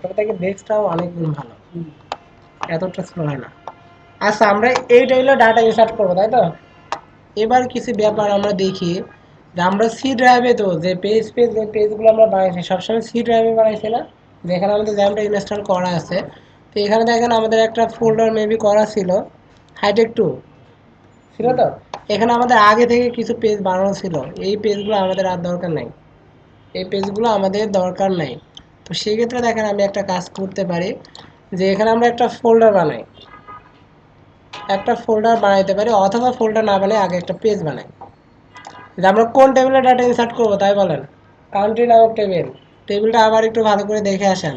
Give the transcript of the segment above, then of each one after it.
তবে থেকে ডেস্কটাও অনেক গুণ ভালো, এতটা স্লো হয় না। আচ্ছা, আমরা এইটা হলো ডাটা ইনসার্ট করবো, তাই তো? এবার কিছু ব্যাপার আমরা দেখি যে আমরা সি ড্রাইভে তো যে যে পেজগুলো আমরা বানাইছি সবসময় সি ড্রাইভে বানাইছি না, যেখানে আমাদের র্যামটা ইনস্টল করা আছে। তো এখানে দেখেন আমাদের একটা ফোল্ডার মেবি করা ছিল, হাইটেক টু ছিল তো। এখানে আমাদের আগে থেকে কিছু পেজ বানানো ছিল, এই পেজগুলো আমাদের আর দরকার নাই, এই পেজগুলো আমাদের দরকার নাই। তো সেক্ষেত্রে দেখেন আমি একটা কাজ করতে পারি, যে এখানে আমরা একটা ফোল্ডার বানাই, একটা ফোল্ডার বানাইতে পারি, অথবা ফোল্ডার না বানাই আগে একটা পেজ বানাই। যে আমরা কোন টেবিলে ডাটা ইনসার্ট করবো তাই বলেন? কান্ট্রি নামক টেবিল, টেবিলটা আবার একটু ভালো করে দেখে আসেন।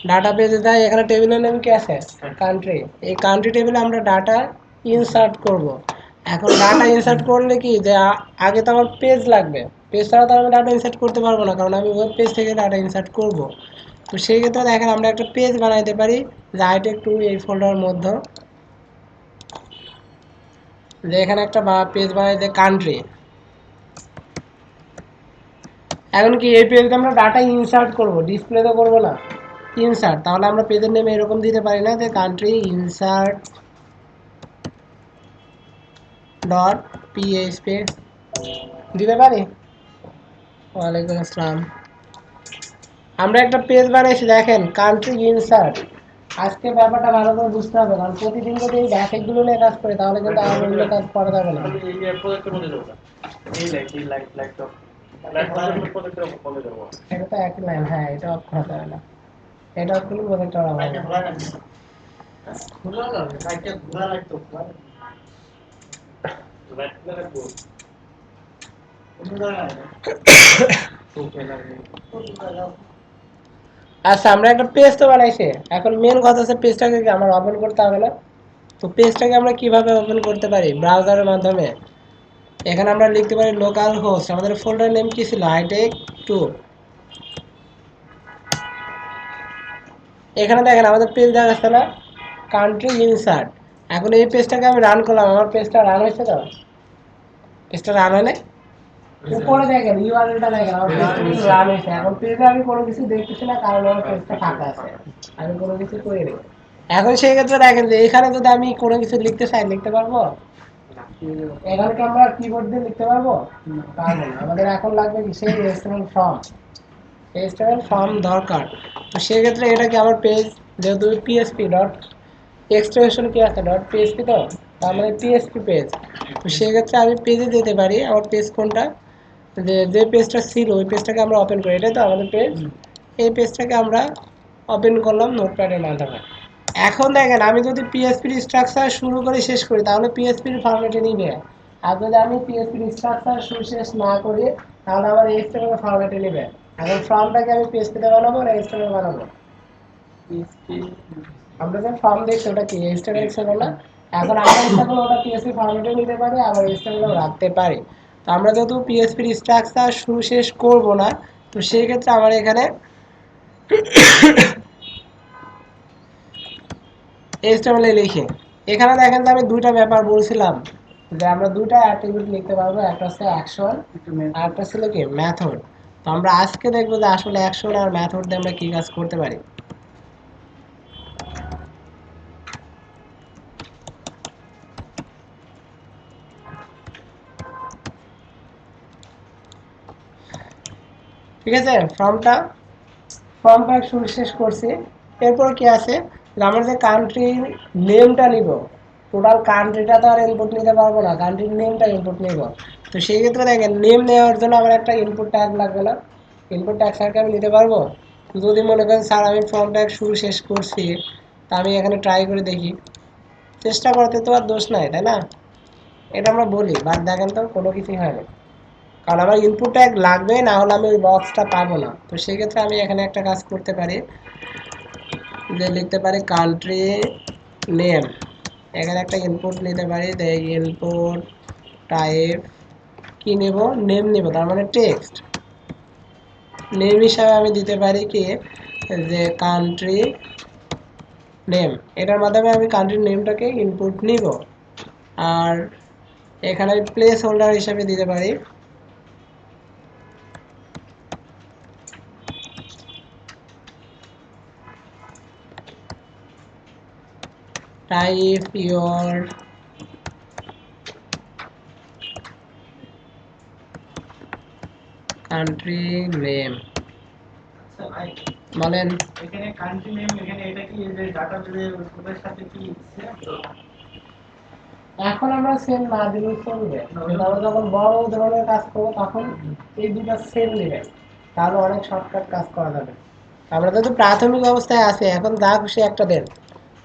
ডাটা পেজে যাই, এখানে টেবিলের নাম কি আছে? কান্ট্রি। এই কান্ট্রি টেবিলে আমরা ডাটা ইনসার্ট করব। এখন ডাটা ইনসার্ট করলে কি যে আগে তো আমার পেজ লাগবে, পেজ ছাড়া তো আমি ডাটা ইনসার্ট করতে পারবো না, কারণ আমি ওয়েব পেজ থেকে ডাটা ইনসার্ট করব। তো সেই ক্ষেত্রে দেখেন আমরা একটা পেজ বানাইতে পারি, যে হাইটেক টু এই ফোল্ডারের মধ্যে, যে এখানে একটা পেজ বানাইতে কান্ট্রি। এখন কি এই পেজে আমরা ডাটা ইনসার্ট করব, ডিসপ্লে তো করবো না, ইনসার্ট। তাহলে আমরা পেজের নেম এরকম দিতে পারি না যে কান্ট্রি ইনসার্ট ডট পিএইচপি দিতে পারি? ওয়ালাইকুম আসসালাম। আমরা একটা পেজ বানাইছি দেখেন, কান্ট্রি ইনসার্ট। আজকে ব্যাপারটা ভালো করে বুঝতে হবে, কারণ প্রতিদিন যদি এই ব্যাকেটগুলো নিয়ে কাজ করে তাহলে কিন্তু আর অন্য কাজ করা যাবে না। এটা তো একই লাইন, হ্যাঁ এটা অফ করা যাবে না, এটা অফ করলে প্রজেক্টটা হবে না। আচ্ছা, আমরা একটা পেজ তো বানাইছি, এখন মেন কথা হচ্ছে পেজটাকে আমার ওপেন করতে হবে না? তো পেজটাকে আমরা কিভাবে ওপেন করতে পারি? ব্রাউজারের মাধ্যমে। এখানে আমরা লিখতে পারি লোকাল হোস্ট, আমাদের ফোল্ডার নেম কি ছিল? Hitech two. এখানে দেখেন আমাদের পেজ দেখাচ্ছে না, কান্ট্রি ইনসার্ট। এখন এই পেজটাকে আমি রান করলাম, আমার পেজটা রান হয়েছে তো? পেজটা রান হয় না? উপরে দেখেন ইউআরএলটা দেখেন, আমার পেজটা কিন্তু রান হয়েছে। এখন পেজে আমি কোনো কিছু দেখতেছি না, কারণ আমার পেজটা ফাঁকা আছে, আমি কোনো কিছু করিনি। এখন সেই ক্ষেত্রে দেখেন যে এখানে যদি আমি কোনো কিছু লিখতে চাই লিখতে পারবো? এখানে কি আমরা কিবোর্ড দিয়ে লিখতে পারবো? পারবো না। আমাদের এখন লাগবে কি? সেই HTML ফর্ম, HTML ফর্ম দরকার। তো সেক্ষেত্রে এটা কি আমার পেজ, যেহেতু পিএসপি ডট এক্সটেনশন কি আছে ডট পিএসপি, তো তার মানে পিএসপি পেজ। তো সেক্ষেত্রে আমি পেজে যেতে পারি, আমার পেজ কোনটা, যে পেজটা ছিল ওই পেজটাকে আমরা ওপেন করি, এটাই তো আমাদের পেজ। এই পেজটাকে আমরা ওপেন করলাম নোটপ্যাডের মাধ্যমে। এখন দেখেন আমি যদি পিএসপির স্ট্রাকচার শুরু করে শেষ করি তাহলে পিএসপির ফরম্যাটে নিবে, আর যদি আমি পিএসপির স্ট্রাকচার শুরু শেষ না করি তাহলে আমার এইচটিএমএল ফরম্যাটে নিবে। এখন ফর্মটাকে আমি পিএসপিতে বানাবো না এইচটিএমএল বানাবো? আমরা যে ফর্ম দেখছি ওটা কি এইচটিএমএল ছিল না? এখন আমরা ইচ্ছা করলে ওটা পিএসপি ফরম্যাটে নিতে পারি, আবার এইচটিএমএল রাখতে পারি। তো আমরা যেহেতু পিএসপির স্ট্রাকচার শুরু শেষ করব না, তো সেই ক্ষেত্রে আমার এখানে এইচটিএমএল লিখে, এখানে দেখেন যে আমি দুইটা ব্যাপার বলছিলাম, যে আমরা দুইটা অ্যাট্রিবিউট লিখতে পারবো, একটা হচ্ছে অ্যাকশন আর একটা ছিল কি মেথড। তো আমরা আজকে দেখবো যে আসলে অ্যাকশন আর মেথড দিয়ে আমরা কি কাজ করতে পারি। ঠিক আছে, ফর্মটা শুরু শেষ করছি। এরপর কি আছে, যে আমরা যে কান্ট্রির নেমটা নিব, টোটাল কান্ট্রিটা তো আর ইনপুট নিতে পারবো না, কান্ট্রির নেমটা ইনপুট নিব। তো সেই ক্ষেত্রে দেখেন নেম নেওয়ার জন্য আমার একটা ইনপুট ট্যাগ লাগবে না? ইনপুট ট্যাগ স্যারকে আমি নিতে পারবো? যদি মনে করেন স্যার আমি ফর্ম ট্যাগ শুরু শেষ করছি, তা আমি এখানে ট্রাই করে দেখি, চেষ্টা করতে তো আর দোষ নাই, তাই না? এটা আমরা বলি, বাট দেখেন তো কোনো কিছুই হয় না, কারণ আমার ইনপুট ট্যাগ লাগবে, না হলে আমি ওই বক্সটা পাবো না। তো সেক্ষেত্রে আমি এখানে একটা কাজ করতে পারি, যে লিখতে পারি কান্ট্রি নেম, এখানে একটা ইনপুট নিতে পারি, ইনপুট টাইপ কি নেব? নেম নেব, তার মানে টেক্সট নেম হিসাবে আমি দিতে পারি কি, যে কান্ট্রি নেম। এটার মাধ্যমে আমি কান্ট্রির নেমটাকে ইনপুট নিব। আর এখানে প্লেস হোল্ডার হিসাবে দিতে পারি টাইপ ইওর কান্ট্রি নেম বলেন। এখানে কান্ট্রি নেম, এখানে এটা কি যে ডাটা বেসের সাথে কি সেম? এখন আমরা সেল না দিলেও চলবে, কিন্তু আমরা যখন বড় ধরনের কাজ করবো তখন এই দুটা সেল নেবে, তাহলে অনেক শর্টকাট কাজ করা যাবে। আমরা তো প্রাথমিক অবস্থায় আছে, এখন যা খুশি একটা দেন।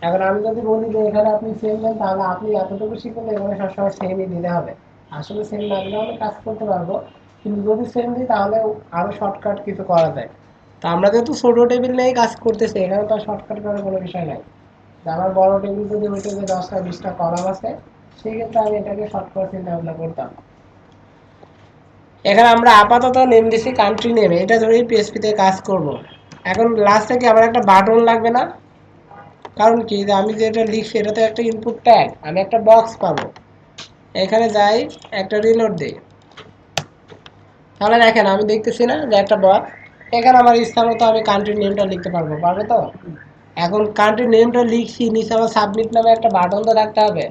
এখন আমি যদি বলি যে এখানে আপনি সেল দেন, তাহলে আপনি এতটুকু শিখলে এখানে সবসময় সেমই দিতে হবে। আসলে সেল না দিলে আমরা কাজ করতে পারবো, কিন্তু যদি সেল দিই তাহলে আরো শর্টকাট কিছু করা যায়। তা আমরা যেহেতু ছোট টেবিল নিয়েই কাজ করতেছি, এখানে তো শর্টকাট করার কোনো বিষয় নাই। আমার বড় টেবিল যদি হইতো যে 10টা 20টা কলাম আছে, সেক্ষেত্রে আমি এটাকে শর্ট করে চিন্তা ভাবনা করতাম। এখানে আমরা আপাতত নেম দিছি কান্ট্রি নেম, এটা ধরেই পিএসপি তে কাজ করব। এখন লাস্টে কি আমার একটা বাটন লাগবে না? কারণ কি, যে আমি যেটা লিখছি এটাতে একটা ইনপুট ট্যাগ, আমি একটা বক্স পাবো। এখানে যাই, একটা রিলোড দিই, তাহলে দেখেন আমি দেখতেছি না যে একটা বক্স। এখানে আমার ইচ্ছা মতো আমি কান্ট্রি নেমটা লিখতে পারবো, পারবো তো? এখন কান্ট্রি নেমটা লিখছি, নিচে আমার সাবমিট নামে একটা বাটন তো রাখতে হবে,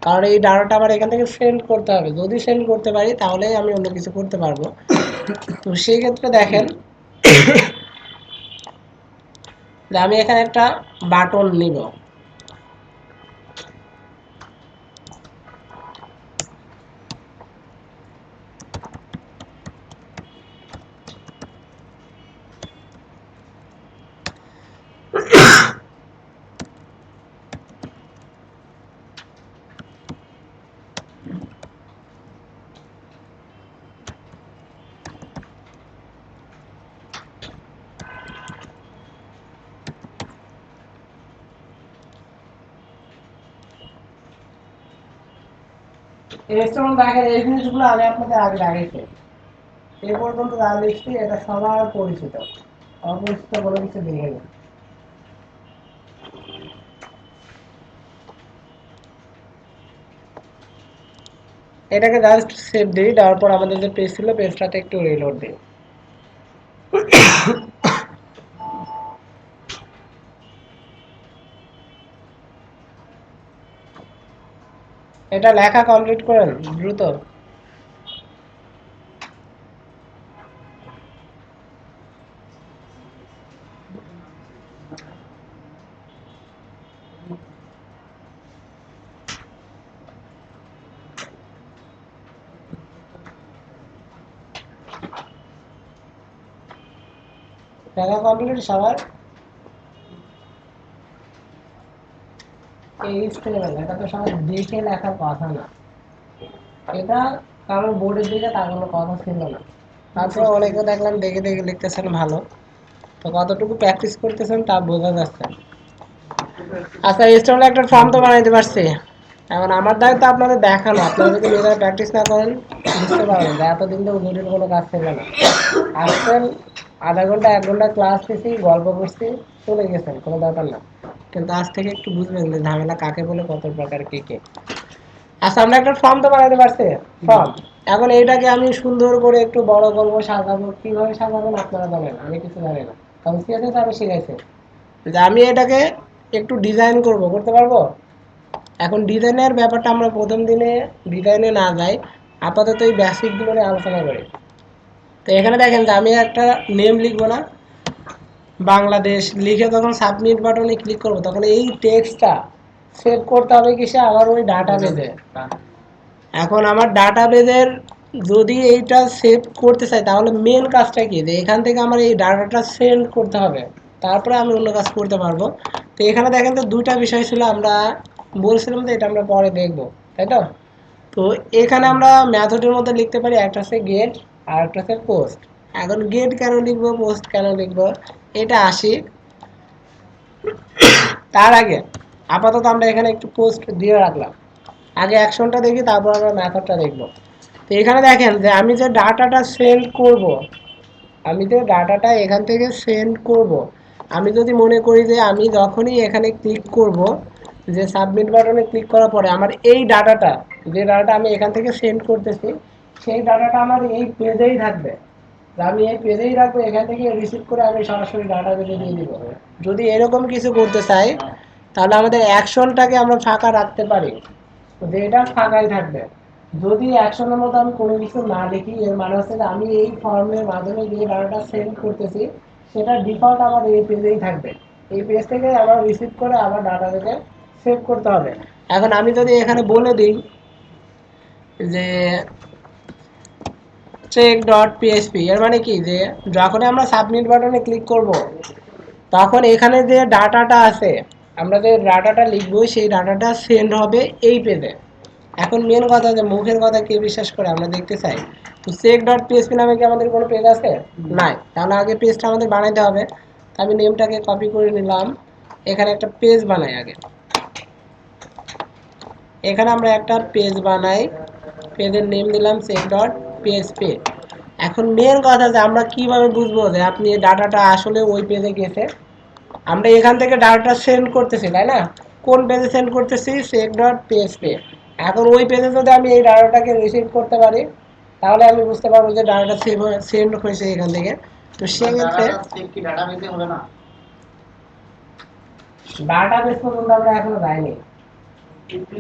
কারণ এই ডাটাটা আমার এখান থেকে সেন্ড করতে হবে। যদি সেন্ড করতে পারি তাহলেই আমি অন্য কিছু করতে পারবো। তো সেই ক্ষেত্রে দেখেন যে আমি এখানে একটা বাটন নিব। দেখেন এই জিনিসগুলো আমি আপনাদের আগে দেখাইছি, এ পর্যন্ত যা লিখছি এটা সবার পরিচিত, অপরিচিত কোনো কিছু দেখে নেই। এটাকে জাস্ট সেভ দিই, দেওয়ার পর আমাদের যে পেজ ছিল পেজটাতে একটু রিলোড দিই। এটা লেখা কমপ্লিট করেন দ্রুত। লেখা কমপ্লিট সবার? এই স্টেপেল এটা তো সবাই দেখে লেখার কথা না, এটা কারোর বোর্ডের দিকে তাকানোর কথা ছিল না। তারপর অনেকে দেখলাম দেখে দেখে লিখতেছেন ভালো, তো কতটুকু প্র্যাকটিস করতেছেন তা বোঝা যাচ্ছে। আচ্ছা, স্টল একটা ফর্ম তো বানাইতে পারছি। এখন আমার দায়িত্ব আপনাদের দেখানো, আপনারা যদি নিজেরা প্র্যাকটিস না করেন বুঝতে পারবেন যে এতদিন তো জটিল কোনো কাজ ছিল না। আসছেন, আধা ঘন্টা 1 ঘন্টা ক্লাস দিছি, গল্প করছি, চলে গেছেন, কোনো ব্যাপার না। কিন্তু আজ থেকে একটু বুঝবেন যে ঝামেলা কাকে বলে, কত প্রকার কি কি। আচ্ছা, আমরা একটা ফর্ম তো বানাইতে পারছি, ফর্ম। এখন এইটাকে আমি সুন্দর করে একটু বড় করবো, সাজাবো। কিভাবে সাজাবেন আপনারা জানেন, আমি কিছু জানি না, কারণ সিএসএস আমি শিখাইছি। যে আমি এটাকে একটু ডিজাইন করতে পারবো। এখন ডিজাইনের ব্যাপারটা আমরা প্রথম দিনে ডিজাইনে না যাই, আপাতত এই বেসিকগুলো নিয়ে আলোচনা করি। তো এখানে দেখেন যে আমি একটা নেম লিখবো না, বাংলাদেশ লিখে যখন সাবমিট বাটনে ক্লিক করবো তখন এই টেক্সটটা সেভ করতে হবে কিসে, আমার ওই ডাটা বেজে। এখন আমার ডাটা বেজের যদি এইটা সেভ করতে চাই তাহলে মেন কাজটা কি, যে এখান থেকে আমার এই ডাটাটা সেন্ড করতে হবে, তারপরে আমি অন্য কাজ করতে পারবো। তো এখানে দেখেন তো দুইটা বিষয় ছিল, আমরা বলছিলাম যে এটা আমরা পরে দেখবো, তাই তো? তো এখানে আমরা মেথডের মধ্যে লিখতে পারি, একটা হচ্ছে গেট আর একটা হচ্ছে পোস্ট। এখন গেট কেন লিখবো, পোস্ট কেন লিখবো, এটা আসি। তার আগে আপাতত আমরা এখানে একটু পোস্ট দিয়ে রাখলাম, আগে অ্যাকশনটা দেখি, তারপর আমরা মেথডটা দেখবো। তো এখানে দেখেন যে আমি যে ডাটাটা সেন্ড করব, আমি যে ডাটাটা এখান থেকে সেন্ড করব, আমি যদি মনে করি যে আমি যখনই এখানে ক্লিক করব, যে সাবমিট বাটনে ক্লিক করার পরে আমার এই ডাটাটা, যে ডাটাটা আমি এখান থেকে সেন্ড করতেছি, সেই ডাটাটা আমার এই পেজেই থাকবে। আমি এই পেজেই রাখবো, এখান থেকে রিসিভ করে আমি সরাসরি ডাটা বেজে দিয়ে দিব। যদি এরকম কিছু করতে চাই তাহলে আমাদের অ্যাকশনটাকে আমরা ফাঁকা রাখতে পারি, যে এটা ফাঁকাই থাকবে। যদি অ্যাকশনের মতো আমি কোনো কিছু না লিখি, এর মানে হচ্ছে যে আমি এই ফর্মের মাধ্যমে যে ডাটাটা সেন্ড করতেছি সেটা ডিফল্ট আমার এই পেজেই থাকবে। এই পেজ থেকে আবার রিসিভ করে আবার ডাটাটাকে সেভ করতে হবে। এখন আমি যদি এখানে বলে দিই যে check.php, এর মানে কি যে যখন আমরা সাবমিট বাটনে ক্লিক করব তখন এখানে যে ডাটাটা আছে, আমরা যে ডাটাটা লিখবো সেই ডাটাটা সেন্ড হবে এই পেজে। এখন মেন কথা, যে মুখের কথা কে বিশ্বাস করে, আমরা দেখতে চাই। তো check.php নামে কি আমাদের কোনো পেজ আছে? নাই। তাহলে আগে পেজটা আমাদের বানাইতে হবে। আমি নেমটাকে কপি করে নিলাম, এখানে একটা পেজ বানাই আগে। এখানে আমরা একটা পেজ বানাই, পেজের নেম দিলাম check.php। এখন মেন কথা যে আমরা কিভাবে বুঝবো যে আপনি ডাটাটা আসলে ওই পেজে গেছে? আমরা এখান থেকে ডাটাটা সেন্ড করতেছি, তাই না? কোন পেজে সেন্ড করতেছি? check.php। এখন ওই পেজে যদি আমি এই ডাটাটাকে রিসিভ করতে পারি তাহলে আমি বুঝতে পারবো যে ডাটাটা সেন্ড হয়েছে এখান থেকে। তো সেক্ষেত্রে ডাটাবেসে হবে না, ডাটাবেস পর্যন্ত আমরা এখনো যাইনি।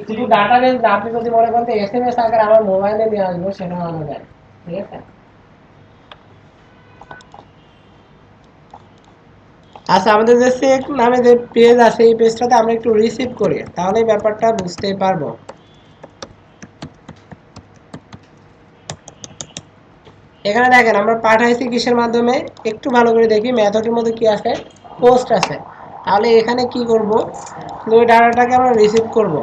শুধু ডাটাবেস না, আপনি যদি মনে করেন এসএমএস আকারে আমার মোবাইলে নিয়ে আসবো, সেটাও আনা যায়। ঠিক আছে? আচ্ছা, আমাদের যে চেক নামে যে পেজ আছে এই পেজটাতে আমরা একটু রিসিভ করি, তাহলে ব্যাপারটা বুঝতে পারবো। এখানে দেখেন আমরা পাঠাইছি কিসের মাধ্যমে, একটু ভালো করে দেখি মেথডের মধ্যে কি আছে, পোস্ট আছে। তাহলে এখানে কি করব, ওই ডাটাটাকে আমরা রিসিভ করব,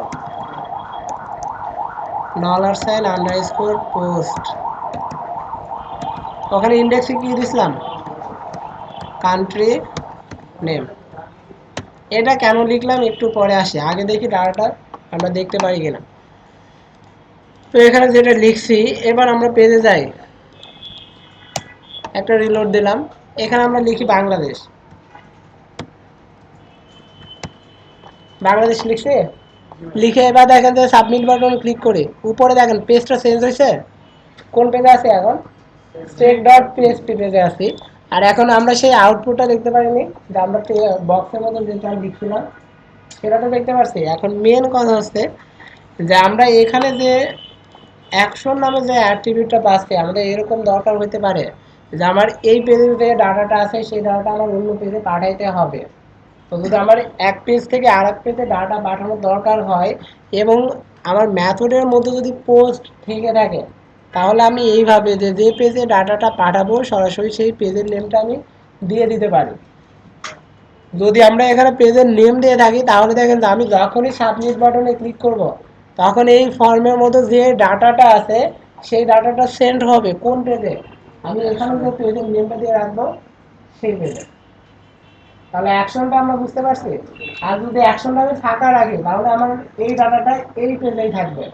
$_post। ওখানে ইন্ডেক্সে কি দিছিলাম, কান্ট্রি নেম। এটা কেন লিখলাম একটু পরে আসি, আগে দেখি ডাটাটা আমরা দেখতে পারি কিনা। তো এখানে যেটা লিখছি, এবার আমরা পেজে যাই, একটা রিলোড দিলাম। এখানে আমরা লিখি বাংলাদেশ। বাংলাদেশ লিখছে, লিখে এবার দেখেন যে সাবমিট বাটন ক্লিক করি, উপরে দেখেন পেজটা চেঞ্জ হয়েছে। কোন পেজে আছে এখন? check.php পেজে আছি। আর এখন আমরা সেই আউটপুটটা দেখতে পারিনি, যে আমরা বক্সের মধ্যে যেটা লিখছিলাম সেটা তো দেখতে পাচ্ছি। এখন মেন কথা হচ্ছে যে আমরা এখানে যে অ্যাকশন নামে যে অ্যাট্রিবিউটটা পাচ্ছি, আমাদের এরকম দরকার হতে পারে যে আমার এই পেজে যে ডাটাটা আছে সেই ডাটাটা আমার অন্য পেজে পাঠাইতে হবে। তো যদি আমার এক পেজ থেকে আর এক পেজে ডাটা পাঠানোর দরকার হয় এবং আমার মেথডের মধ্যে যদি পোস্ট থেকে থাকে, তাহলে আমি এইভাবে যে যে পেজে ডাটাটা পাঠাবো সরাসরি সেই পেজের নেমটা আমি দিয়ে দিতে পারি। যদি আমরা এখানে পেজের নেম দিয়ে থাকি তাহলে দেখেন যে আমি যখনই সাবমিট বাটনে ক্লিক করব তখন এই ফর্মের মধ্যে যে ডাটাটা আছে সেই ডাটাটা সেন্ড হবে কোন পেজে, আমি এখানে যে পেজের নেমটা দিয়ে রাখবো সেই পেজে। তাহলে অ্যাকশনটা আমরা বুঝতে পারছি। আর যদি অ্যাকশনটা আমি ফাঁকা রাখি তাহলে আমার এই ডাটাটা এই পেজেই থাকবে।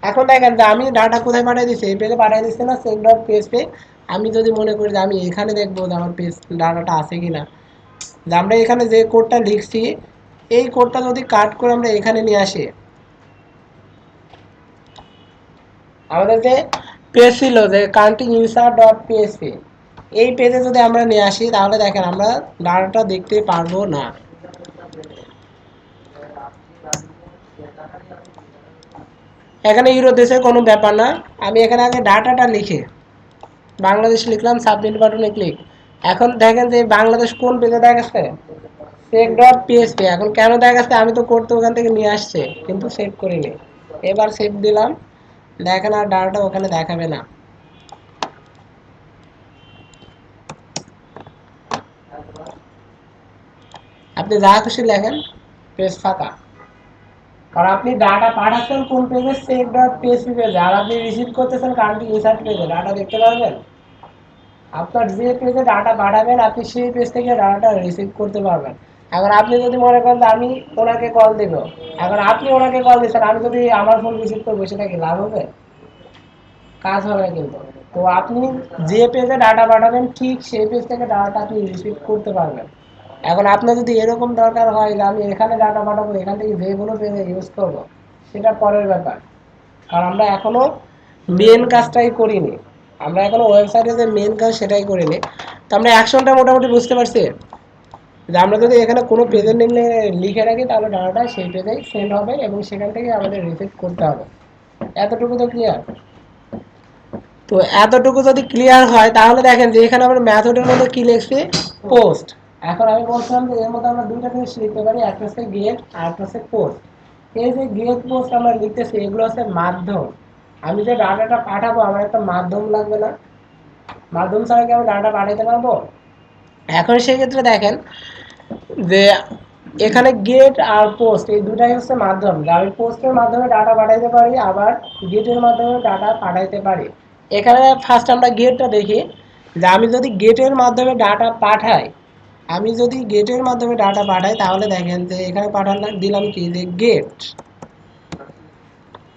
এখন দেখেন যে আমি ডাটা কোথায় পাঠিয়ে দিচ্ছি, এই পেজে পাঠিয়ে দিচ্ছি না, check.php। আমি যদি মনে করি যে আমি এখানে দেখবো যে আমার পেজ ডাটাটা আছে কিনা, যে আমরা এখানে যে কোডটা লিখছি এই কোডটা যদি কাট করে আমরা এখানে নিয়ে আসি, আমাদের যে পেজ ছিল যে countryuser.php, এই পেজে যদি আমরা নিয়ে আসি তাহলে দেখেন আমরা ডাটাটা দেখতে পারবো না। এখানে ইউরো দেশে কোনো ব্যাপার না, আমি এখানে আগে ডাটাটা লিখে বাংলাদেশ লিখলাম, সাবমিট বাটনে ক্লিক। এখন দেখেন যে বাংলাদেশ কোন পেজে দেখাচ্ছে, check.php। এখন কেন দেখাচ্ছে, আমি তো কোড তো ওখান থেকে নিয়ে আসছে কিন্তু সেভ করিনি। এবার সেভ দিলাম, দেখেন আর ডাটাটা ওখানে দেখাবে না। আপনি যা খুশি লেখেন, পেজ ফাঁকা। কারণ আপনি ডাটা পাঠাচ্ছেন কোন পেজে, check.php পেজে, আর আপনি রিসিভ করতেছেন কান্ট্রি ইনসার্ট পেজে। ডাটা দেখতে পারবেন, আপনার যে পেজে ডাটা পাঠাবেন আপনি সেই পেজ থেকে ডাটাটা রিসিভ করতে পারবেন। এখন আপনি যদি মনে করেন আমি ওনাকে কল দেব, এখন আপনি ওনাকে কল দিচ্ছেন, আমি যদি আমার ফোন রিসিভ করবো সেটা কি লাভ হবে? কাজ হবে না কিন্তু। তো আপনি যে পেজে ডাটা পাঠাবেন ঠিক সেই পেজ থেকে ডাটাটা আপনি রিসিভ করতে পারবেন। এখন আপনার যদি এরকম দরকার হয় যে আমি এখানে ডাটা পাঠাবো, এখান থেকে যে কোনো পেজে ইউজ করবো, সেটা পরের ব্যাপার। কারণ আমরা এখনো মেন কাজটাই করিনি, আমরা এখনো ওয়েবসাইটে যে মেন কাজ সেটাই করিনি। তো আমরা অ্যাকশনটা মোটামুটি বুঝতে পারছি। যে আমরা যদি এখানে কোনো পেজের নেম লিখে রাখি তাহলে ডাটাটা সেই পেজেই সেন্ড হবে এবং সেখান থেকে আমাদের রিসিভ করতে হবে। এতটুকু তো ক্লিয়ার? তো এতটুকু যদি ক্লিয়ার হয় তাহলে দেখেন যে এখানে আমরা মেথডের মধ্যে কি লিখছি, পোস্ট। এখন আমি বলছিলাম যে এর মধ্যে আমরা দুইটা জিনিস লিখতে পারি, একটা হচ্ছে গেট আর একটা হচ্ছে পোস্ট। এই যে গেট পোস্ট আমরা লিখতেছি এগুলো হচ্ছে মাধ্যম। আমি যে ডাটাটা পাঠাবো আমার একটা মাধ্যম লাগবে না? মাধ্যম ছাড়া কি আমি ডাটা পাঠাতে পারবো? এখন সেক্ষেত্রে দেখেন যে এখানে গেট আর পোস্ট এই দুটাই হচ্ছে মাধ্যম। আমি পোস্টের মাধ্যমে ডাটা পাঠাইতে পারি, আবার গেটের মাধ্যমে ডাটা পাঠাইতে পারি। এখানে ফার্স্ট আমরা গেটটা দেখি যে আমি যদি গেটের মাধ্যমে ডাটা পাঠাই, তাহলে দেখেন যে এখানে পাঠালাম, দিলাম কি যে গেট।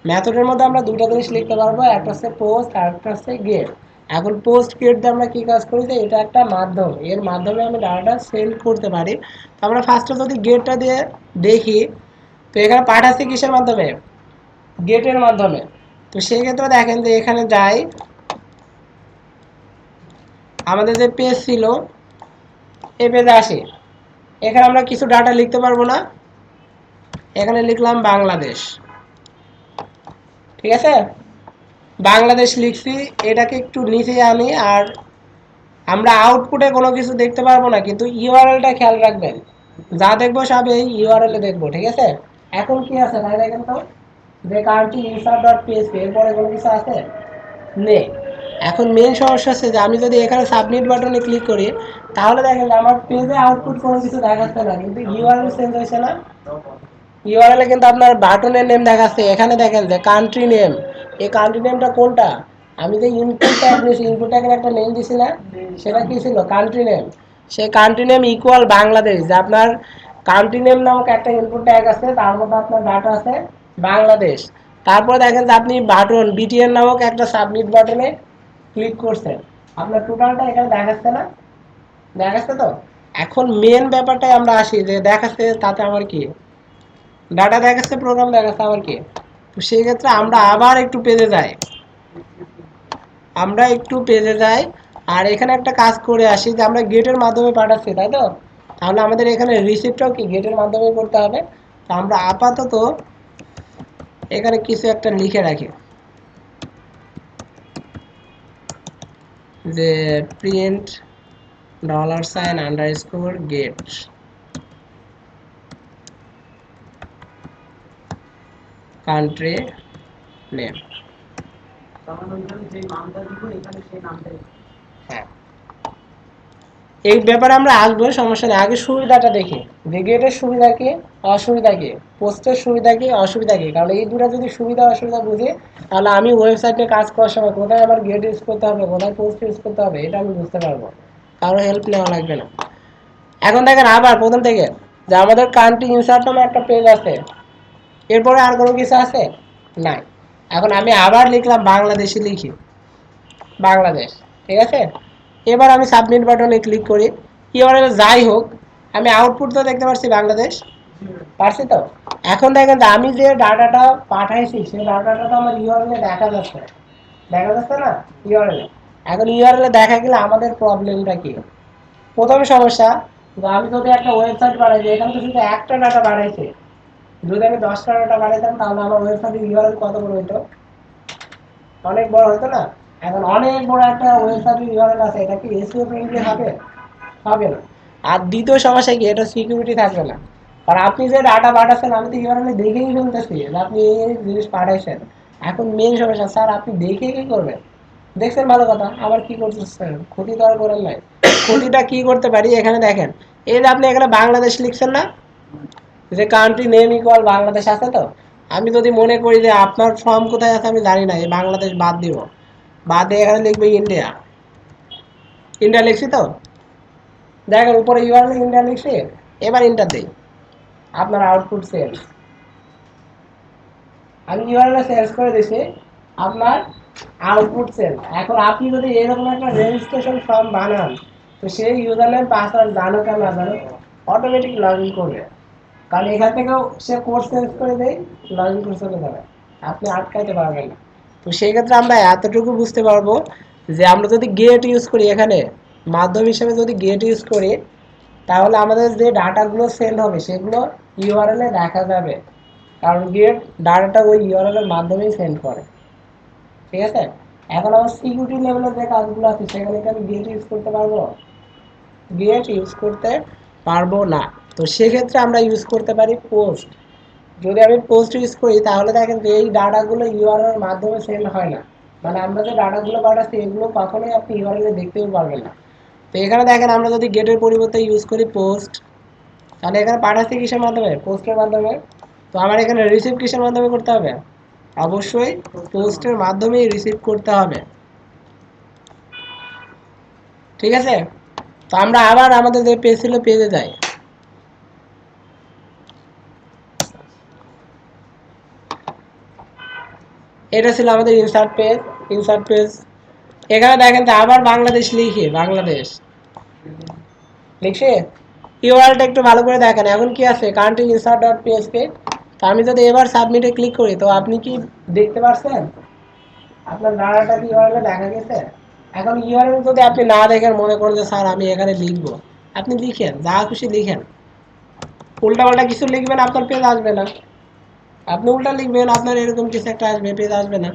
মেথডের মধ্যে আমরা দুটো জিনিস লিখতে পারবো, একটা হচ্ছে পোস্ট আর একটা হচ্ছে গেট। এখন পোস্ট গেট দিয়ে আমরা কি কাজ করি, যে এটা একটা মাধ্যম, এর মাধ্যমে আমি ডাটাটা সেন্ড করতে পারি। তো আমরা ফার্স্টে যদি গেটটা দিয়ে দেখি, তো এখানে পাঠাচ্ছি কিসের মাধ্যমে, গেটের মাধ্যমে। তো সেই ক্ষেত্রে দেখেন যে এখানে যাই, আমাদের যে পেজ ছিল এই পেজে আসি, এখানে আমরা কিছু ডাটা লিখতে পারবো না, এখানে লিখলাম বাংলাদেশ। ঠিক আছে, বাংলাদেশ লিখছি, এটাকে একটু নিচে আনি। আর আমরা আউটপুটে কোনো কিছু দেখতে পারবো না, কিন্তু ইউআরএলটা খেয়াল রাখবেন, যা দেখবো সব এই ইউআরএল এ দেখবো। ঠিক আছে, এখন কি আছে তাই দেখেন তো, যে কার্ডটি ইনসার্ট ডট পিএইচপি, এরপরে কোনো কিছু আছে নেই। এখন মেন সমস্যা হচ্ছে যে আমি যদি এখানে সাবমিট বাটনে ক্লিক করি, তাহলে দেখেন যে আমার পেজে আউটপুট কোনো কিছু দেখাচ্ছে না, কিন্তু ইউআরএল চেঞ্জ হয়েছে না। ইউআরএল এ কিন্তু আপনার বাটনের নেম দেখাচ্ছে, এখানে দেখেন যে কান্ট্রি নেম। এই কান্ট্রি নেমটা কোনটা, আমি যে ইনপুট ট্যাগ দিয়েছি, ইনপুট ট্যাগের একটা নেম দিছি না, সেটা কি ছিল, কান্ট্রি নেম। সেই কান্ট্রি নেম ইকুয়াল বাংলাদেশ, যে আপনার কান্ট্রি নেম নামক একটা ইনপুট ট্যাগ আছে, তার মধ্যে আপনার ডাটা আছে বাংলাদেশ। তারপর দেখেন যে আপনি বাটন বিটিএন নামক একটা সাবমিট বাটনে ক্লিক করছেন, আপনার টোটালটা এখানে দেখাচ্ছে না, দেখাচ্ছে তো। এখন মেন ব্যাপারটাই আমরা আসি, যে দেখাচ্ছে তাতে আমার কি, ডাটা দেখাচ্ছে, প্রোগ্রাম দেখাচ্ছে, আমার কি। তো সেই ক্ষেত্রে আমরা আবার একটু পেজে যাই, আর এখানে একটা কাজ করে আসি, যে আমরা গেটের মাধ্যমে পাঠাচ্ছি তাই তো, তাহলে আমাদের এখানে রিসিপ্টটাও কি গেটের মাধ্যমে করতে হবে। তো আমরা আপাতত এখানে কিছু একটা লিখে রাখি, যে প্রিন্ট $_ get country name। হ্যাঁ, এই ব্যাপারে আমরা আসবো, সমস্যা নেই। আগে সুবিধাটা দেখি, যে গেটের সুবিধা কি, অসুবিধা কি, পোস্টের সুবিধা কি, অসুবিধা কি। কারণ এই দুটো যদি সুবিধা অসুবিধা বুঝি, তাহলে আমি ওয়েবসাইটে কাজ করার সময় কোথায় আমার গেট ইউজ করতে হবে, কোথায় পোস্ট ইউজ করতে হবে, এটা আমি বুঝতে পারবো, কারো হেল্প নেওয়া লাগবে না। এখন দেখেন আবার প্রথম থেকে, যে আমাদের কান্ট্রি ইনসার্ট নামে একটা পেজ আছে, এরপরে আর কোনো কিছু আছে নাই। এখন আমি আবার লিখলাম বাংলাদেশি, লিখি বাংলাদেশ। ঠিক আছে, এবার আমি সাবমিট বাটনে ক্লিক করি, ইউআরএল যাই হোক, আমি আউটপুট তো দেখতে পাচ্ছি বাংলাদেশ, পারছি তো। এখন দেখেন যে আমি যে ডাটাটা পাঠাইছি সেই ডাটাটা তো আমার ইউআরএল এ দেখা যাচ্ছে, দেখা যাচ্ছে না ইউআরএল এ। এখন ইউআরএল এ দেখা গেলে আমাদের প্রবলেমটা কি, প্রথম সমস্যা, যে আমি যদি একটা ওয়েবসাইট বানাই, এখানে তো শুধু একটা ডাটা বানাইছি, যদি আমি 10টা ডাটা বানাইতাম তাহলে আমার ওয়েবসাইটের ইউআরএল কত বড় হইতো, অনেক বড় হতো না। এখন অনেক বড় একটা ওয়েবসাইটের ইউআরএল আছে, এটা কি এসইও ফ্রেন্ডলি হবে, হবে না। আর দ্বিতীয় সমস্যা কি, এটা সিকিউরিটি থাকবে না। আর আপনি যে ডাটা পাঠাচ্ছেন, আমি তো ইউআরএল দেখেই ফেলতেছি যে আপনি এই জিনিস পাঠাইছেন। এখন মেন সমস্যা, স্যার আপনি দেখে কি করবেন, দেখছেন ভালো কথা, আবার কি করতেছেন, ক্ষতি তো আর করেন নাই। ক্ষতিটা কি করতে পারি, এখানে দেখেন, এই যে আপনি এখানে বাংলাদেশ লিখছেন না, যে কান্ট্রি নেম ইকুয়াল বাংলাদেশ আছে তো, আমি যদি মনে করি যে আপনার ফর্ম কোথায় আছে আমি জানি না, এই বাংলাদেশ বাদ দিব, বাদ দিয়ে এখানে লিখবে ইন্ডিয়া, ইন্ডিয়া লিখছি তো, দেখেন উপরে ইউআরএল ইন্ডিয়া লিখছি, এবার ইন্টার দিই, আপনার আউটপুট সেলস, আমি ইউআরএল সেলস করে দিছি, আপনার আউটপুট সেল। এখন আপনি যদি এরকম একটা রেজিস্ট্রেশন ফর্ম বানান, তো সেই ইউজার নেম পাসওয়ার্ড জানো কেন না জানো, অটোমেটিক লগ ইন করবে, কারণ এখান থেকেও সে কোর্স চেঞ্জ করে দেয়, লগ ইন করে চলে যাবে, আপনি আটকাইতে পারবেন না। তো সেই ক্ষেত্রে আমরা এতটুকু বুঝতে পারবো, যে আমরা যদি গেট ইউজ করি, এখানে মাধ্যম হিসেবে যদি গেট ইউজ করি, তাহলে আমাদের যে ডাটাগুলো সেন্ড হবে সেগুলো ইউআরএল এ দেখা যাবে, কারণ গেট ডাটাটা ওই ইউআরএল এর মাধ্যমেই সেন্ড করে। ঠিক আছে, এখন আমার সিকিউরিটি লেভেলের যে কাজগুলো আছে সেখানে কি আমি গেট ইউজ করতে পারবো? গেট ইউজ করতে পারবো না। তো সেক্ষেত্রে আমরা ইউজ করতে পারি পোস্ট। যদি আমি পোস্ট ইউজ করি তাহলে দেখেন যে এই ডাটাগুলো ইউআরএল এর মাধ্যমে সেন্ড হয় না, মানে আমরা যে ডাটাগুলো পাঠাচ্ছি এগুলো কখনোই আপনি ইউআরএল এ দেখতেও পারবেন না। তো এখানে দেখেন আমরা যদি গেটের পরিবর্তে ইউজ করি পোস্ট, তাহলে এখানে পাঠাচ্ছি কিসের মাধ্যমে? পোস্টের মাধ্যমে। তো আমার এখানে রিসিভ কিসের মাধ্যমে করতে হবে? অবশ্যই পোস্টের মাধ্যমেই রিসিভ করতে হবে। ঠিক আছে, তো আমরা আবার আমাদের যে পেজ ছিল পেজে যাই। এটা ছিল আমাদের ইনসার্ট পেজ। ইনসার্ট পেজ, এখানে দেখেন যে আবার বাংলাদেশ লিখে বাংলাদেশ লিখছে। ইউআরএলটা একটু ভালো করে দেখেন, এখন কি আছে কান্ট্রি ইনসার্ট ডট পিএসপি। তো আমি যদি এবার সাবমিটে ক্লিক করি তো আপনি কি দেখতে পাচ্ছেন আপনার ডাটাটা কি ইউআরএল দেখা গেছে? এখন ইউআরএল যদি আপনি না দেখেন, মনে করেন যে স্যার আমি এখানে লিখবো, আপনি লিখেন যা খুশি লিখেন, উল্টাপাল্টা কিছু লিখবেন আপনার পেজ আসবে না। আপনি উল্টা লিখবেন আপনার এরকম কিছু একটা আসবে, পেজ আসবে না।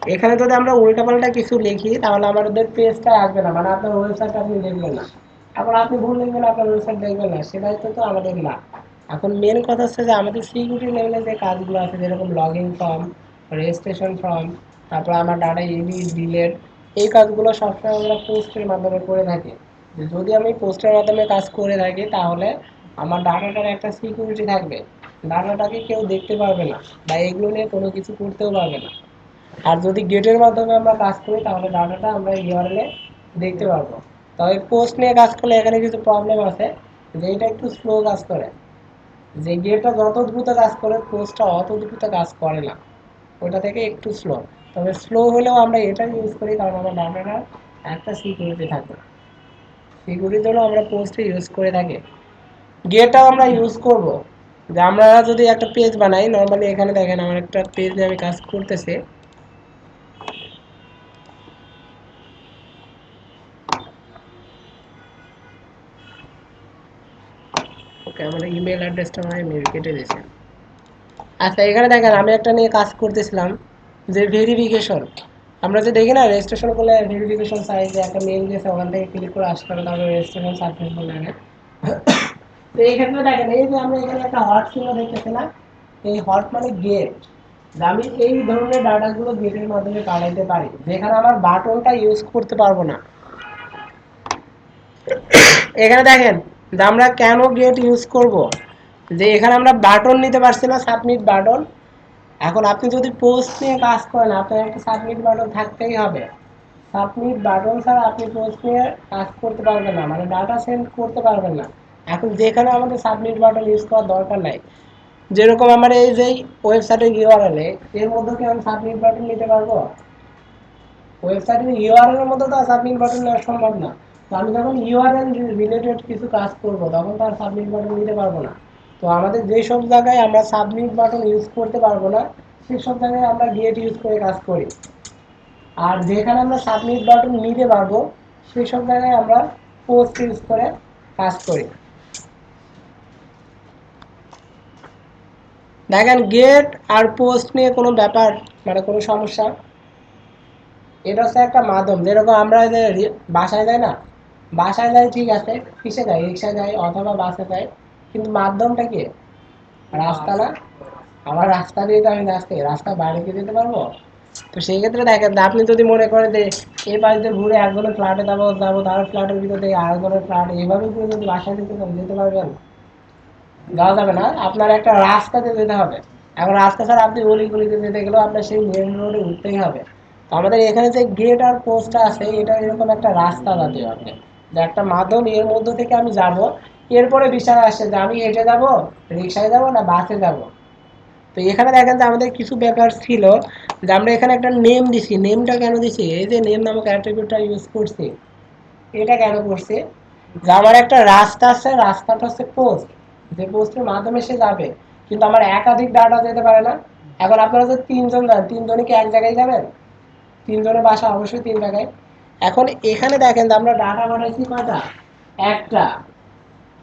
এখানে যদি আমরা উল্টাপাল্টা কিছু লিখি তাহলে আমাদের পেজটা আসবে না, মানে আপনার ওয়েবসাইট আপনি দেখবেন না। এখন আপনি ভুল লিখবেন আপনার ওয়েবসাইট দেখবেন না, সেটাই তো আমাদের না। এখন মেন কথা হচ্ছে যে আমাদের সিকিউরিটি লেভেলে যে কাজগুলো আছে যেরকম log in form, registration form, তারপর আমার ডাটা এডিট ডিলেট, এই কাজগুলো সবসময় আমরা পোস্টের মাধ্যমে করে থাকি। যদি আমি পোস্টের মাধ্যমে কাজ করে থাকি তাহলে আমার ডাটাটার একটা সিকিউরিটি থাকবে, ডাটাটাকে কেউ দেখতে পারবে না বা এগুলো নিয়ে কোনো কিছু করতেও পারবে না। আর যদি গেটের মাধ্যমে আমরা কাজ করি তাহলে ডাটাটা আমরা ইউআরএল এ দেখতে পারবো। তবে পোস্ট নিয়ে কাজ করলে এখানে কিছু প্রবলেম আছে, যে এটা একটু স্লো কাজ করে। যে গেটটা যত দ্রুত কাজ করে পোস্টটা অত দ্রুত কাজ করে না, ওটা থেকে একটু স্লো। তবে স্লো হলেও আমরা এটা ইউজ করি কারণ আমার ডাটাটা একটা সিকিউরিটি থাকে, সিকিউরিটির জন্য আমরা পোস্টে ইউজ করে থাকি। গেটটাও আমরা ইউজ করব, যে আমরা যদি একটা পেজ বানাই নর্মালি, এখানে দেখেন আমার একটা পেজ নিয়ে আমি কাজ করতেছি। ওকে, আমার ইমেল অ্যাড্রেসটা আমি মেবি কেটে দিয়েছি। আচ্ছা, এখানে দেখেন আমি একটা নিয়ে কাজ করতেছিলাম, যে ভেরিফিকেশন। আমরা যে দেখি না রেজিস্ট্রেশন করলে ভেরিফিকেশন চাই, যে একটা মেল গেছে ওখান থেকে ক্লিক করে আসতে হবে, তারপরে রেজিস্ট্রেশন সাকসেসফুল লাগে। তো এই ক্ষেত্রে দেখেন এই যে আমরা এখানে একটা হট চিহ্ন দেখতেছি না, এই হট মানে গেট। আমি এই ধরনের ডাটাগুলো গেটের মাধ্যমে পাঠাইতে পারি, যেখানে আমার বাটনটা ইউজ করতে পারবো না। এখানে দেখেন যে আমরা কেন গেট ইউজ করব, যে এখানে আমরা বাটন নিতে পারছি না, সাবমিট বাটন। এখন আপনি যদি পোস্ট নিয়ে কাজ করেন আপনার একটা সাবমিট বাটন থাকতেই হবে। সাবমিট বাটন ছাড়া আপনি পোস্ট নিয়ে কাজ করতে পারবেন না, মানে ডাটা সেন্ড করতে পারবেন না। এখন যেখানে আমাদের সাবমিট বাটন ইউজ করার দরকার নাই, যেরকম আমার এই যে ওয়েবসাইটের ইউআরএল এর মধ্যে কি আমি সাবমিট বাটন নিতে পারবো? ওয়েবসাইটের ইউআরএল এর মধ্যে তো সাবমিট বাটন নেওয়া সম্ভব না। তো আমি যখন ইউআরএল রিলেটেড কিছু কাজ করব তখন তো আর সাবমিট বাটন নিতে পারবো না। তো আমাদের যে সব জায়গায় আমরা সাবমিট বাটন ইউজ করতে পারবো না সেই সব জায়গায় আমরা গেট ইউজ করে কাজ করি। আর যেখানে আমরা সাবমিট বাটন নিতে পারবো সেই সব জায়গায় আমরা পোস্ট ইউজ করে কাজ করি। দেখেন গেট আর পোস্ট নিয়ে কোনো ব্যাপার, মানে কোনো সমস্যা। এটা হচ্ছে একটা মাধ্যম, যেরকম আমরা যে বাসায় যাই না, বাসায় যাই ঠিক আছে, কিসে যাই? রিক্সায় যাই অথবা বাসে যাই, কিন্তু মাধ্যমটা কি? রাস্তা না? আমার রাস্তা দিয়ে তো আমি যাচ্ছি, রাস্তা বাড়িতে যেতে পারবো? তো সেই ক্ষেত্রে দেখেন আপনি যদি মনে করেন যে এই পাশ দিয়ে ঘুরে একজনের ফ্ল্যাটে যাবো তার ফ্ল্যাটের ভিতর থেকে আরেকজনের ফ্ল্যাট, এইভাবে করে যদি বাসায় যেতে পারবেন? যাওয়া যাবে না, আপনার একটা রাস্তাতে যেতে হবে। এখন রাস্তা ছাড়া আপনি গলিতে যেতে গেলেও আপনার সেই মেন রোডে উঠতেই হবে। তো আমাদের এখানে যে গেট আর পোস্ট আছে এটা এরকম একটা রাস্তা জাতীয় আপনি, যে একটা মাধ্যম, এর মধ্য থেকে আমি যাব। এরপরে বিষয় আসছে যে আমি হেঁটে যাব, রিক্সায় যাব না বাসে যাব। তো এখানে দেখেন যে আমাদের কিছু ব্যাপার ছিল, যে আমরা এখানে একটা নেম দিছি। নেমটা কেন দিছি? এই যে নেম নামক অ্যাট্রিবিউটটা ইউজ করছি, এটা কেন করছে? যে আমার একটা রাস্তা আছে, রাস্তাটা হচ্ছে পোস্ট, যে পোস্টের মাধ্যমে সে যাবে, কিন্তু আমার একাধিক ডাটা যেতে পারে না। এখন আপনারা যে তিনজন যান, তিনজনই কি এক জায়গায় যাবেন? তিনজনের বাসা অবশ্যই 3 টাকায়। এখন এখানে দেখেন যে আমরা ডাটা পাঠাইছি কয়টা, একটা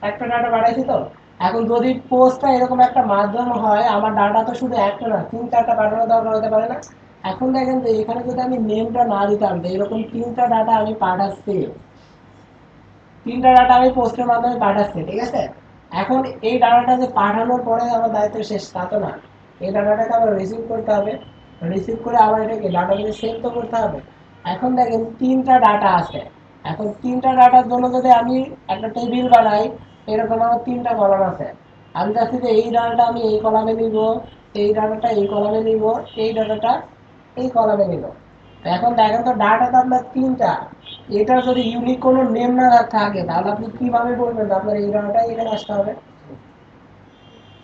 একটা ডাটা পাঠাইছি। তো এখন যদি পোস্টটা এরকম একটা মাধ্যম হয়, আমার ডাটা তো শুধু একটা না 3-4টা পাঠানো দরকার হতে পারে না। এখন দেখেন যে এখানে যদি আমি নেমটা না দিতাম, যে এরকম 3টা ডাটা আমি পাঠাচ্ছি, 3টা ডাটা আমি পোস্টের মাধ্যমে পাঠাচ্ছি, ঠিক আছে। এখন এই ডাটাটা যে পাঠানোর পরে আমার দায়িত্ব শেষ তা তো না, এই ডাটাটাকে আবার রিসিভ করতে হবে, রিসিভ করে আবার এটাকে ডাটাবেসে সেভ তো করতে হবে। এখন দেখেন 3টা ডাটা আছে। এখন 3টা ডাটার জন্য যদি আমি একটা টেবিল বানাই, এরকম আমার 3টা কলাম আছে। আমি চাচ্ছি যে এই ডাটাটা আমি এই কলামে নিব, এই ডাটাটা এই কলামে নিব, এই ডাটাটা এই কলামে নিব। এখন দেখেন তো ডাটা তো আপনার 3টা, এটার যদি ইউনিক কোনো নেম না থাকে তাহলে আপনি কিভাবে বলবেন যে আপনার এই ডাটাটাই এখানে আসতে হবে।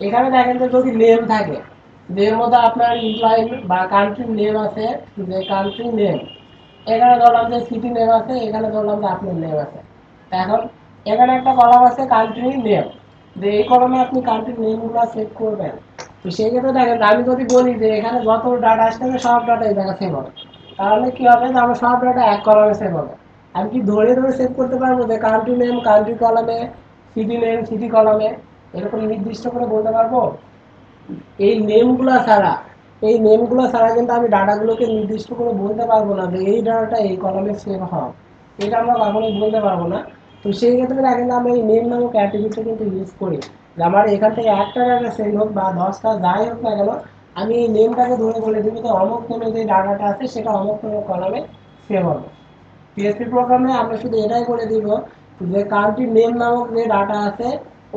এখানে দেখেন যে যদি নেম থাকে, যের মধ্যে আপনার ইমপ্লয় বা কান্ট্রি নেম আছে, যে কান্ট্রি নেম, এখানে ধরলাম যে সিটি নেম আছে, এখানে ধরলাম যে আপনার নেম আছে। এখন এখানে একটা কলাম আছে কান্ট্রি নেম, যে এই কলামে আপনি কান্ট্রি নেমগুলো সেভ করবেন। তো সেই ক্ষেত্রে দেখেন আমি যদি বলি যে এখানে যত ডাটা আসছে সব ডাটা এই জায়গা সেভ হবে, তাহলে কি হবে যে আমার সব ডাটা এক কলামে সেভ হবে। আমি কি ধরে ধরে সেভ করতে পারবো যে কান্ট্রি নেম কান্ট্রি কলামে, সিটি নেম সিটি কলামে, এরকম নির্দিষ্ট করে বলতে পারবো? এই নেমগুলো ছাড়া, এই নেমগুলো ছাড়া কিন্তু আমি ডাটাগুলোকে নির্দিষ্ট করে বলতে পারবো না যে এই ডাটাটা এই কলামে সেভ হবে, এটা আমরা কখনোই বলতে পারবো না। তো সেই ক্ষেত্রে দেখেন আমরা এই নেম নামক অ্যাট্রিবিউটটা কিন্তু ইউজ করি, যে আমার এখান থেকে একটা ডাটা সেভ হোক বা 10টা যাই হোক না কেন, আমি এই নেমটাকে ধরে বলে দিব যে অমুক নামে যে ডাটাটা আছে সেটা অমুক নামক কলামে সেভ হবে। পিএসপি প্রোগ্রামে আমরা শুধু এটাই বলে দিব যে কান্ট্রি নেম নামক যে ডাটা আছে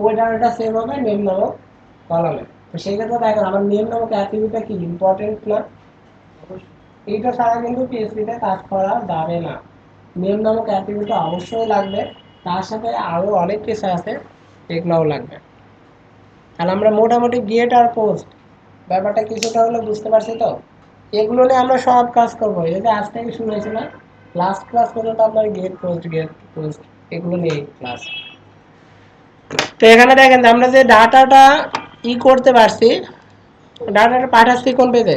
ওই ডাটাটা সেভ হবে নেম নামক কলামে। তো সেই ক্ষেত্রে দেখেন আমার নেম নামক অ্যাট্রিবিউটটা কি ইম্পর্টেন্ট না? এইটা ছাড়া কিন্তু পিএসপিতে কাজ করা যাবে না। নেম নামক অ্যাট্রিবিউটটা অবশ্যই লাগবে, তার সাথে আরো অনেক কিছু আছে, এগুলোও লাগবে। তাহলে আমরা মোটামুটি গেট আর পোস্ট ব্যাপারটা কিছুটা হলে বুঝতে পারছি। তো এগুলো নিয়ে আমরা সব কাজ করবো, এই যে আজ থেকে শুরু হয়েছে না, লাস্ট ক্লাস পর্যন্ত আপনার গেট পোস্ট এগুলো নিয়ে ক্লাস। তো এখানে দেখেন যে আমরা যে ডাটাটা করতে পারছি, ডাটাটা পাঠাচ্ছি কোন পেজে,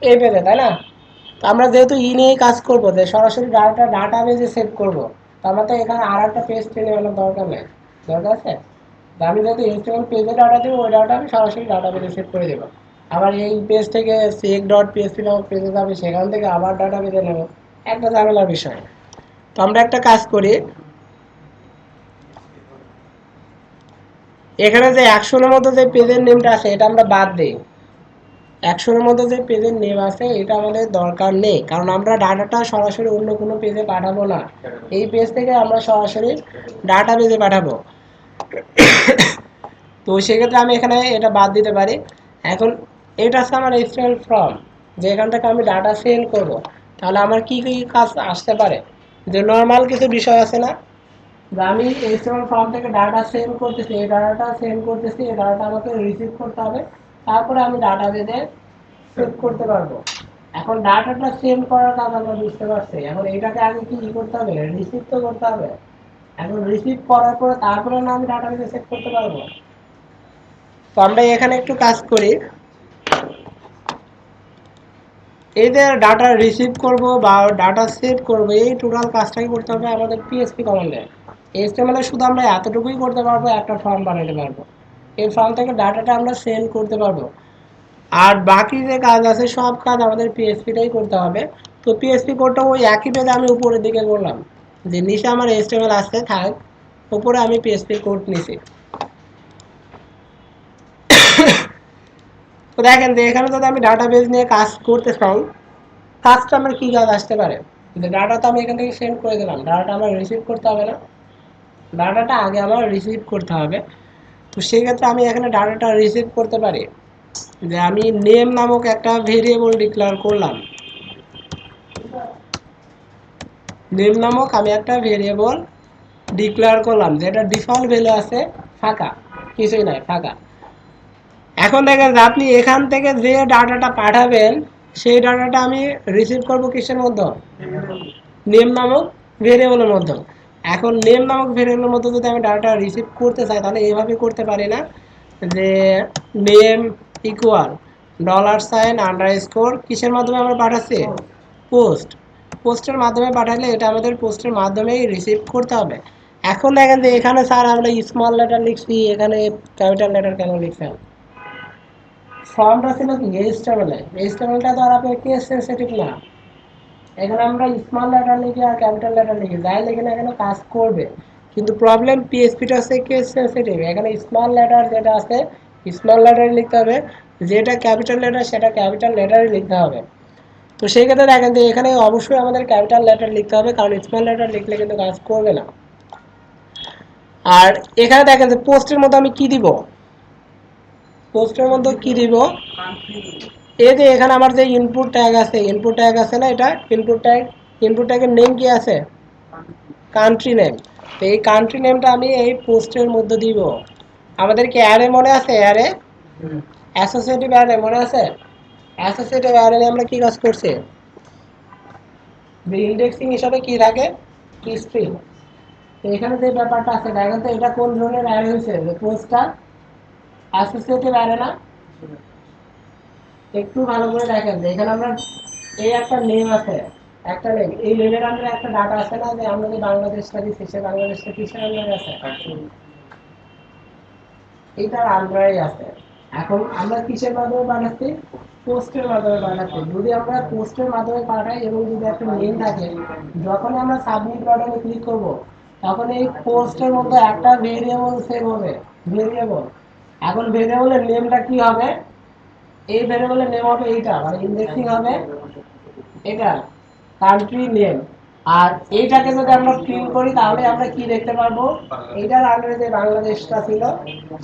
এই পেজে, তাই না? তো আমরা যেহেতু নিয়েই কাজ করবো, যে সরাসরি ডাটা বেজে সেভ করবো, তো আমরা তো এখানে আর একটা পেজ টেনে আনার দরকার নেই, দরকার আছে? তো আমি যেহেতু HTML পেজে ডাটা দেবো, ওই ডাটা আমি সরাসরি ডাটা বেজে সেভ করে দেবো। আবার এই পেজ থেকে sec.php নামক পেজে যাবে, সেখান থেকে আবার ডাটা বেজে নেবো, একটা ঝামেলার বিষয়। তো আমরা একটা কাজ করি, এখানে যে 100-এর মধ্যে যে পেজের নেমটা আছে এটা আমরা বাদ দিই। 100-এর মধ্যে যে পেজের নেম আছে এটা আমাদের দরকার নেই, কারণ আমরা ডাটাটা সরাসরি অন্য কোনো পেজে পাঠাবো না, এই পেজ থেকে আমরা সরাসরি ডাটা পেজে পাঠাবো। তো সেক্ষেত্রে আমি এখানে এটা বাদ দিতে পারি। এখন এটা আছে আমার HTML ফর্ম, যে এখান থেকে আমি ডাটা সেন্ড করব, তাহলে আমার কি কি কাজ আসতে পারে, যে নর্মাল কিছু বিষয় আছে না, যে আমি HTML ফর্ম থেকে ডাটা সেন্ড করতেছি, এই ডাটাটা সেন্ড করতেছি, এই ডাটাটা আমাকে রিসিভ করতে হবে, তারপরে আমি ডাটা বেজে সেভ করতে পারবো। এখন ডাটাটা সেন্ড করার কাজ আমরা বুঝতে পারছি, এখন এটাকে আগে কি করতে হবে, রিসিভ তো করতে হবে। এখন রিসিভ করার পরে তারপরে না আমি ডাটা বেজে সেভ করতে পারবো। তো আমরা এখানে একটু কাজ করি, এই যে ডাটা রিসিভ করব বা ডাটা সেভ করব, এই টোটাল কাজটাই করতে হবে আমাদের পিএসপি কমান্ডে। এইচটিএমএল এ শুধু আমরা এতটুকুই করতে পারবো, একটা ফর্ম বানাতে পারবো, এই ফর্ম থেকে ডাটাটা আমরা সেন্ড করতে পারবো। আর বাকি যে কাজ আছে সব কাজ আমাদের পিএসপিটাই করতে হবে। তো পিএসপি কোডটা ওই একই পেজে আমি উপরের দিকে করলাম, যে নিচে আমার এইচটিএমএল আসতে থাক, উপরে আমি পিএসপি কোড নিছি। তো দেখেন যে এখানে যদি আমি ডাটাবেজ নিয়ে কাজ করতে চাই, ফার্স্ট আমার কি কাজ আসতে পারে, যে ডাটা তো আমি এখান থেকে সেন্ড করে দিলাম, ডাটাটা আমার রিসিভ করতে হবে না, ডাটাটা আগে আমার রিসিভ করতে হবে। তো সেই ক্ষেত্রে আমি এখানে ডাটাটা রিসিভ করতে পারি, যে আমি নেম নামক একটা ভেরিয়েবল ডিক্লেয়ার করলাম, নেম নামক আমি একটা ভেরিয়েবল ডিক্লেয়ার করলাম, যেটা ডিফল্ট ভ্যালু আছে ফাঁকা, কিছুই নাই ফাঁকা। এখন দেখেন যে আপনি এখান থেকে যে ডাটাটা পাঠাবেন সেই ডাটাটা আমি রিসিভ করব কিসের মধ্যে, নেম নামক ভেরিয়েবলের মধ্যে। এখন নেম নামক ভেরিয়েবলের মধ্যে যদি আমি ডাটাটা রিসিভ করতে চাই তাহলে এইভাবে করতে পারি না, যে নেম ইকুয়াল $আন্ডারস্কোর কিসের মাধ্যমে আমরা পাঠাচ্ছি, পোস্ট, পোস্টের মাধ্যমে পাঠালে এটা আমাদের পোস্টের মাধ্যমেই রিসিভ করতে হবে। এখন দেখেন যে এখানে স্যার আমরা স্মল লেটার লিখছি, এখানে ক্যাপিটাল লেটার কেন লিখছেন? ফর্মটা ছিল কি এইচটিএমএল, এইচটিএমএলটা তো আর আপনার কেস সেনসিটিভ না। এখানে আমরা স্মল লেটার লিখি আর ক্যাপিটাল লেটার লিখি, যাই লিখে না এখানে কাজ করবে। কিন্তু প্রবলেম পিএইচপিটা হচ্ছে কেস সেনসিটিভ, এখানে স্মল লেটার যেটা আছে স্মল লেটারে লিখতে হবে, যেটা ক্যাপিটাল লেটার সেটা ক্যাপিটাল লেটারে লিখতে হবে। তো সেই ক্ষেত্রে দেখেন যে এখানে অবশ্যই আমাদের ক্যাপিটাল লেটার লিখতে হবে, কারণ স্মল লেটার লিখলে কিন্তু কাজ করবে না। আর এখানে দেখেন যে পোস্টের মধ্যে আমি কি দিব, পোস্টের মধ্যে কি দিব, এই যে এখানে আমার যে ইনপুট ট্যাগ আছে, ইনপুট ট্যাগ আছে না, এটা ইনপুট ট্যাগ, ইনপুট ট্যাগের নেম কি আছে? Country name. তো এই কান্ট্রি নেমটা আমি এই পোস্টের মধ্যে দিব। আমাদের কি অ্যারে মনে আছে? অ্যারে, অ্যাসোসিয়েটিভ অ্যারে মনে আছে? অ্যাসোসিয়েটিভ অ্যারে আমরা কি কাজ করছি? যে ইন্ডেক্সিং হিসাবে কি থাকে? কি স্ট্রিং। তো এখানে যে ব্যাপারটা আছে দেখেন তো, এটা কোন ধরনের অ্যারে হয়েছে? যে পোস্টটা অ্যাসোসিয়েটিভ অ্যারে না? একটু ভালো করে দেখেন যে এখানে আমরা এই একটা নেম আছে, একটা নেম, এই নেমের আন্ডারে একটা ডাটা আছে না, যে আমরা যে বাংলাদেশটা দিচ্ছি সে বাংলাদেশটা কিসের আন্ডারে আছে? এটার আন্ডারে আছে। এখন আমরা কিসের মাধ্যমে পাঠাচ্ছি? পোস্টের মাধ্যমে পাঠাচ্ছি। যদি আমরা পোস্টের মাধ্যমে পাঠাই এবং যদি একটা নেম থাকে, যখন আমরা সাবমিট বাটনে ক্লিক করব তখন এই পোস্টের মধ্যে একটা ভেরিয়েবল সেভ হবে, ভেরিয়েবল। এখন ভেরিয়েবলের নেমটা কি হবে? এই ভেরিয়েবলের নেম হবে এইটা, মানে ইন্ডেক্সিং হবে এটা, কান্ট্রি নেম। আর এইটাকে যদি আমরা প্রিন্ট করি তাহলে আমরা কি দেখতে পারবো? এইটার আন্ডারে যে বাংলাদেশটা ছিল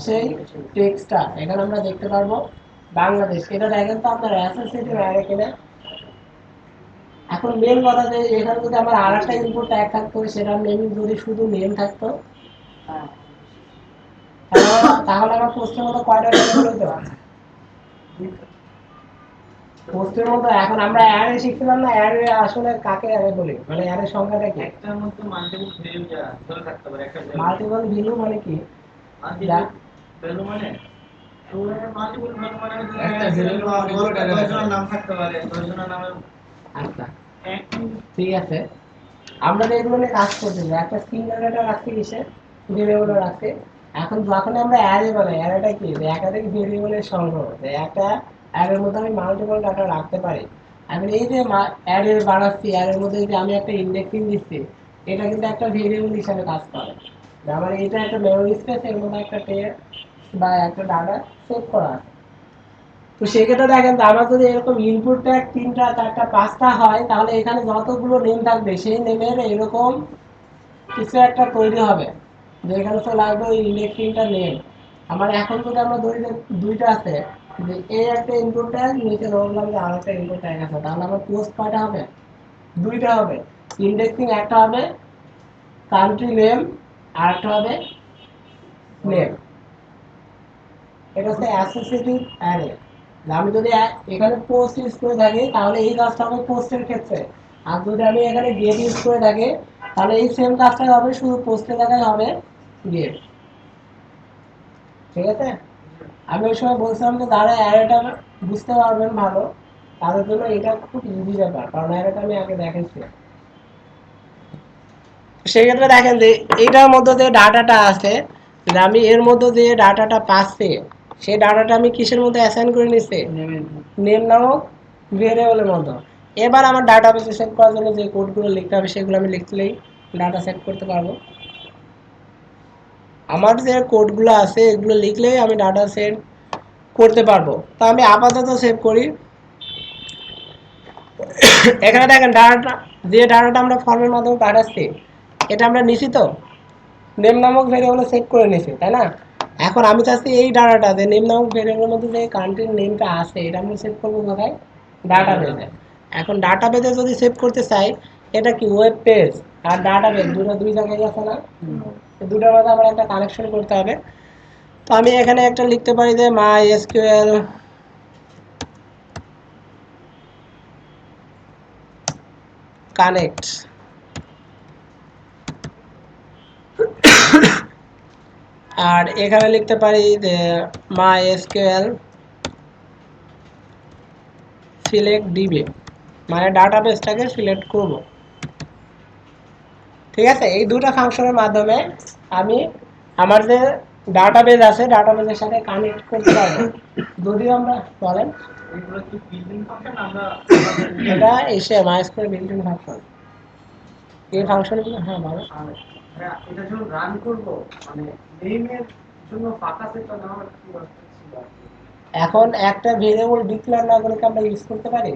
সেই টেক্সটটা এখানে আমরা দেখতে পারবো, বাংলাদেশ। এটা দেখেন তো আপনার অ্যাসোসিয়েটিভ অ্যারে কিনা। এখন মেন কথা যে এখানে যদি আমার আর একটা ইনপুট ট্যাগ থাকতো, সেটার নেম যদি শুধু নেম থাকতো, তাহলে আমার পোস্টের মতো কয়টা ভেরিয়েবল হতো? পোস্টের মতো। এখন আমরা অ্যারে শিখছিলাম না, অ্যারে আসলে কাকে অ্যারে বলি, মানে অ্যারে সংখ্যাটা কি? একটার মধ্যে মাল্টিপল ভ্যালু ধরে থাকতে পারে, একটা মাল্টিপল ভ্যালু মানে কি? ভ্যালু মানে মাল্টিপল ভ্যালু মানে একটা ভ্যালু নাম থাকতে পারে, 10 জনের নামে। আচ্ছা, ঠিক আছে। আমরা যে এগুলো নিয়ে কাজ করতেছি, একটা সিঙ্গেল ডাটা রাখছি, কিসে? ভেরিয়েবলে রাখছি। এখন যখন আমরা অ্যারে বানাই, অ্যারেটা কি? যে একাধিক ভেরিয়েবলের সংগ্রহ, যে একটা অ্যারের মধ্যে আমি মাল্টিপল ডাটা রাখতে পারি। এখন এই যে অ্যারে বানাচ্ছি, অ্যারের মধ্যে যদি আমি একটা ইন্ডেক্সিং দিচ্ছি, এটা কিন্তু একটা ভেরিয়েবল হিসাবে কাজ করে। যে আমার এটা একটা মেমোরি স্পেস, এর মধ্যে একটা টেক্সট বা একটা ডাটা সেভ করা আছে। তো সেক্ষেত্রে দেখেন যে আমার যদি এরকম ইনপুট ট্যাগ 3টা 4টা 5টা হয়, তাহলে এখানে যতগুলো নেম থাকবে সেই নেমের এরকম কিছু একটা তৈরি হবে, যে এখানে তো লাগবে ওই ইন্ডেক্সিংটা নেম। আমার এখন যদি আমরা ধরি যে দুইটা আছে, যে এই একটা ইনপুট ট্যাগ, নিচে ধরলাম যে আর একটা ইনপুট ট্যাগ আছে, তাহলে আমার পোস্ট কয়টা হবে? দুইটা হবে। ইন্ডেক্সিং একটা হবে কান্ট্রি নেম, আর একটা হবে নেম। এটা হচ্ছে অ্যাসোসিয়েটিভ অ্যারে। আমি যদি এখানে পোস্ট ইউজ করে থাকি তাহলে এই কাজটা হবে পোস্টের ক্ষেত্রে, আর যদি আমি এখানে গেট ইউজ করে থাকি তাহলে এই সেম কাজটাই হবে, শুধু পোস্টের জায়গায় হবে গেট। ঠিক আছে? আমি ওই সময় বলছিলাম যে যারা অ্যারেটা বুঝতে পারবেন ভালো, তাদের জন্য এটা খুব ইজি ব্যাপার, কারণ অ্যারেটা আমি আগে দেখেছি। সেই ক্ষেত্রে দেখেন যে এইটার মধ্যে যে ডাটাটা আছে, যে আমি এর মধ্যে যে ডাটাটা পাচ্ছি সেই ডাটাটা আমি কিসের মধ্যে অ্যাসাইন করে নিচ্ছি? নেম নামক ভেরিয়েবলের মধ্যে। এবার আমার ডাটাবেসে সেভ করার জন্য যে কোডগুলো লিখতে হবে সেগুলো আমি লিখলেই ডাটা সেভ করতে পারবো। আমার যে কোডগুলো আছে এগুলো লিখলেই আমি ডাটা সেভ করতে পারবো। তা আমি আপাতত সেভ করি। এখানে দেখেন ডাটাটা, যে ডাটাটা আমরা ফর্মের মাধ্যমে পাঠাচ্ছি এটা আমরা নিছি তো, নেম নামক ভেরিয়েবলে সেভ করে নিছি, তাই না? এখন আমি চাচ্ছি এই ডাটাটা, যে নেম নামক ভেরিয়েবলের মধ্যে যে কান্ট্রির নেমটা আছে এটা আমি সেভ করবো কোথায়? ডাটাবেসে। এখন ডাটাবেসে যদি সেভ করতে চাই, এটা কি ওয়েব পেজ আর ডাটাবেস দুটো দুই জায়গায় আছে না? দুটোর মধ্যে আমার একটা কানেকশন করতে হবে। তো আমি এখানে একটা লিখতে পারি যে MySQL কানেক্ট, আর এখানে লিখতে পারি যে MySQL সিলেক্ট ডিবি। মানে ডাটাবেসটাকে সিলেক্ট করব। ঠিক আছে, এই দুটো ফাংশনের মাধ্যমে আমি আমার যে ডাটাবেস আছে ডাটাবেসের সাথে কানেক্ট করতে পারবো। যদিও আমরা বলেন এগুলো কি বিল্ডিং ফাংশন আমরা এটা এসে মাইস্কুয়েল বিল্ডিং ফাংশন, এই ফাংশনগুলো হ্যাঁ ভালো। হ্যাঁ, এটা যখন রান করব মানে নেমের জন্য ফাঁকা সেটটা নেওয়ার কি দরকার ছিল আর কি? এখন একটা ভেরিয়েবল ডিক্লেয়ার না করে কি আমরা ইউজ করতে পারি?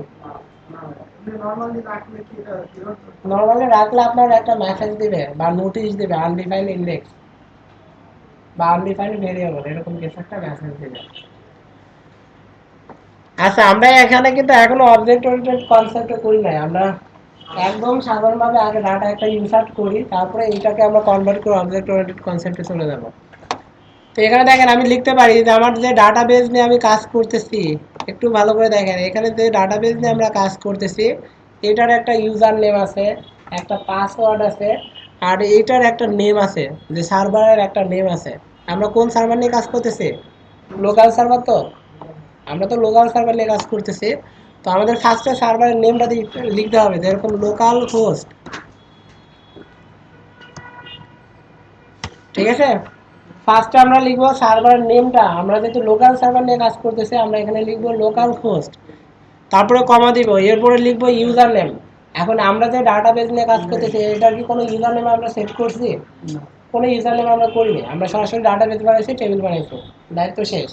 নর্মালি রাখলে কি এটা এরর নর্মালি রাখলে আপনার একটা মেসেজ দিবে বা নোটিশ দিবে আনডিফাইন্ড ইন্ডেক্স বা আনডিফাইন্ড ভেরিয়েবল, এরকম কিছু একটা মেসেজ দিবে। আচ্ছা, আমরা এখানে কিন্তু এখনো অবজেক্ট ওরিয়েন্টেড কনসেপ্টে করি নাই। আমরা একদম সাধারণভাবে আগে ডাটা একটা ইনসার্ট করি, তারপরে এইটাকে আমরা কনভার্ট করে অবজেক্ট ওরিয়েন্টেড কনসেপ্টে চলে যাব। তো এখানে দেখেন আমি লিখতে পারি যে আমার যে ডাটাবেস নিয়ে আমি কাজ করতেছি, একটু ভালো করে দেখেন এখানে যে ডাটাবেস নিয়ে আমরা কাজ করতেছি এটার একটা ইউজার নেম আছে, একটা পাসওয়ার্ড আছে, আর এটার একটা নেম আছে, যে সার্ভারের একটা নেম আছে। আমরা কোন সার্ভার নিয়ে কাজ করতেছি? Local server. তো আমরা তো লোকাল সার্ভার নিয়ে কাজ করতেছি। তো আমাদের ফার্স্টে সার্ভারের নেমটা লিখতে হবে, যেরকম লোকাল হোস্ট। ঠিক আছে, ফার্স্টে আমরা লিখবো সার্ভারের নেমটা, আমরা যেহেতু লোকাল সার্ভার নিয়ে কাজ করতেছি আমরা এখানে লিখবো লোকাল হোস্ট, তারপরে কমা দিব, এরপরে লিখবো ইউজার নেম। এখন আমরা যে ডাটাবেস নিয়ে কাজ করতেছি এটার কি কোনো ইউজার নেম আমরা সেট করছি? কোনো ইউজার নেম আমরা করিনি, আমরা সরাসরি ডাটাবেস বানাইছি, টেবিল বানাইছি, দায়িত্ব শেষ।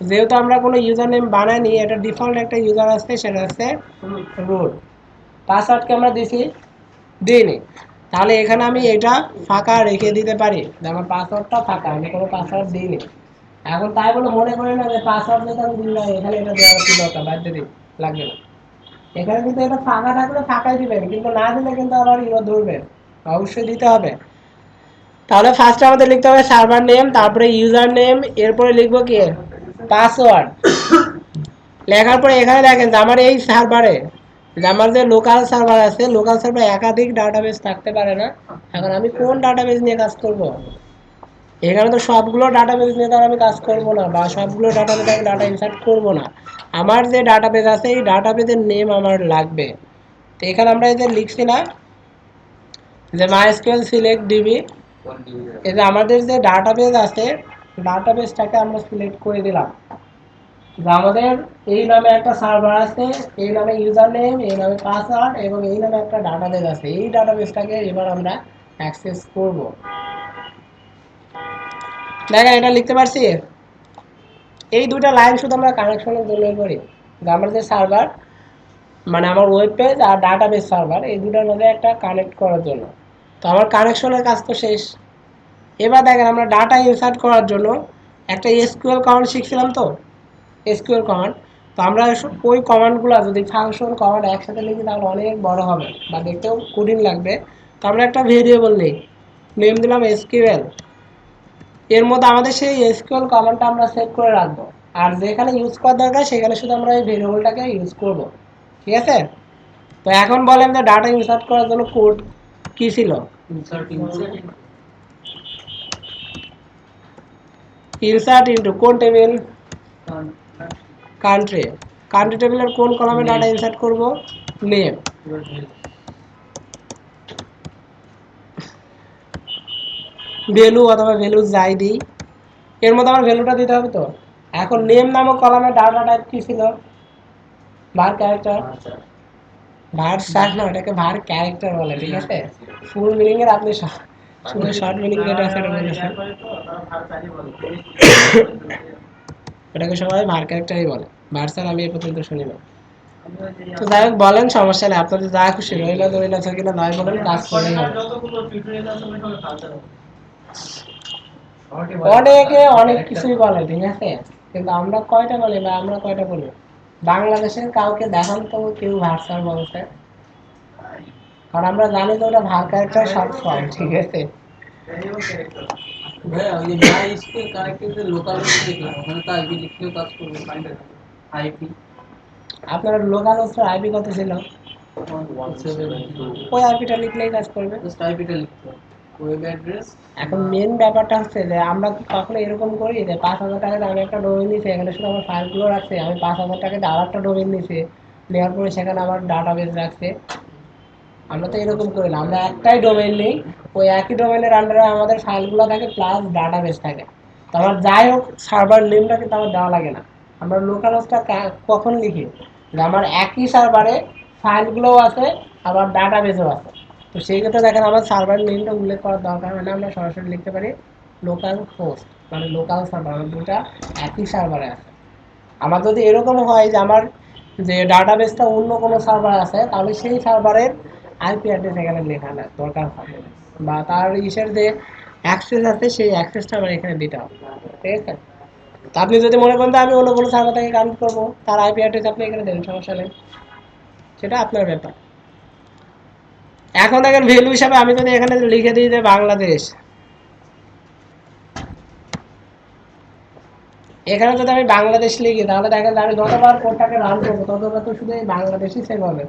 যেহেতু আমরা কোনো ইউজার নেম বানাইনি, এটা ডিফল্ট একটা ইউজার আছে, সেটা হচ্ছে রুট। পাসওয়ার্ডকে আমরা দিছি, দিইনি, তাহলে এখানে আমি এটা ফাঁকা রেখে দিতে পারি যে আমার পাসওয়ার্ডটা ফাঁকা, আমি কোনো পাসওয়ার্ড দিইনি। এখন তাই বলে মনে করি না যে পাসওয়ার্ড যেটা আমি দিলাম এখানে এটা দেওয়ার কি দরকার, বাদ দিয়ে দিই, লাগবে না। এখানে কিন্তু এটা ফাঁকা থাকলে ফাঁকাই দিবেন, কিন্তু না দিলে কিন্তু আবার ইউজার ধরবে, অবশ্যই দিতে হবে। তাহলে ফার্স্টে আমাদের লিখতে হবে সার্ভার নেম, তারপরে ইউজার নেম, এরপরে লিখবো কি পাসওয়ার্ড। লেখার পরে এখানে দেখেন যে আমার এই সার্ভারে, যে আমার যে লোকাল সার্ভার আছে, লোকাল সার্ভারে একাধিক ডাটাবেস থাকতে পারে না। এখন আমি কোন ডাটাবেস নিয়ে কাজ করব? এখানে তো সবগুলো ডাটাবেস নিয়ে তার আমি কাজ করব না, বা সবগুলো ডাটাবেসে আমি ডাটা ইনসার্ট করব না। আমার যে ডাটাবেস আছে এই ডাটাবেসের নেম আমার লাগবে। তো এখানে আমরা এই যে লিখছি না যে মাইস্কুয়েল সিলেক্ট ডিবি, এই যে আমাদের যে ডাটাবেস আছে ডাটাবেসটাকে আমরা সিলেক্ট করে দিলাম যে আমাদের এই নামে একটা সার্ভার আছে, এই নামে ইউজার নেম, এই নামে পাসওয়ার্ড এবং এই নামে একটা ডাটাবেস আছে। এই ডাটাবেসটাকে এবার আমরা অ্যাক্সেস করব। দেখেন এটা লিখতে পারছি। এই দুটো লাইন শুধু আমরা কানেকশনের জন্য করি, যে আমার যে সার্ভার মানে আমার ওয়েব পেজ আর ডাটাবেস সার্ভার এই দুটোর মধ্যে একটা কানেক্ট করার জন্য। তো আমার কানেকশনের কাজ তো শেষ। এবার দেখেন আমরা ডাটা ইনসার্ট করার জন্য একটা এসকিউএল কমান্ড শিখছিলাম। তো এসকিউএল কমান্ড, তো আমরা ওই কমান্ডগুলো যদি ফাংশন কমান্ড একসাথে লিখি তাহলে অনেক বড় হবে বা দেখতেও কঠিন লাগবে। তো আমরা একটা ভেরিয়েবল নেই, নেম দিলাম এসকিউএল, এর মধ্যে আমাদের সেই এসকিউএল কমান্ডটা আমরা সেভ করে রাখবো, আর যেখানে ইউজ করার দরকার সেখানে শুধু আমরা এই ভেরিয়েবলটাকে ইউজ করব। ঠিক আছে, তো এখন বলেন যে ডাটা ইনসার্ট করার জন্য কোড কি ছিল? ইনসার্ট ইনটু কোন টেবিল? কান্ট্রি। কান্ট্রি টেবিলের কোন কলামে ডাটা ইনসার্ট করব? নেম। ভ্যালু অথবা ভ্যালু যাই দিই, এর মধ্যে আমার ভ্যালুটা দিতে হবে। তো এখন নেম নামক কলামে ডাটা টাইপ কি ছিল? ভার ক্যারেক্টার। ভার স্টার না, ওটাকে ভার ক্যারেক্টার বলে। ঠিক আছে, ফুল মিনিং এর আপনি শুধু শর্ট মিনিং যেটা আছে এটা বলেছেন, ওটাকে সবাই ভার ক্যারেক্টারই বলে, ভার স্যার আমি এই পর্যন্ত শুনি না। তো যাই হোক বলেন, সমস্যা নেই, আপনাদের যা খুশি রইলা দইলা কিনা নয় বলেন, কাজ করলেই হবে। অনেকে অনেক কিছুই বলে, ঠিক আছে, কিন্তু আমরা কয়টা বলি বা আমরা কয়টা বলি? বাংলাদেশের কাউকে দেখান তো কেউ ভার্সার বলছে, কারণ আমরা জানি যে ওটা ভার ক্যারেক্টার শর্ট ফর্ম। ঠিক আছে, ভাইয়া ওই মাই স্কুল কানেক্টেড লোকাল দেখলাম ওখানে তো আইপি লিখলেও কাজ করবে ফাইন্ড আইপি। আপনার লোকাল হোস্টের আইপি কত ছিল? ওই আইপিটা লিখলেই কাজ করবে। জাস্ট আইপিটা লিখতে হবে, ওয়েব অ্যাড্রেস। এখন মেন ব্যাপারটা হচ্ছে যে আমরা কি কখনো এরকম করি যে 5,000 টাকা দিয়ে আমি একটা ডোমেইন নিচ্ছি, এখানে শুধু আমার ফাইলগুলো রাখছি, আমি 5,000 টাকা দিয়ে আর একটা ডোমেইন নিচ্ছি, নেওয়ার পরে সেখানে আমার ডাটাবেস রাখছে। আমরা তো এরকম করি না, আমরা একটাই ডোমেইন নেই, ওই একই ডোমেইনের আন্ডারে আমাদের ফাইলগুলো থাকে প্লাস ডাটাবেস থাকে। তো আমার যাই হোক সার্ভার নেমটা কিন্তু আমার দেওয়া লাগে না। আমরা লোকাল হোস্টটা কখন লিখি, যে আমার একই সার্ভারে ফাইলগুলোও আছে আবার ডাটাবেসও আছে। তো সেই ক্ষেত্রে দেখেন আমার সার্ভার নেমটা উল্লেখ করার দরকার হয় না, আমরা সরাসরি লিখতে পারি লোকাল হোস্ট, মানে লোকাল সার্ভার, দুটা একই সার্ভারে আছে। আমার যদি এরকম হয় যে আমার যে ডাটাবেসটা অন্য কোনো সার্ভার আছে, তাহলে সেই সার্ভারের আইপি অ্যাড্রেস এখানে লেখা না দরকার হবে, বা তার ইসের যে অ্যাক্সেস আছে সেই অ্যাক্সেসটা আমার এখানে দিতে হবে। ঠিক আছে? তো আপনি যদি মনে করেন যে আমি অন্য কোনো সার্ভার থেকে কানেক্ট করবো, তার আইপি অ্যাড্রেস আপনি এখানে দেন, সমস্যা নেই, সেটা আপনার ব্যাপার। এখন দেখেন ভ্যালু হিসাবে আমি যদি এখানে লিখে দিই যে বাংলাদেশ, এখানে যদি আমি বাংলাদেশ লিখি, তাহলে দেখেন আমি যতবার কোডটাকে রান করবো ততবার তো শুধু এই বাংলাদেশই সেভ হবে।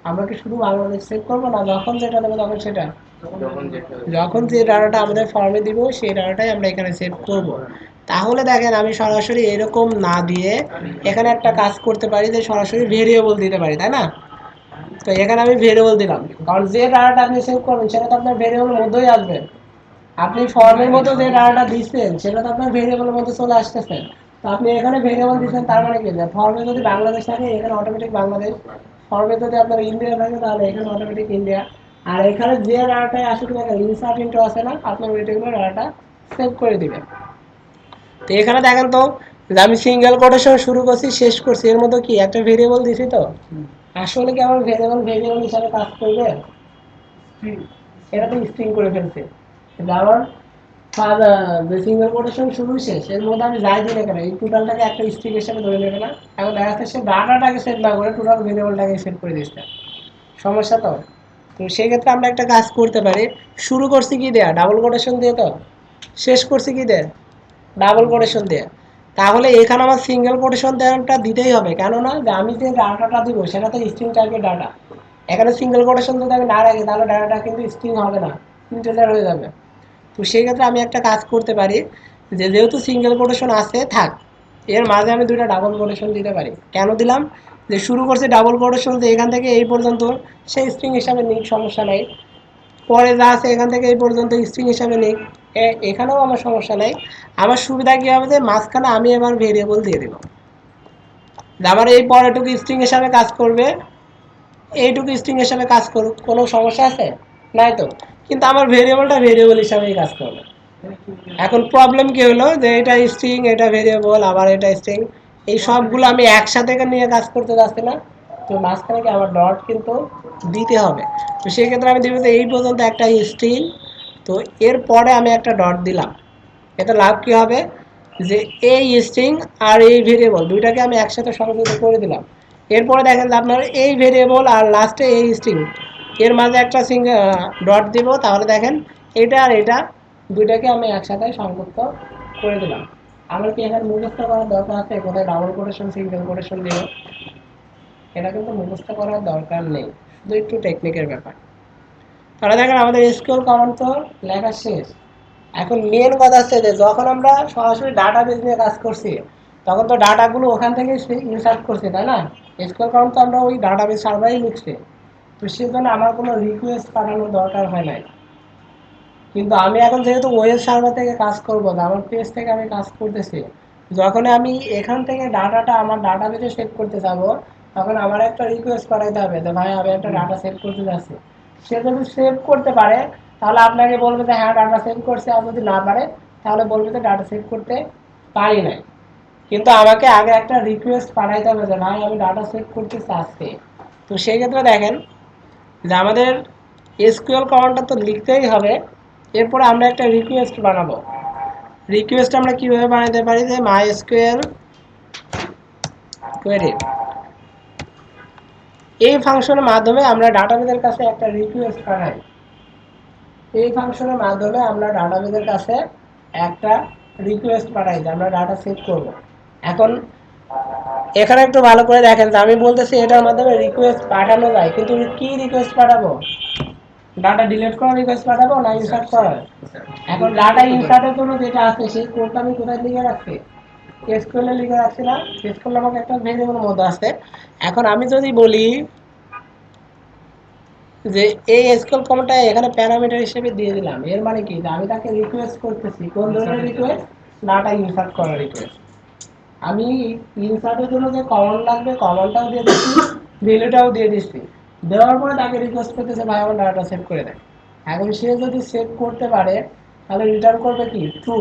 আমরা কি শুধু বাংলাদেশ সেভ করবো না, যখন যেটা দেবো তখন সেটা, যখন যে ডাটাটা আমাদের ফর্মে দিব সেই ডাটাটাই আমরা এখানে সেভ করব। তাহলে দেখেন আমি সরাসরি এরকম না দিয়ে এখানে একটা কাজ করতে পারি যে সরাসরি ভেরিয়েবল দিতে পারি, তাই না? তো এখানে আমি ভেরিয়েবল দিলাম, কারণ যে ডাটাটা আপনি সেভ করবেন সেটা তো আপনার ভেরিয়েবলের মধ্যেই আসবে। আপনি ফর্মের মধ্যে যে ডাটাটা দিচ্ছেন সেটা তো আপনার ভেরিয়েবলের মধ্যে চলে আসতেছে। তো আপনি এখানে ভেরিয়েবল দিচ্ছেন, তার মানে কি, ফর্মে যদি বাংলাদেশ থাকে এখানে অটোমেটিক বাংলাদেশ, ফর্মে যদি আপনার ইন্ডিয়া থাকে তাহলে এখানে অটোমেটিক ইন্ডিয়া। আর এখানে যে ডাটাটাই আসুক না কেন, ইনসার্ট ইনটু আছে না, আপনার ওইটাগুলো ডাটাটা সেভ করে দিবেন। তো এখানে দেখেন তো যে আমি সিঙ্গেল কোটেশন শুরু করছি শেষ করছি, এর মধ্যে কি একটা ভেরিয়েবল দিছি। তো আসলে কি আমার ভেরিয়েবল ভেরিয়েবল হিসাবে কাজ করবে? এটা তো স্ট্রিং করে ফেলছে। আমার যে সিঙ্গেল কোটেশন শুরু শেষ এর মধ্যে আমি যাই দিই না কেন, এই টোটালটাকে একটা স্ট্রিং হিসেবে ধরে নেবে না? এখন দেখা যাচ্ছে সে ডাটাটাকে সেট না করে টোটাল ভেরিয়েবলটাকে সেট করে দিচ্ছে। সমস্যা তো। তো সেই ক্ষেত্রে আমরা একটা কাজ করতে পারি, শুরু করছি কি দেয়া, ডাবল কোটেশন দিয়ে, তো শেষ করছি কি দেয়া, ডাবল কোটেশন দিয়ে। তাহলে এখানে আমার সিঙ্গেল কোটেশন দেওয়াটা দিতেই হবে, কেননা যে আমি যে ডাটাটা দিব সেটা তো স্ট্রিং টাইপের ডাটা। এখানে সিঙ্গেল কোটেশন যদি আমি না রাখি তাহলে ডাটাটা কিন্তু স্ট্রিং হবে না, ইন্টিজার হয়ে যাবে। তো সেই ক্ষেত্রে আমি একটা কাজ করতে পারি, যে যেহেতু সিঙ্গেল কোটেশন আছে থাক, এর মাঝে আমি দুইটা ডাবল কোটেশন দিতে পারি। কেন দিলাম, যে শুরু করছি ডাবল কোটেশন, যে এখান থেকে এই পর্যন্ত সেই স্ট্রিং হিসাবে নিক, সমস্যা নাই। পরে যা আছে এখান থেকে এই পর্যন্ত স্ট্রিং হিসাবে নিক, এখানেও আমার সমস্যা নাই। আমার সুবিধা কি হবে, যে মাঝখানে আমি এবার ভেরিয়েবল দিয়ে দিব, যে আমার এই পরেটুকু স্ট্রিং হিসাবে কাজ করবে, এইটুকু স্ট্রিং হিসাবে কাজ করুক, কোনো সমস্যা আছে নাই তো? কিন্তু আমার ভেরিয়েবলটা ভেরিয়েবল হিসাবেই কাজ করবে। এখন প্রবলেম কি হলো, যে এটা স্ট্রিং, এটা ভেরিয়েবল, আবার এটা স্ট্রিং, এই সবগুলো আমি একসাথে নিয়ে কাজ করতে যাচ্ছি না। তো মাঝখানে কি আমার ডট কিন্তু দিতে হবে। তো সেই ক্ষেত্রে আমি দিব যে এই পর্যন্ত একটা স্ট্রিং, তো এরপরে আমি একটা ডট দিলাম। এতে লাভ কি হবে, যে এই স্ট্রিং আর এই ভেরিয়েবল দুইটাকে আমি একসাথে সংযুক্ত করে দিলাম। এরপরে দেখেন যে আপনার এই ভেরিয়েবল আর লাস্টে এই স্ট্রিং এর মাঝে একটা ডট দিব, তাহলে দেখেন এটা আর এটা দুইটাকে আমি একসাথে সংযুক্ত করে দিলাম। আমার কি এখানে মুখস্থ করার দরকার আছে কোথায় ডাবল কোটেশন সিঙ্গেল কোটেশন দিব? এটা কিন্তু মুখস্থ করার দরকার নেই, শুধু একটু টেকনিকের ব্যাপার। তাহলে দেখেন আমাদের এসকিউএল কমান্ড তো লেখা শেষ। এখন মেন কথা হচ্ছে যে যখন আমরা সরাসরি ডাটাবেস নিয়ে কাজ করছি তখন তো ডাটাগুলো ওখান থেকে ইনসার্ট করছি, তাই না? এসকিউএল কমান্ড তো আমরা ওই ডাটাবেস সার্ভারেই লিখছি। তো সেজন্য আমার কোনো রিকোয়েস্ট পাঠানোর দরকার হয় নাই। কিন্তু আমি এখন যেহেতু ওয়েব সার্ভার থেকে কাজ করবো, আমার পেজ থেকে আমি কাজ করতেছি, যখন আমি এখান থেকে ডাটাটা আমার ডাটাবেসে সেভ করতে যাবো, তখন আমার একটা রিকোয়েস্ট পাঠাইতে হবে যে ভাই আমি একটা ডাটা সেভ করতে যাচ্ছি। সে যদি সেভ করতে পারে তাহলে আপনাকে বলবে যে হ্যাঁ ডাটা সেভ করছে, আর যদি না পারে তাহলে বলবে যে ডাটা সেভ করতে পারি নাই। কিন্তু আমাকে আগে একটা রিকোয়েস্ট পাঠাইতে হবে যে ভাই আমি ডাটা সেভ করতে চাচ্ছি। তো সেই ক্ষেত্রে দেখেন যে আমাদের এসকিউএল কমান্ডটা তো লিখতেই হবে, এরপরে আমরা একটা রিকোয়েস্ট বানাবো। রিকোয়েস্ট আমরা কিভাবে বানাতে পারি, যে মাইএসকিউএল কোয়েরি, এই ফাংশনের মাধ্যমে আমরা ডাটাবেসের কাছে একটা রিকোয়েস্ট পাঠাই। এই ফাংশনের মাধ্যমে আমরা ডাটাবেসের কাছে একটা রিকোয়েস্ট পাঠাই যে আমরা ডাটা সেভ করব। এখন এখানে একটু ভালো করে দেখেন যে আমি বলতেছি এটার মাধ্যমে রিকোয়েস্ট পাঠানো যায়, কিন্তু কি রিকোয়েস্ট পাঠাবো, ডাটা ডিলিট করার রিকোয়েস্ট পাঠাবো না ইনসার্ট করার? এখন ডাটা ইনসার্টের জন্য যেটা আছে সেই কোডটা আমি কোথায় লিখে রাখছি, এসকিউএল এ লিখে রাখছিলাম, এসকিউএল নামক একটা ভেরিয়েবলের মধ্যে আছে। এখন আমি যদি বলি যে এই এসকিউএল কমান্ডটা এখানে প্যারামিটার হিসেবে দিয়ে দিলাম, এর মানে কি যে আমি তাকে রিকোয়েস্ট করতেছি, কোন ধরনের রিকোয়েস্ট? ডাটা ইনসার্ট করার রিকোয়েস্ট। আমি ইনসার্টের জন্য যে কমান্ড লাগবে কমান্ডটাও দিয়ে দিচ্ছি, ভ্যালুটাও দিয়ে দিচ্ছি, দেওয়ার পরে তাকে রিকোয়েস্ট করতেছে ভাই আমার ডাটা সেভ করে দেয়। এখন সে যদি সেভ করতে পারে তাহলে রিটার্ন করবে কি? ট্রু,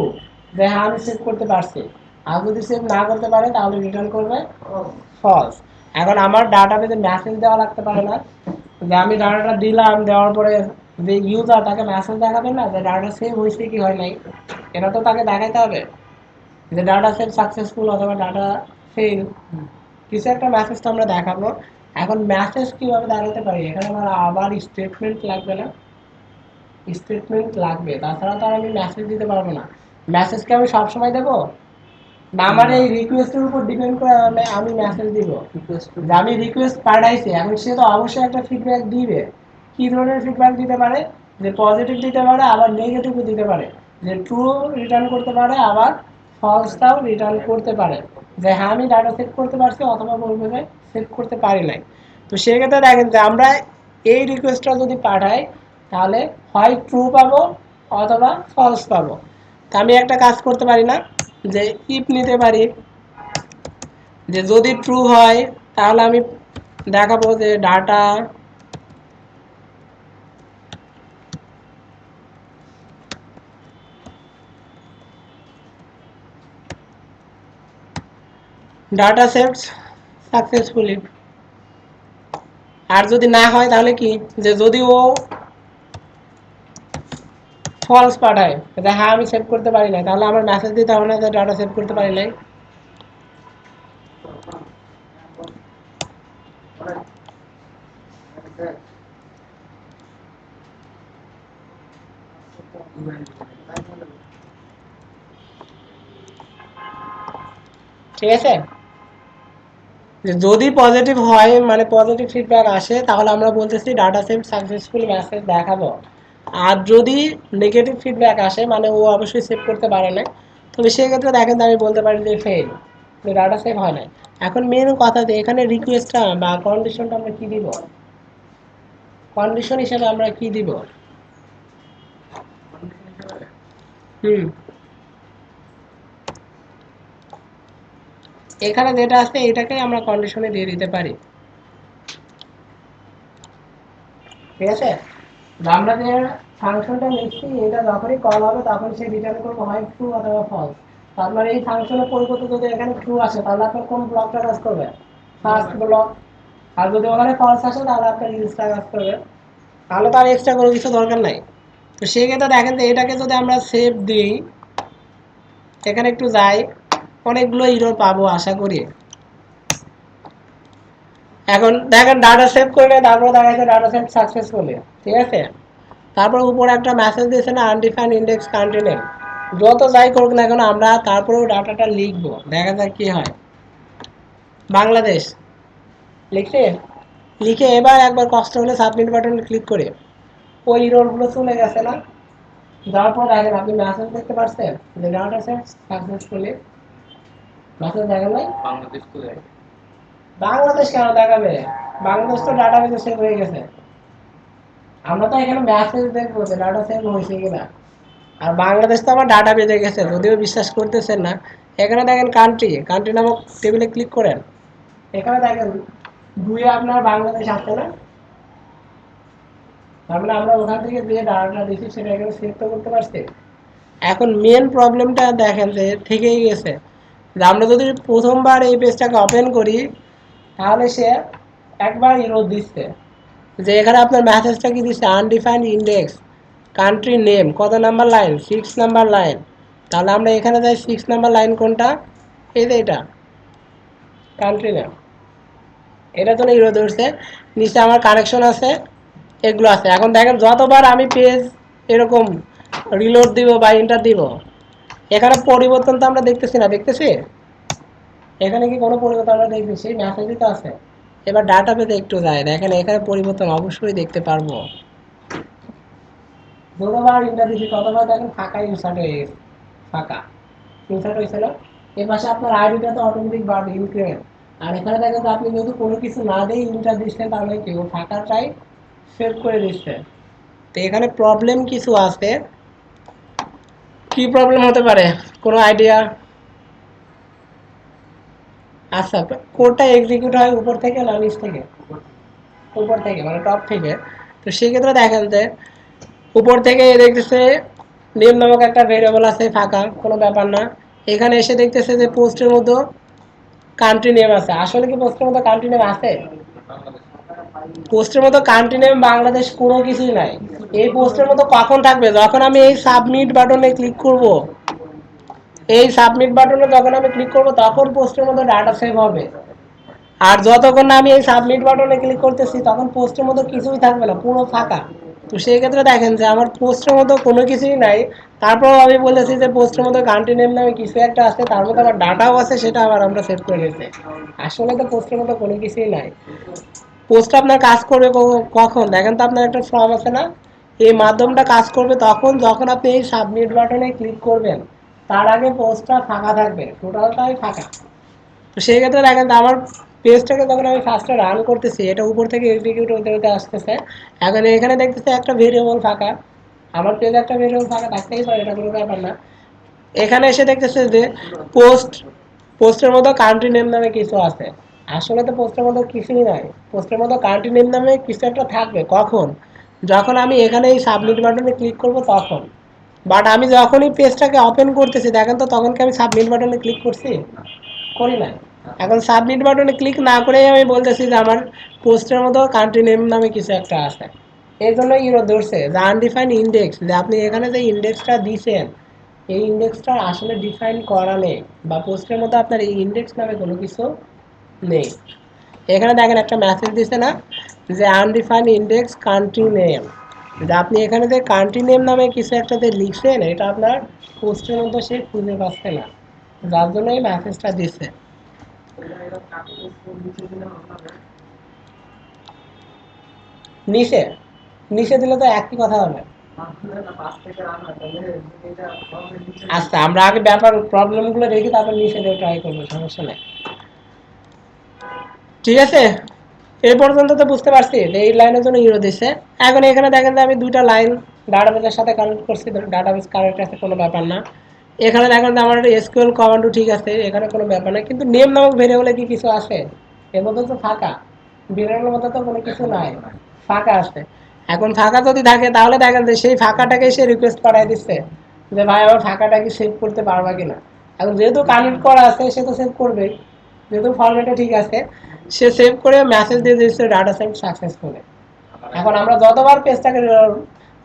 যে হ্যাঁ আমি সেভ করতে পারছি। আর যদি সেভ না করতে পারে তাহলে রিটার্ন করবে ফলস। এখন আমার ডাটাবেসে মেসেজ দেওয়া লাগতে পারে না যে আমি ডাটাটা দিলাম, দেওয়ার পরে যে ইউজার তাকে মেসেজ দেখাবে না যে ডাটা সেভ হয়েছে কি হয় নাই, এটা তো তাকে দেখাইতে হবে যে ডাটা সেভ সাকসেসফুল অথবা ডাটা ফেল, কিছু একটা মেসেজ তো আমরা দেখাবো। এখন মেসেজ কিভাবে দেখাতে পারি? এখানে আমার আবার স্টেটমেন্ট লাগবে না? স্টেটমেন্ট লাগবে, তাছাড়া তো আর আমি মেসেজ দিতে পারবো না। মেসেজকে আমি সবসময় দেবো না, আমার এই রিকোয়েস্টের উপর ডিপেন্ড করে আমি মেসেজ দিব যে আমি রিকোয়েস্ট পাঠাইছি। এখন সে তো অবশ্যই একটা ফিডব্যাক দিবে। কি ধরনের ফিডব্যাক দিতে পারে? যে পজিটিভ দিতে পারে, আবার নেগেটিভও দিতে পারে, যে ট্রু রিটার্ন করতে পারে, আবার ফলসটাও রিটার্ন করতে পারে, যে হ্যাঁ আমি ডাটা সেভ করতে পারছি, অথবা বলবে যে সেভ করতে পারি নাই। তো সেক্ষেত্রে দেখেন যে আমরা এই রিকোয়েস্টটা যদি পাঠাই তাহলে হয় ট্রু পাবো অথবা ফলস পাবো। তা আমি একটা কাজ করতে পারি না, যে ইফ নিতে পারি, যে যদি ট্রু হয় তাহলে আমি দেখাবো যে ডাটা ডাটা সেভড সাকসেসফুলি। আর যদি না হয় তাহলে কি, যে যদি ও ফলস পাঠায় যে হ্যাঁ আমি সেভ করতে পারি নাই, তাহলে আমার মেসেজ দিতে হবে না যে ডাটা সেভ করতে পারি নাই। ঠিক আছে, যদি পজিটিভ হয় মানে পজিটিভ ফিডব্যাক আসে তাহলে আমরা বলতেছি ডাটা সেভ সাকসেসফুল, মেসেজ দেখাবো। আর যদি নেগেটিভ ফিডব্যাক আসে মানে ও অবশ্যই সেভ করতে পারে না, তবে সেক্ষেত্রে দেখেন আমি বলতে পারি যে ফেল, ডাটা সেভ হয় না। এখন মেন কথা যে এখানে রিকোয়েস্টটা বা কন্ডিশনটা আমরা কি দিব? কন্ডিশন হিসেবে আমরা কি দিব? হুম, এখানে যেটা আছে এটাকে আমরা কন্ডিশনে দিয়ে দিতে পারি। ঠিক আছে, আমরা যে ফাংশনটা লিখছি এটা যখনই কল হবে তখন সে রিটার্ন করবে হয় ট্রু অথবা ফলস। তার মানে এই ফাংশনের পরিবর্তে যদি এখানে ট্রু আসে তাহলে আপনার কোন ব্লকটা কাজ করবে? First block. আর যদি ওখানে ফলস আসে তাহলে আপনার ইউজটা কাজ করবে। তাহলে তো আর এক্সট্রা কোনো কিছু দরকার নাই। তো সেই ক্ষেত্রে দেখেন যে এটাকে যদি আমরা সেভ দিই, এখানে একটু যাই, অনেকগুলো ইরর পাবো আশা করি। এখন দেখেন ডাটা সেভ করে তারপর দেখা যাচ্ছে ডাটা সেভ সাকসেসফুলি। ঠিক আছে, তারপর উপরে একটা মেসেজ দিয়েছে না আনডিফাইন্ড ইন্ডেক্স কন্টিনিউ। যত যাই করুক না কেন আমরা তারপরেও ডাটাটা লিখবো, দেখা যাক কি হয়। বাংলাদেশ লিখছে, লিখে এবার একবার কষ্ট হলে সাবমিট বাটনে ক্লিক করে ওই রোলগুলো চলে গেছে না, যাওয়ার পর দেখেন আপনি মেসেজ দেখতে পাচ্ছেন যে ডাটা সেভ সাকসেসফুলি। মেসেজ দেখেন নাই? বাংলাদেশ তো দেখে, বাংলাদেশ কেন দেখাবে? বাংলাদেশ তো ডাটা বেজে সেভ হয়ে গেছে। আমরা তো এখানে মেসেজ দেখবো যে ডাটা সেভ হয়েছে কিনা। আর বাংলাদেশ তো আমার ডাটা বেজে গেছে, যদিও বিশ্বাস করতেছেন না। এখানে দেখেন কান্ট্রি, কান্ট্রি নামক টেবিলে ক্লিক করেন, এখানে দেখেন দুয়ে আপনার বাংলাদেশ আসছে না, তার মানে আমরা ওখান থেকে যে ডাটাটা দিচ্ছি সেটা এখানে সেভ তো করতে পারছি। এখন মেন প্রবলেমটা দেখেন যে থেকেই গেছে, যে আমরা যদি প্রথমবার এই পেজটাকে ওপেন করি তাহলে সে একবার ইরো দিচ্ছে, যে এখানে আপনার মেসেজটা কি দিচ্ছে আনডিফাইন্ড ইন্ডেক্স কান্ট্রি নেম, কত নাম্বার লাইন? 6 number line. তাহলে আমরা এখানে যাই 6 নাম্বার লাইন কোনটা? এই যে এটা কান্ট্রি নেম, এটা তো ইরো ধরছে। নিচে আমার কানেকশন আছে, এগুলো আছে। এখন দেখেন যতবার আমি পেজ এরকম রিলোড দিব বা এন্টার দিব, এখানে পরিবর্তন তো আমরা দেখতেছি না, দেখতেছি? এখানে কি কোনো পরিবর্তন আমরা দেখতেছি? মেসেজই তো আছে। এবার ডাটা পেতে একটু যায়, দেখেন এখানে পরিবর্তন অবশ্যই দেখতে পারবো। যতবার ইন্টার দিচ্ছি ততবার দেখেন ফাঁকা ইনসার্ট হয়ে গেছে, ফাঁকা ইনসার্ট হয়েছে না? এই পাশে আপনার আইডিটা তো অটোমেটিক বাড়বে ইনক্রিমেন্ট। আর এখানে দেখেন যে আপনি যদি কোনো কিছু না দিয়ে ইন্টার দিচ্ছেন তাহলে কি ও ফাঁকাটাই সেভ করে দিচ্ছে। তো এখানে প্রবলেম কিছু আছে, কি প্রবলেম হতে পারে কোনো আইডিয়া? আচ্ছা, কোডটা এক্সিকিউট হয় উপর থেকে না নিচ থেকে? উপর থেকে, মানে টপ থেকে। তো সেক্ষেত্রে দেখেন যে উপর থেকে দেখতেছে নেম নামক একটা ভেরিয়েবল আছে ফাঁকা, কোনো ব্যাপার না। এখানে এসে দেখতেছে যে পোস্টের মধ্যে কান্ট্রি নেম আছে। আসলে কি পোস্টের মধ্যে কান্ট্রি নেম আছে? পোস্টের মতো কান্ট্রি নেম বাংলাদেশ কোনো কিছুই নাই। এই পোস্টের মতো কখন থাকবে? যখন আমি এই সাবমিট বাটনে ক্লিক করব। এই সাবমিট বাটনে যখন আমি ক্লিক করব তখন পোস্টের মধ্যে ডাটা সেভ হবে। আর যতক্ষণ না আমি এই সাবমিট বাটনে ক্লিক করতেছি তখন পোস্টের মধ্যে কিছুই থাকবে না, পুরো ফাঁকা। তো সেই ক্ষেত্রে দেখেন যে আমার পোস্টের মধ্যে কোনো কিছুই নাই, তারপর আমি বলেছি যে পোস্টের মধ্যে কান্ট্রি নেম নামে কিছু একটা আছে, তার মধ্যে আমার ডাটাও আছে, সেটা আবার আমরা সেভ করে নিয়েছি। আসলে তো পোস্টের মধ্যে কোনো কিছুই নাই। পোস্ট আপনার কাজ করবে কখন দেখেন তো, আপনার একটা ফর্ম আছে না, এই মাধ্যমটা কাজ করবে তখন যখন আপনি এই সাবমিট বাটনে ক্লিক করবেন। তার আগে পোস্টটা ফাঁকা থাকবে, টোটালটাই ফাঁকা। তো সেই ক্ষেত্রে দেখেন তো আমার পেজটাকে যখন আমি ফার্স্টে রান করতেছি, এটা উপর থেকে এক্সিকিউট হতে হতে আসতেছে। এখন এখানে দেখতেছে একটা ভেরিয়েবল ফাঁকা। আমার পেজে একটা ভেরিয়েবল ফাঁকা থাকতেই পারে, এটা কোনো ব্যাপার না। এখানে এসে দেখতেছে যে পোস্ট, পোস্টের মধ্যে কান্ট্রি নেম নামে কিছু আছে। আসলে তো পোস্টের মধ্যে কিছুই নাই। পোস্টের মধ্যে কান্ট্রি নেম নামে কিছু একটা থাকবে কখন? যখন আমি এখানে এই সাবমিট বাটনে ক্লিক করব তখন। বাট আমি যখনই পেজটাকে ওপেন করতেছি দেখেন তো, তখন কি আমি সাবমিট বাটনে ক্লিক করছি? করি না। এখন সাবমিট বাটনে ক্লিক না করেই আমি বলতেছি যে আমার পোস্টের মতো কান্ট্রি নেম নামে কিছু একটা আছে। এই জন্য ইউরো ধরছে যে আনডিফাইন্ড ইন্ডেক্স, যে আপনি এখানে যে ইন্ডেক্সটা দিয়েছেন এই ইন্ডেক্সটা আসলে ডিফাইন করা নেই, বা পোস্টের মধ্যে আপনার এই ইন্ডেক্স নামে কোনো কিছু নেই। এখানে দেখেন একটা মেসেজ দিছে না, যে আনডিফাইন্ড ইন্ডেক্স কান্ট্রি নেম, যে আপনি এখানে যে কান্ট্রি নেম নামে কিছু একটা যে লিখছেন এটা আপনার পোস্টের মধ্যে সে খুঁজে পাচ্ছে না, যার জন্য এই মেসেজটা দিছে। নিচে, নিচে দিলে তো একই কথা হবে। আচ্ছা, আমরা আগে ব্যাপার প্রবলেমগুলো দেখি, তারপর নিচে দিয়ে ট্রাই করবো, সমস্যা নেই। ঠিক আছে, এই পর্যন্ত তো বুঝতে পারছি যে এই লাইনের জন্য ইউরো দিচ্ছে। এখন এখানে দেখেন যে আমি দুইটা লাইন ডাটাবেসের সাথে কানেক্ট করছি, ডাটাবেস কানেক্ট আছে, কোনো ব্যাপার না। এখানে দেখেন যে আমার এসকিউএল কমান্ডও ঠিক আছে, এখানে কোনো ব্যাপার না। কিন্তু নেম নামক ভেরিয়েবলে কি কিছু আছে? এর মধ্যে তো ফাঁকা, ভেরিয়েবলের মধ্যে তো কোনো কিছু নাই, ফাঁকা আছে। এখন ফাঁকা যদি থাকে তাহলে দেখেন যে সেই ফাঁকাটাকে সে রিকোয়েস্ট পাঠাই দিচ্ছে যে ভাই আমার ফাঁকাটাকে সেভ করতে পারবা কিনা। এখন যেহেতু কানেক্ট করা আছে সে তো সেভ করবেই, যেহেতু ফরম্যাটে ঠিক আছে, সে সেভ করে মেসেজ দিয়ে দিচ্ছে ডাটা সেভ সাকসেসফুলি। এখন আমরা যতবার পেজটাকে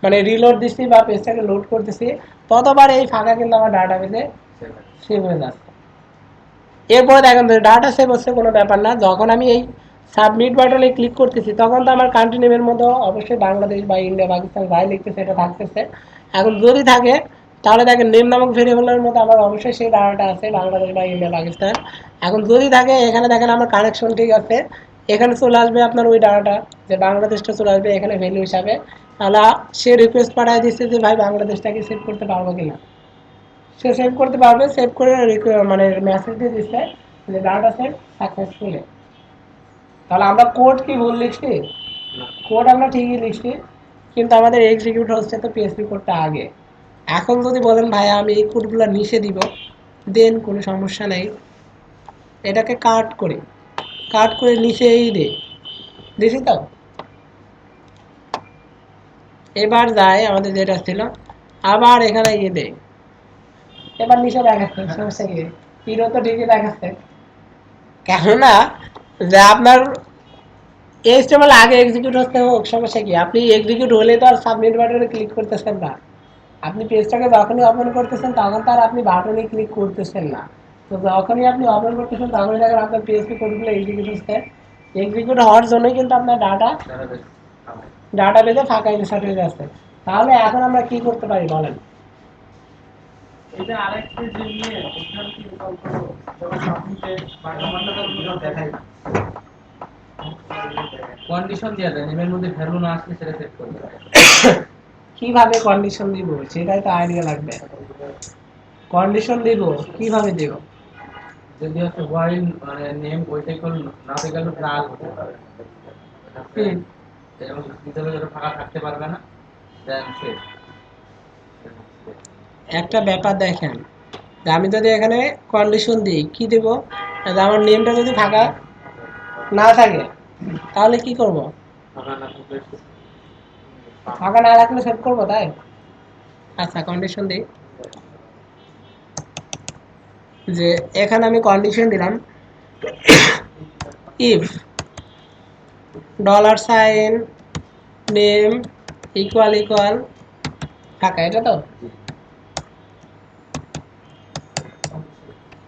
মানে রিলোড দিচ্ছি বা পেজটাকে লোড করতেছি ততবার এই ফাঁকা কিন্তু আমার ডাটাবেসে সেভ হয়ে যাচ্ছে। এরপরে দেখেন ডাটা সেভ হচ্ছে, কোনো ব্যাপার না। যখন আমি এই সাবমিট বাটনে ক্লিক করতেছি তখন তো আমার কান্ট্রি নেমের মধ্যে অবশ্যই বাংলাদেশ বা ইন্ডিয়া পাকিস্তান যাই লিখতেছে এটা থাকতেছে। এখন যদি থাকে তাহলে দেখেন নেম নামক ভেরিয়েবলের মধ্যে আমার অবশ্যই সেই ডাটাটা আছে, বাংলাদেশ বা ইন্ডিয়া পাকিস্তান। এখন যদি থাকে এখানে দেখেন আমার কানেকশন ঠিক আছে, এখানে চলে আসবে আপনার ওই ডাটাটা, যে বাংলাদেশটা চলে আসবে এখানে ভ্যালু হিসাবে। তাহলে সে রিকোয়েস্ট পাঠায় দিচ্ছে যে ভাই বাংলাদেশটাকে সেভ করতে পারবো কিনা। সে সেভ করতে পারবে, সেভ করে মানে মেসেজ দিয়ে দিচ্ছে যে ডাটা সেভ সাকসেসফুলি। তাহলে আমরা কোড কি ভুল লিখছি? কোড আমরা ঠিকই লিখছি, কিন্তু আমাদের এক্সিকিউট হচ্ছে তো পিএসপি কোডটা আগে। এখন যদি বলেন ভাই আমি এই কোডগুলো নিচে দিব, দেন কোনো সমস্যা নেই। এটাকে কাট করে, কাট করে নিচে এই দিছি তো। এবার যায় আমাদের যেটা ছিল, আবার এখানে গিয়ে দেয়, এবার নিচে দেখাচ্ছে, সমস্যা কি? হিরো তো ঠিকই দেখাচ্ছে, কেননা যে আপনার এইচটিএমএল আগে এক্সিকিউট হতে হোক, সমস্যা কি? আপনি এক্সিকিউট হলে তো আর সাবমিট বাটনে ক্লিক করতেছেন না। আপনি পেজটাকে যখনই ওপেন করতেছেন তখন তার আপনি বাটনে ক্লিক করতেছেন না। তো যখনই আপনি ওপেন করতেছেন তখনই দেখেন আপনার পিএসপি কোডগুলো এক্সিকিউট হচ্ছে। এক্সিকিউট হওয়ার জন্যই কিন্তু আপনার ডাটা বেজে ফাঁকা ইনসার্ট হয়ে যাচ্ছে। তাহলে এখন আমরা কি করতে পারি বলেন? এটা আরেকটা যে নিয়ে ওখানে কি বিকল্প যখন সাবমিটে বাটনটা দেখাই কন্ডিশন দেয়া যায়, নেমের মধ্যে ভ্যালু না আসলে সেটা সেট করতে পারে। কিভাবে কন্ডিশন দিব সেটাই তো আইডিয়া লাগবে। কন্ডিশন দিব কিভাবে দিব? যদি হচ্ছে হোয়াইল মানে নেম ওইটাই কোন না থেকে গেল নাল হতে পারে এবং ভিতরে যেটা ফাঁকা থাকতে পারবে না দেন সেভ একটা ব্যাপার দেখেন যে আমি যদি এখানে কন্ডিশন দিই কি দেব যে আমার নেমটা যদি ফাঁকা না থাকে তাহলে কি করব ফাঁকা না থাকলে ফাঁকা না রাখলে সেভ করব তাই আচ্ছা কন্ডিশন দিই যে এখানে আমি কন্ডিশন দিলাম if $sign name equal equal ফাঁকা এটা তো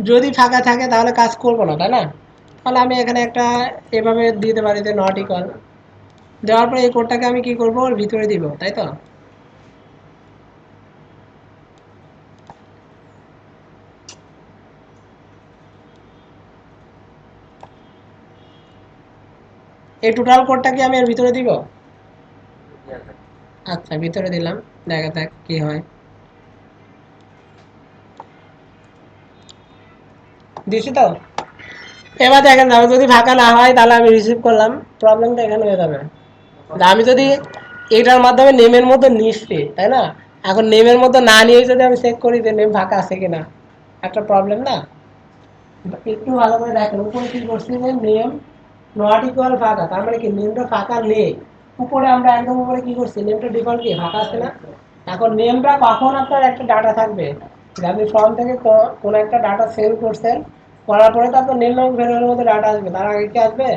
যদি ফাঁকা থাকে তাহলে কাজ করব না তাই না তাহলে আমি এখানে একটা এভাবে দিতে পারি যে নট ইকুয়াল দেওয়ার পরে এই কোডটাকে আমি কি করব ওর ভিতরে দিব তাই তো এই টোটাল কোডটা কি আমি এর ভিতরে দিব আচ্ছা ভিতরে দিলাম দেখা যাক কি হয় দিছি তো এবার দেখেন আমি যদি ফাঁকা না হয় তাহলে আমি রিসিভ করলাম প্রবলেমটা এখানে হয়ে যাবে আমি যদি এটার মাধ্যমে নেমের মধ্যে নিচ্ছি তাই না এখন নেমের মধ্যে না নিয়ে যদি আমি চেক করি যে নেম ফাঁকা আছে কিনা একটা প্রবলেম না একটু ভালো করে দেখেন উপরে কি করছি যে নেম নট ইকুয়াল ফাঁকা তার মানে কি নেমটা ফাঁকা নেই উপরে আমরা একদম উপরে কি করছি নেমটা ডিফল্ট কি ফাঁকা আছে না এখন নেমটা কখন আপনার একটা ডাটা থাকবে যে আপনি ফর্ম থেকে কোনো একটা ডাটা সেভ করছেন করার পরে তো আপনার নেম নাম ভ্যারিয়েবলের মধ্যে ডাটা আসবে তার আগে কি আসবে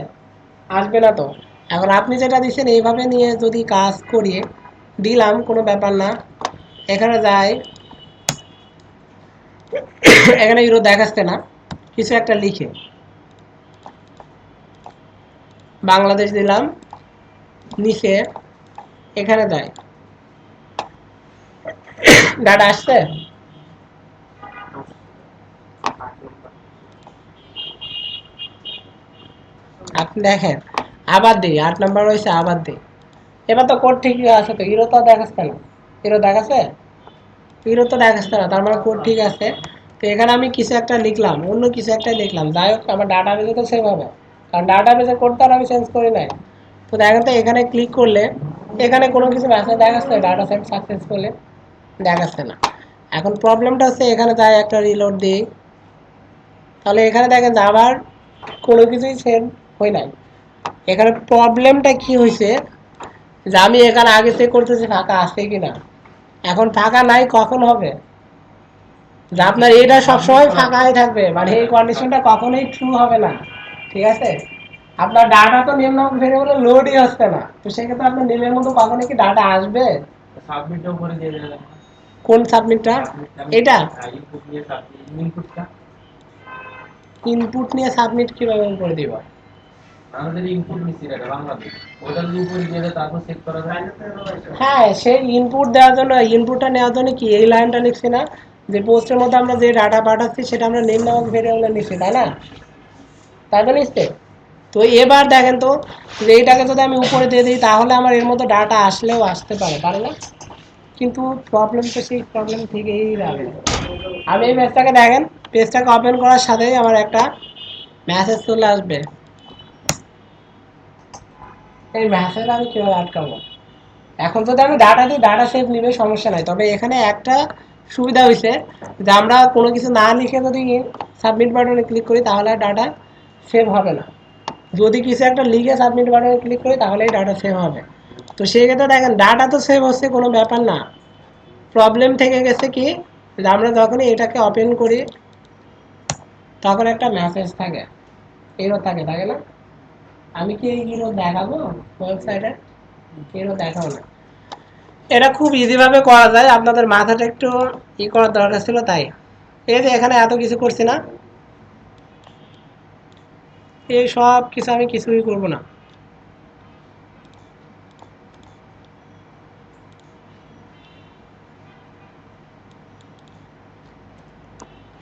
আসবে না তো এখন আপনি যেটা দিচ্ছেন এইভাবে নিয়ে যদি কাজ করিয়ে দিলাম কোনো ব্যাপার না এখানে যাই এখানে ইউরো দেখাচ্ছে না কিছু একটা লিখে বাংলাদেশ দিলাম নিচে এখানে যাই ডাটা আসছে আপনি দেখেন আবার দিই 8 নাম্বার হয়েছে আবার দিই এবার তো কোড ঠিকই আছে তো ইউরো তো দেখাচ্ছে না ইউরো দেখাচ্ছে ইউরো তো দেখাচ্ছে না তার মানে কোড ঠিক আছে তো এখানে আমি কিছু একটা লিখলাম অন্য কিছু একটা লিখলাম যাই হোক আমার ডাটাবেজে তো সেভ হবে কারণ ডাটাবেজে কোডটা আমি চেঞ্জ করি নাই তো দেখেন তো এখানে ক্লিক করলে এখানে কোনো কিছু মেসেজ দেখাচ্ছে ডাটা সেট সাকসেসফুলি দেখাচ্ছে না এখন প্রবলেমটা হচ্ছে এখানে যাই একটা রিলোড দিই তাহলে এখানে দেখেন যে আবার কোনো কিছুই সেভ হয় নাই এখানে প্রবলেমটা কি হয়েছে যে আমি এখানে আগে চেক করতেছি ফাঁকা আছে কিনা এখন ফাঁকা নাই কখন হবে যে আপনার এটা সবসময় ফাঁকাই থাকবে মানে এই কন্ডিশনটা কখনোই ট্রু হবে না ঠিক আছে আপনার ডাটা তো নেম নাম ভেরিয়েবলে লোডই হচ্ছে না তো সেক্ষেত্রে আপনার নেমের মধ্যে কখনো কি ডাটা আসবে সাবমিটও করে দিয়ে দিলাম কোন সাবমিটটা এটা ইনপুট নিয়ে ইনপুটটা ইনপুট নিয়ে সাবমিট কিভাবে করে দিব আমাদের ইনপুট নিচ্ছি এটা বাংলাদেশ ওটা যদি উপরে দিয়ে তারপর চেক করা যায় হ্যাঁ সেই ইনপুট দেওয়ার জন্য ইনপুটটা নেওয়ার জন্য কি এই লাইনটা লিখছি না যে পোস্টের মধ্যে আমরা যে ডাটা পাঠাচ্ছি সেটা আমরা নেম নামক ভেরিয়েবলে নিচ্ছি তাই না তাই তো নিচ্ছে তো এবার দেখেন তো যে এইটাকে যদি আমি উপরে দিয়ে দিই তাহলে আমার এর মধ্যে ডাটা আসলেও আসতে পারে না কিন্তু প্রবলেম তো সেই প্রবলেম থেকেই যাবে আমি এই পেজটাকে দেখেন পেজটাকে ওপেন করার সাথেই আমার একটা মেসেজ চলে আসবে এই মেসেজ আমি কিভাবে আটকাবো এখন যদি আমি ডাটা দিই ডাটা সেভ নিবে সমস্যা নাই তবে এখানে একটা সুবিধা হয়েছে যে আমরা কোনো কিছু না লিখে যদি সাবমিট বাটনে ক্লিক করি তাহলে ডাটা সেভ হবে না যদি কিছু একটা লিখে সাবমিট বাটনে ক্লিক করি তাহলেই ডাটা সেভ হবে তো সেই ক্ষেত্রে দেখেন ডাটা তো সেভ হচ্ছে কোনো ব্যাপার না প্রবলেম থেকে গেছে কি যে আমরা যখনই এটাকে ওপেন করি তখন একটা মেসেজ থাকে এরও থাকে না আমি কি এইগুলো দেখাবো ওয়েবসাইটে এরও দেখাবো না এটা খুব ইজিভাবে করা যায় আপনাদের মাথাটা একটু করার দরকার ছিল তাই এই যে এখানে এত কিছু করছি না এই সব কিছু আমি কিছুই করব না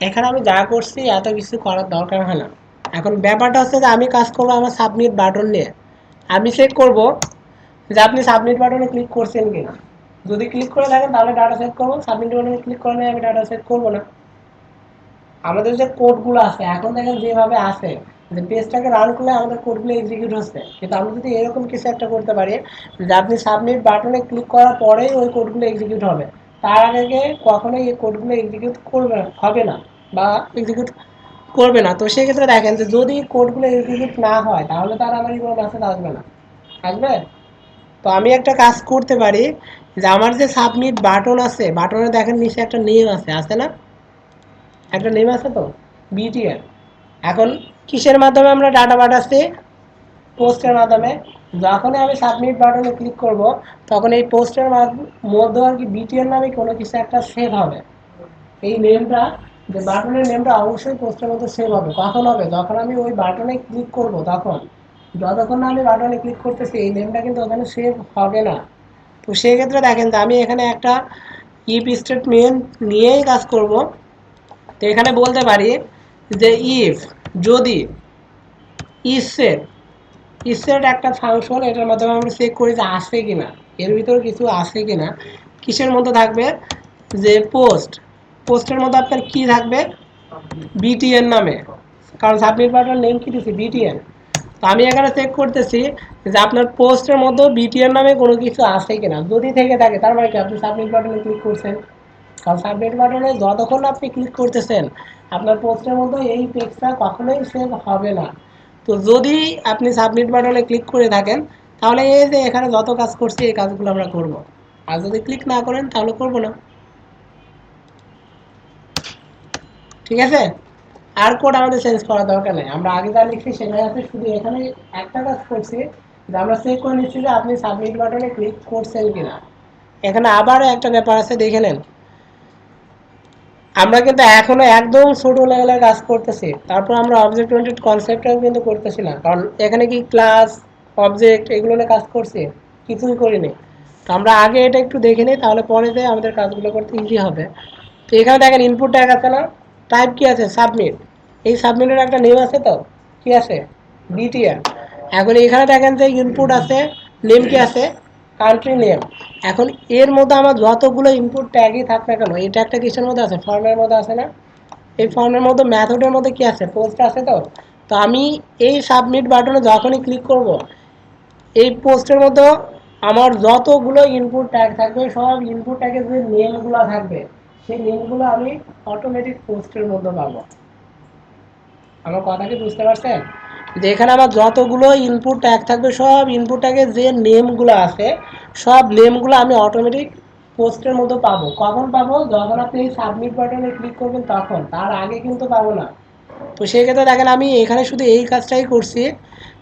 এখানে আমি যা করছি এত কিছু করার দরকার হয় না এখন ব্যাপারটা হচ্ছে যে আমি কাজ করবো আমার সাবমিট বাটন নিয়ে আমি চেক করব যে আপনি সাবমিট বাটনে ক্লিক করছেন কিনা যদি ক্লিক করে থাকেন তাহলে ডাটা সেট করবো সাবমিট বাটনে ক্লিক করে আমি ডাটা সেট করবো না আমাদের যে কোডগুলো আছে এখন দেখেন যেভাবে আছে যে পেজটাকে রান করলে আমাদের কোডগুলো এক্সিকিউট হচ্ছে, কিন্তু আমরা যদি এরকম কিছু একটা করতে পারি যে আপনি সাবমিট বাটনে ক্লিক করার পরেই ওই কোডগুলো এক্সিকিউট হবে, তার আগে কখনোই এই কোডগুলো এক্সিকিউট করবে হবে না বা এক্সিকিউট করবে না। তো সেক্ষেত্রে দেখেন যে যদি কোডগুলো এক্সিকিউট না হয় তাহলে তার আমার কোনো মেসেজ আসবে না, আসবে। তো আমি একটা কাজ করতে পারি যে আমার যে সাবমিট বাটন আছে, বাটনে দেখেন নিচে একটা নেম আছে, আছে না? একটা নেম আছে তো, বিটিএন। এখন কিসের মাধ্যমে আমরা ডাটা পাঠাচ্ছি? পোস্টের মাধ্যমে। যখনই আমি সাবমিট বাটনে ক্লিক করব তখন এই পোস্টের মধ্যে আর কি বিটিএন নামে কোনো কিছু একটা সেভ হবে। এই নেমটা, যে বাটনের নেমটা অবশ্যই পোস্টের মধ্যে সেভ হবে। কখন হবে? যখন আমি ওই বাটনে ক্লিক করব তখন। যতক্ষণ না আমি বাটনে ক্লিক করতেছি এই নেমটা কিন্তু ওখানে সেভ হবে না। তো সেই ক্ষেত্রে দেখেন যে আমি এখানে একটা ইফ স্টেটমেন্ট নিয়েই কাজ করব। তো এখানে বলতে পারি যে ইফ, যদি, ইসেট, ইসেট একটা ফাংশন, এটার মাধ্যমে আমরা চেক করি যে আছে কিনা, এর ভিতরে কিছু আছে কিনা। কিসের মধ্যে থাকবে? যে পোস্ট, পোস্টের মধ্যে আপনার কি থাকবে? বিটিএন নামে, কারণ সাবমিট বাটন নেম কি দিচ্ছি? বিটিএন। তো আমি এখানে চেক করতেছি যে আপনার পোস্টের মধ্যে বিটিএন নামে কোনো কিছু আছে কিনা। যদি থেকে থাকে তার মানে কি আপনি সাবমিট বাটনে ক্লিক করছেন, কারণ সাবমিট বাটনে যতক্ষণ আপনি ক্লিক করতেছেন আপনার পোস্টের মধ্যে এই টেক্সটটা কখনোই সেভ হবে না। তো যদি আপনি সাবমিট বাটনে ক্লিক করে থাকেন তাহলে এই যে এখানে যত কাজ করছি এই কাজগুলো আমরা করব, আর যদি ক্লিক না করেন তাহলে করব না। ঠিক আছে? আর কোড আমাদের চেঞ্জ করার দরকার নেই, আমরা আগে যা লিখছি সেটাই আছে, শুধু এখানে একটা কাজ করছি যে আমরা চেক করে নিচ্ছি যে আপনি সাবমিট বাটনে ক্লিক করছেন কিনা। এখানে আবারও একটা ব্যাপার আছে, দেখে নেন। আমরা কিন্তু এখনো একদম ছোট লেভেলের কাজ করতেছি, তারপর আমরা অবজেক্ট ওরিয়েন্টেড কনসেপ্টটাও কিন্তু করতেছি না, কারণ এখানে কি ক্লাস, অবজেক্ট এগুলো নিয়ে কাজ করছি? কিছুই করিনি। তো আমরা আগে এটা একটু দেখে নিই, তাহলে পরে যে আমাদের কাজগুলো করতে ইজি হবে। তো এখানে দেখেন ইনপুট ট্যাগ আছে না, টাইপ কি আছে? সাবমিট। এই সাবমিটের একটা নেম আছে তো, কি আছে? বিটিআর। এখন এখানে দেখেন যে ইনপুট আছে, নেম কি আছে? Country name. এখন এর মধ্যে আমার যতগুলো ইনপুট ট্যাগই থাক না কেন, এই ট্যাগটা কিসের মধ্যে আছে? ফর্মের মধ্যে আছে না? এই ফর্মের মধ্যে মেথডের মধ্যে কি আছে? পোস্ট আছে তো। তো আমি এই সাবমিট বাটনে যখনই ক্লিক করব এই পোস্টের মধ্যে আমার যতগুলো ইনপুট ট্যাগ থাকবে সব ইনপুট ট্যাগের যে নেমগুলো থাকবে সেই নেমগুলো আমি অটোমেটিক পোস্টের মধ্যে পাবো। আমার কথা কি বুঝতে পারছেন? যে এখানে আমার যতগুলো ইনপুট ট্যাগ থাকবে সব ইনপুট ট্যাগের যে নেমগুলো আছে সব নেমগুলো আমি অটোমেটিক পোস্টের মধ্যে পাবো। কখন পাবো? যখন আপনি এই সাবমিট বাটনে ক্লিক করবেন তখন, তার আগে কিন্তু পাবো না। তো সেই ক্ষেত্রে দেখেন আমি এখানে শুধু এই কাজটাই করছি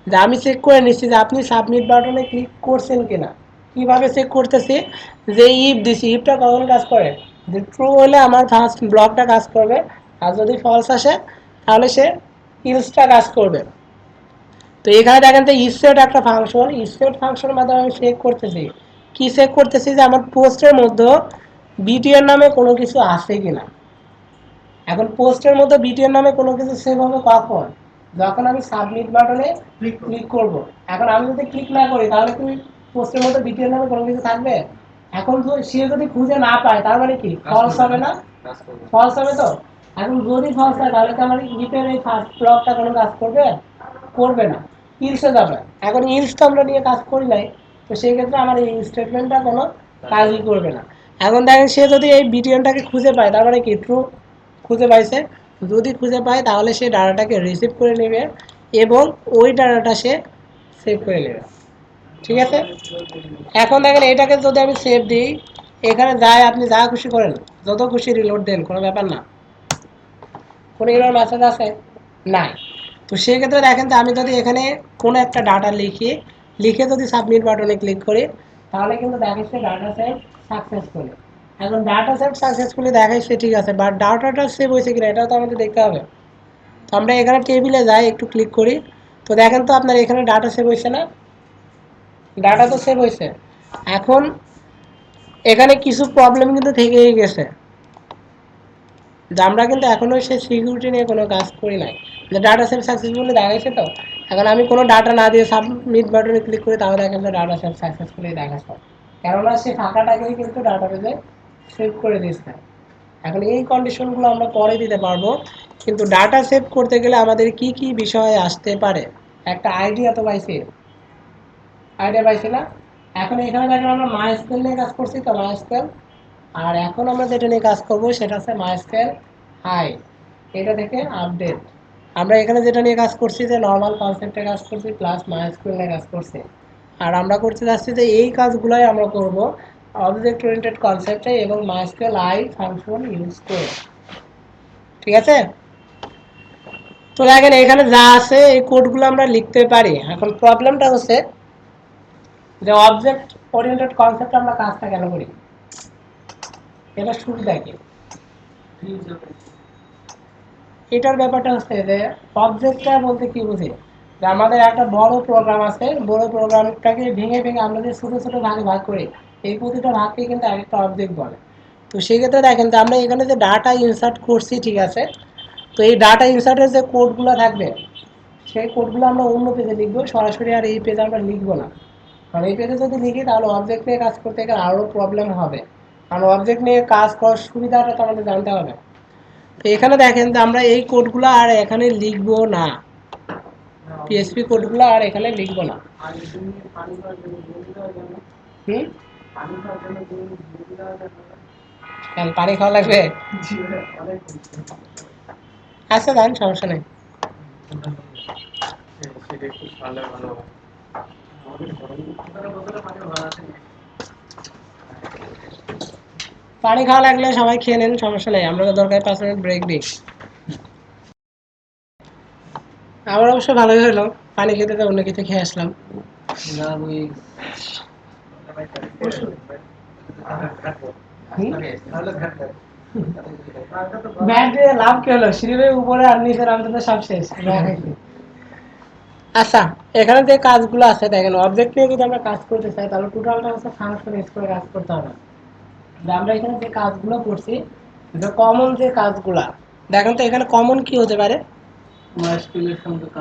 যে আমি চেক করে নিচ্ছি যে আপনি সাবমিট বাটনে ক্লিক করছেন কিনা। কিভাবে চেক করতেছি? যে ইফ দিছি, ইফটা কখন কাজ করে? যে ট্রু হলে আমার ফার্স্ট ব্লকটা কাজ করবে, আর যদি ফলস আসে তাহলে সে ইলসটা কাজ করবে। তো এখানে দেখেন যে ইসেট একটা ফাংশন, ইসেট ফাংশনের মাধ্যমে আমি চেক করতেছি, কি চেক করতেছি? যে আমার পোস্টের মধ্যে বিটিআর নামে কোনো কিছু আছে কিনা। এখন পোস্টের মধ্যে বিটিআর নামে কোনো কিছু সেভ হবে কখন? যখন আমি সাবমিট বাটনে ক্লিক করব। এখন আমি যদি ক্লিক না করি তাহলে কি পোস্টের মধ্যে বিটিআর নামে কোনো কিছু থাকবে? এখন তো সে যদি খুঁজে না পায় তার মানে কি ফলস হবে না? ফলস হবে তো। এখন যদি ফলস হয় তাহলে কি আমার ইফের এই ফার্স্ট ব্লকটা কোনো কাজ করবে? করবে না, ইলসে যাবে। এখন ইলস তো আমরা নিয়ে কাজ করি নাই, তো সেই ক্ষেত্রে আমার এই স্টেটমেন্টটা কোনো কাজই করবে না। এখন দেখেন সে যদি এই বিটিএনটাকে খুঁজে পায় তার মানে কি ট্রু, খুঁজে পাইছে। যদি খুঁজে পায় তাহলে সে ডাটাটাকে রিসিভ করে নেবে এবং ওই ডাটাটা সে সেভ করে নেবে। ঠিক আছে? এখন দেখেন এটাকে যদি আমি সেভ দিই, এখানে যায় আপনি যা খুশি করেন, যত খুশি রিলোড দেন, কোনো ব্যাপার না। কোনো এরর মেসেজ আছে? নাই। তো সেই ক্ষেত্রে দেখেন যে আমি যদি এখানে কোনো একটা ডাটা লিখে যদি সাবমিট বাটনে ক্লিক করি তাহলে কিন্তু দেখাচ্ছে ডাটা সেভ সাকসেসফুলি। এখন ডাটা সেভ সাকসেসফুলি দেখাচ্ছে, ঠিক আছে, বাট ডাটাটা সেভ হয়েছে কিনা এটাও তো আমাদের দেখতে হবে। তো আমরা এখানে টেবিলে যাই, একটু ক্লিক করি। তো দেখেন তো আপনার এখানে ডাটা সেভ হয়েছে না? ডাটা তো সেভ হয়েছে। এখন এখানে কিছু প্রবলেম কিন্তু থেকেই গেছে, যে আমরা কিন্তু এখনো সেই সিকিউরিটি নিয়ে কোনো কাজ করি নাই। যে ডাটা সেভ সাকসেসফুলি দেখাইছে তো। এখন আমি কোনো ডাটা না দিয়ে সাবমিট বাটনে ক্লিক করি তাহলে দেখেন যে ডাটা সেভ সাকসেসফুলি দেখাচ্ছে, কেননা সে ফাঁকাটাকেই কিন্তু ডাটাবেজে সেভ করে দিচ্ছে। এখন এই কন্ডিশনগুলো আমরা পরে দিতে পারবো, কিন্তু ডাটা সেভ করতে গেলে আমাদের কি কি বিষয় আসতে পারে একটা আইডিয়া তো পাইছি, আইডিয়া পাইছি না? এখন এখানে দেখেন আমরা মাইস্কেল নিয়ে কাজ করছি তো মাইস্কেল, আর এখন আমরা যেটা নিয়ে কাজ করব সেটা হচ্ছে মাইস্কেল হাই, এটা থেকে আপডেট। আমরা এখানে যেটা নিয়ে কাজ করছি যে নর্মাল কনসেপ্টে কাজ করছি প্লাস মাইস্কেল নিয়ে কাজ করছি, আর আমরা করতে যাচ্ছি যে এই কাজগুলোই আমরা করব অবজেক্ট ওরিয়েন্টেড কনসেপ্টে এবং মাইস্কেল আই ফাংশন ইউজ করে। ঠিক আছে, তো দেখেন এখানে যা আছে এই কোডগুলো আমরা লিখতে পারি। এখন প্রবলেমটা হচ্ছে যে অবজেক্ট ওরিয়েন্টেড কনসেপ্টে আমরা কাজটা কেন করি, এটা সুবিধা কি? এটার ব্যাপারটা হচ্ছে যে অবজেক্টটা বলতে কি বুঝি, যে আমাদের একটা বড় প্রোগ্রাম আছে, বড় প্রোগ্রামটাকে ভেঙে ভেঙে আমরা যে ছোট ছোট ভাগে ভাগ করি, এই প্রতিটা ভাগকে কিন্তু একটা অবজেক্ট বলে। তো সেক্ষেত্রে দেখেন যে আমরা এখানে যে ডাটা ইনসার্ট করছি, ঠিক আছে, তো এই ডাটা ইনসার্টের যে কোডগুলো থাকবে সেই কোডগুলো আমরা অন্য পেজে লিখবো, সরাসরি আর এই পেজে আমরা লিখবো না। কারণ এই পেজে যদি লিখি তাহলে অবজেক্ট নিয়ে কাজ করতে গেলে আরও প্রবলেম হবে, কারণ অবজেক্ট নিয়ে কাজ করার সুবিধাটা তো আমাদের জানতে হবে। তো এখানে দেখেন যে আমরা এই কোডগুলো আর এখানে লিখবো না, পিএসপি কোডগুলো আর এখানে লিখবো না। হুম, কেন পানি খাওয়া লাগবে? আচ্ছা দেন, সমস্যা নেই। পানি খাওয়া লাগলে সবাই খেয়ে নেন, সমস্যা নেই, আমরা তো দরকার 5 মিনিট ব্রেক দিই। আমার অবশ্য ভালোই হলো, পানি খেতে তো অন্য কিছু খেয়ে আসলাম। ব্যাট দিয়ে লাভ কি হলো, সিঁড়ির উপরে আর নিচে নামতে তো সব শেষ। আচ্ছা, এখানে যে কাজগুলো আছে দেখেন, অবজেক্ট নিয়ে যদি আমরা কাজ করতে চাই তাহলে টোটালটা হচ্ছে ফাংশন ইউজ করে কাজ করতে হবে। যে আমরা এখানে যে কাজগুলো করছি, যে কমন যে কাজগুলা, দেখেন তো এখানে কমন কি হতে পারে,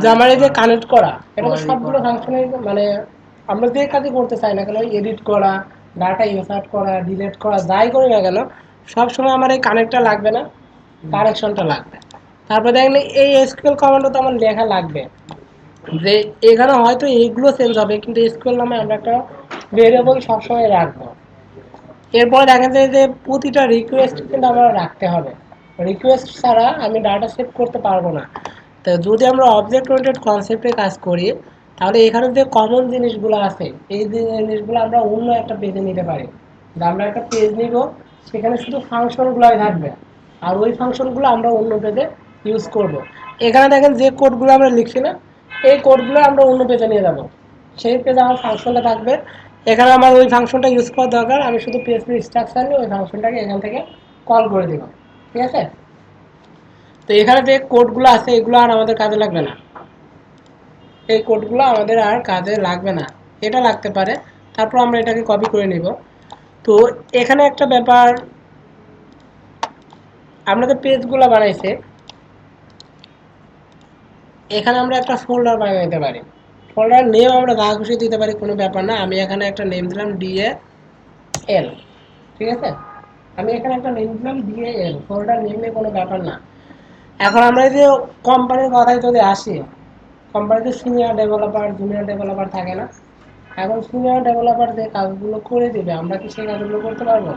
যে আমার এই যে কানেক্ট করা, এটা তো সবগুলো ফাংশনের মানে আমরা যে কাজই করতে চাই না কেন, এডিট করা, ডাটা ইনসার্ট করা, ডিলিট করা, যাই করি না কেন সবসময় আমার এই কানেক্টটা লাগবে না, কানেকশনটা লাগবে। তারপর দেখেন এই এসকিউএল কমান্ডও তো আমার লেখা লাগবে, যে এখানে হয়তো এইগুলো চেঞ্জ হবে কিন্তু এসকিউএল নামে আমরা একটা ভেরিয়েবল সবসময় রাখবো। এরপরে দেখা যায় যে প্রতিটা রিকোয়েস্ট কিন্তু আমরা রাখতে হবে, রিকোয়েস্ট ছাড়া আমি ডাটা সেভ করতে পারবো না। তো যদি আমরা অবজেক্ট ওরিয়েন্টেড কনসেপ্টে কাজ করি তাহলে এখানে যে কমন জিনিসগুলো আছে এই জিনিসগুলো আমরা অন্য একটা পেজে নিতে পারি। আমরা একটা পেজ নিব, সেখানে শুধু ফাংশনগুলোই থাকবে, আর ওই ফাংশনগুলো আমরা অন্য পেজে ইউজ করব। এখানে দেখেন যে কোডগুলো আমরা লিখছি না, এই কোডগুলো আমরা অন্য পেজে নিয়ে যাব, সেই পেজে আমার ফাংশনটা থাকবে, এখানে আমার ওই ফাংশনটা ইউজ করার দরকার, আমি শুধু পিএইচপি স্ট্রাকচার নিয়ে ওই ফাংশনটাকে এখান থেকে কল করে দিব। ঠিক আছে, তো এখানে যে কোডগুলো আছে এগুলো আর আমাদের কাজে লাগবে না, এই কোডগুলো আমাদের আর কাজে লাগবে না, এটা লাগতে পারে। তারপর আমরা এটাকে কপি করে নিব। তো এখানে একটা ব্যাপার, আমরা যে পেজগুলো বানাইছে এখানে আমরা একটা ফোল্ডার বানিয়ে নিতে পারি, ফোল্ডার নেম আমরা যা খুশি দিতে পারি, কোনো ব্যাপার না। আমি এখানে একটা নেম দিলাম DAL, ঠিক আছে, আমি এখানে একটা নেম দিলাম DAL, ফোল্ডার নেম নিয়ে কোনো ব্যাপার না। এখন আমরা যে কোম্পানির কথায় যদি আসি, কোম্পানিতে সিনিয়র ডেভেলপার জুনিয়র ডেভেলপার থাকে না, এখন সিনিয়র ডেভেলপার যে কাজগুলো করে দেবে আমরা কি সেই কাজগুলো করতে পারবো?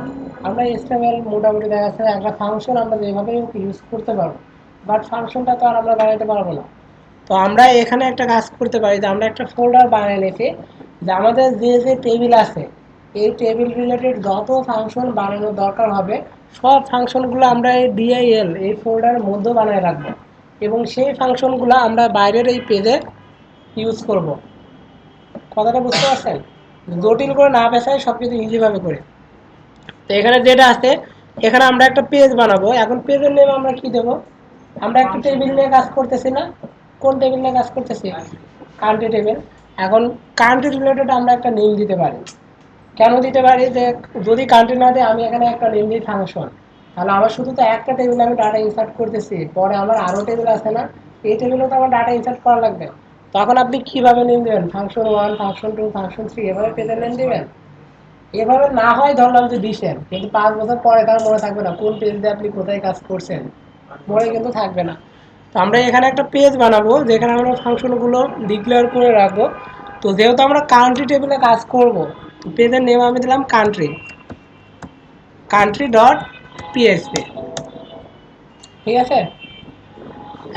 আমরা এসটিএমএল মোটামুটি দেখা যাচ্ছে একটা ফাংশন আমরা যেভাবে ইউজ করতে পারবো, বাট ফাংশনটা তো আর আমরা বানাতে পারবো না। তো আমরা এখানে একটা কাজ করতে পারি, যে আমরা একটা ফোল্ডার বানিয়ে নিয়েছি, যে আমাদের যে যে টেবিল আছে এই টেবিল রিলেটেড যত ফাংশন বানানোর দরকার হবে সব ফাংশনগুলো আমরা এই ডিআইএল এই ফোল্ডারের মধ্যে বানিয়ে রাখবো, এবং সেই ফাংশনগুলো আমরা বাইরের এই পেজে ইউজ করব। কথাটা বুঝতে পারছেন? জটিল করে না পেশায় সব কিছু ইজিভাবে করে। তো এখানে যেটা আছে, এখানে আমরা একটা পেজ বানাবো, এখন পেজের নেম আমরা কি দেবো, আমরা একটা টেবিল নিয়ে কাজ করতেছি না, কোন টেবিল নিয়ে কাজ করতেছি, কান্ট্রি টেবিল। এখন কান্ট্রি রিলেটেড আমরা একটা নেম দিতে পারি, কেন দিতে পারি, যে যদি কান্ট্রি না দেয় আমি এখানে একটা নেম দিই ফাংশন, তাহলে আমার শুধু তো একটা টেবিলে আমি ডাটা ইনসার্ট করতেছি, পরে আমার আরও টেবিল আছে না, এই টেবিলেও তো আমার ডাটা ইনসার্ট করা লাগবে। তখন আপনি কিভাবে নেম দেবেন, ফাংশন 1 ফাংশন 2 ফাংশন 3 এভাবে পেজের নেম দেবেন? এভাবে না হয় ধরলাম যে দিছেন, কিন্তু 5 বছর পরে তার মনে থাকবে না কোন পেজ দিয়ে আপনি কোথায় কাজ করছেন, মনে কিন্তু থাকবে না। তো আমরা এখানে একটা পেজ বানাবো যেখানে আমরা ফাংশনগুলো ডিক্লেয়ার করে রাখবো। তো যেহেতু আমরা কান্ট্রি টেবিলে কাজ করব, তো পেজের নেম আমি দিলাম কান্ট্রি, কান্ট্রি ডট পিএইচপি। ঠিক আছে,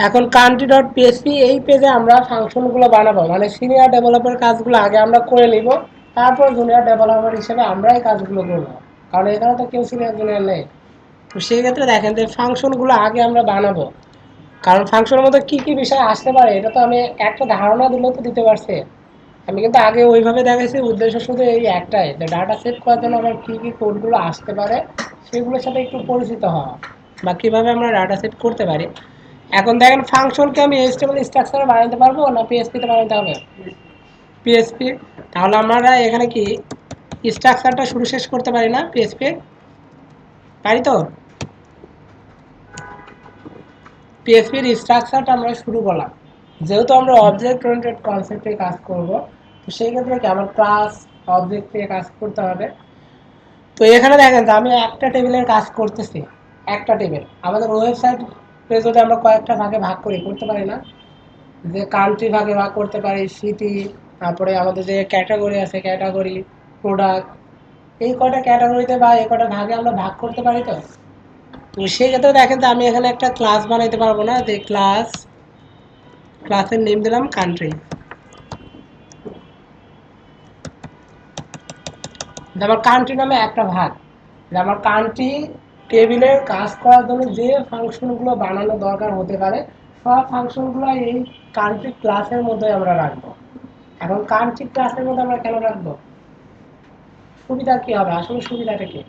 এখন কান্ট্রি ডট পিএইচপি এই পেজে আমরা ফাংশনগুলো বানাবো, মানে সিনিয়র ডেভেলপার কাজগুলো আগে আমরা করে নিব, তারপর জুনিয়র ডেভেলপার হিসেবে আমরা এই কাজগুলো করবো, কারণ এখানে তো কেউ সিনিয়র জুনিয়র নেই। তো সেই ক্ষেত্রে দেখেন যে ফাংশনগুলো আগে আমরা বানাবো, কারণ ফাংশনের মধ্যে কি কি বিষয় আসতে পারে এটা তো আমি একটা ধারণা দিলেও তো দিতে পারছি। আমি কিন্তু আগে ওইভাবে দেখাইছি, উদ্দেশ্য শুধু এই একটাই যে ডাটা সেট করার জন্য আমার কি কি কোডগুলো আসতে পারে সেগুলোর সাথে একটু পরিচিত হওয়া, বা কীভাবে আমরা ডাটা সেট করতে পারি। এখন দেখেন ফাংশনকে আমি এইচটিএমএল স্ট্রাকচারে বানাতে পারবো না পিএসপিতে বানাতে হবে? পিএসপি। তাহলে আমরা এখানে কি স্ট্রাকচারটা শুরু শেষ করতে পারি না পিএসপি? পারি তো। পিএসপির স্ট্রাকচারটা আমরা শুরু করলাম, যেহেতু আমরা অবজেক্ট ওরিয়েন্টেড কনসেপ্টে কাজ করব, তো সেই ক্ষেত্রে কি আমার ক্লাস অবজেক্ট দিয়ে কাজ করতে হবে। তো এখানে দেখেন যে আমি একটা টেবিলের কাজ করতেছি, একটা টেবিল। আমাদের ওয়েবসাইট যদি আমরা কয়েকটা ভাগে ভাগ করি, করতে পারি না? যে কান্ট্রি ভাগে ভাগ করতে পারি, সিটি, তারপরে আমাদের যে ক্যাটাগরি আছে ক্যাটাগরি, প্রোডাক্ট, এই কটা ক্যাটাগরিতে বা এই কটা ভাগে আমরা ভাগ করতে পারি। তো তো সেই ক্ষেত্রে দেখেন যে আমি এখানে একটা ক্লাস বানাইতে পারবো না, যে ক্লাসের নেম দিলাম কান্ট্রি। আমার কান্ট্রি নামে একটা ভাগ, যে আমার কান্ট্রি টেবিলের কাজ করার জন্য যে ফাংশনগুলো বানানো দরকার হতে পারে সব ফাংশনগুলো এই কান্ট্রি ক্লাসের মধ্যে আমরা রাখবো। এখন কান্ট্রি ক্লাসের মধ্যে আমরা কেন রাখবো? সুবিধা কি হবে, আসলে সুবিধাটা কি?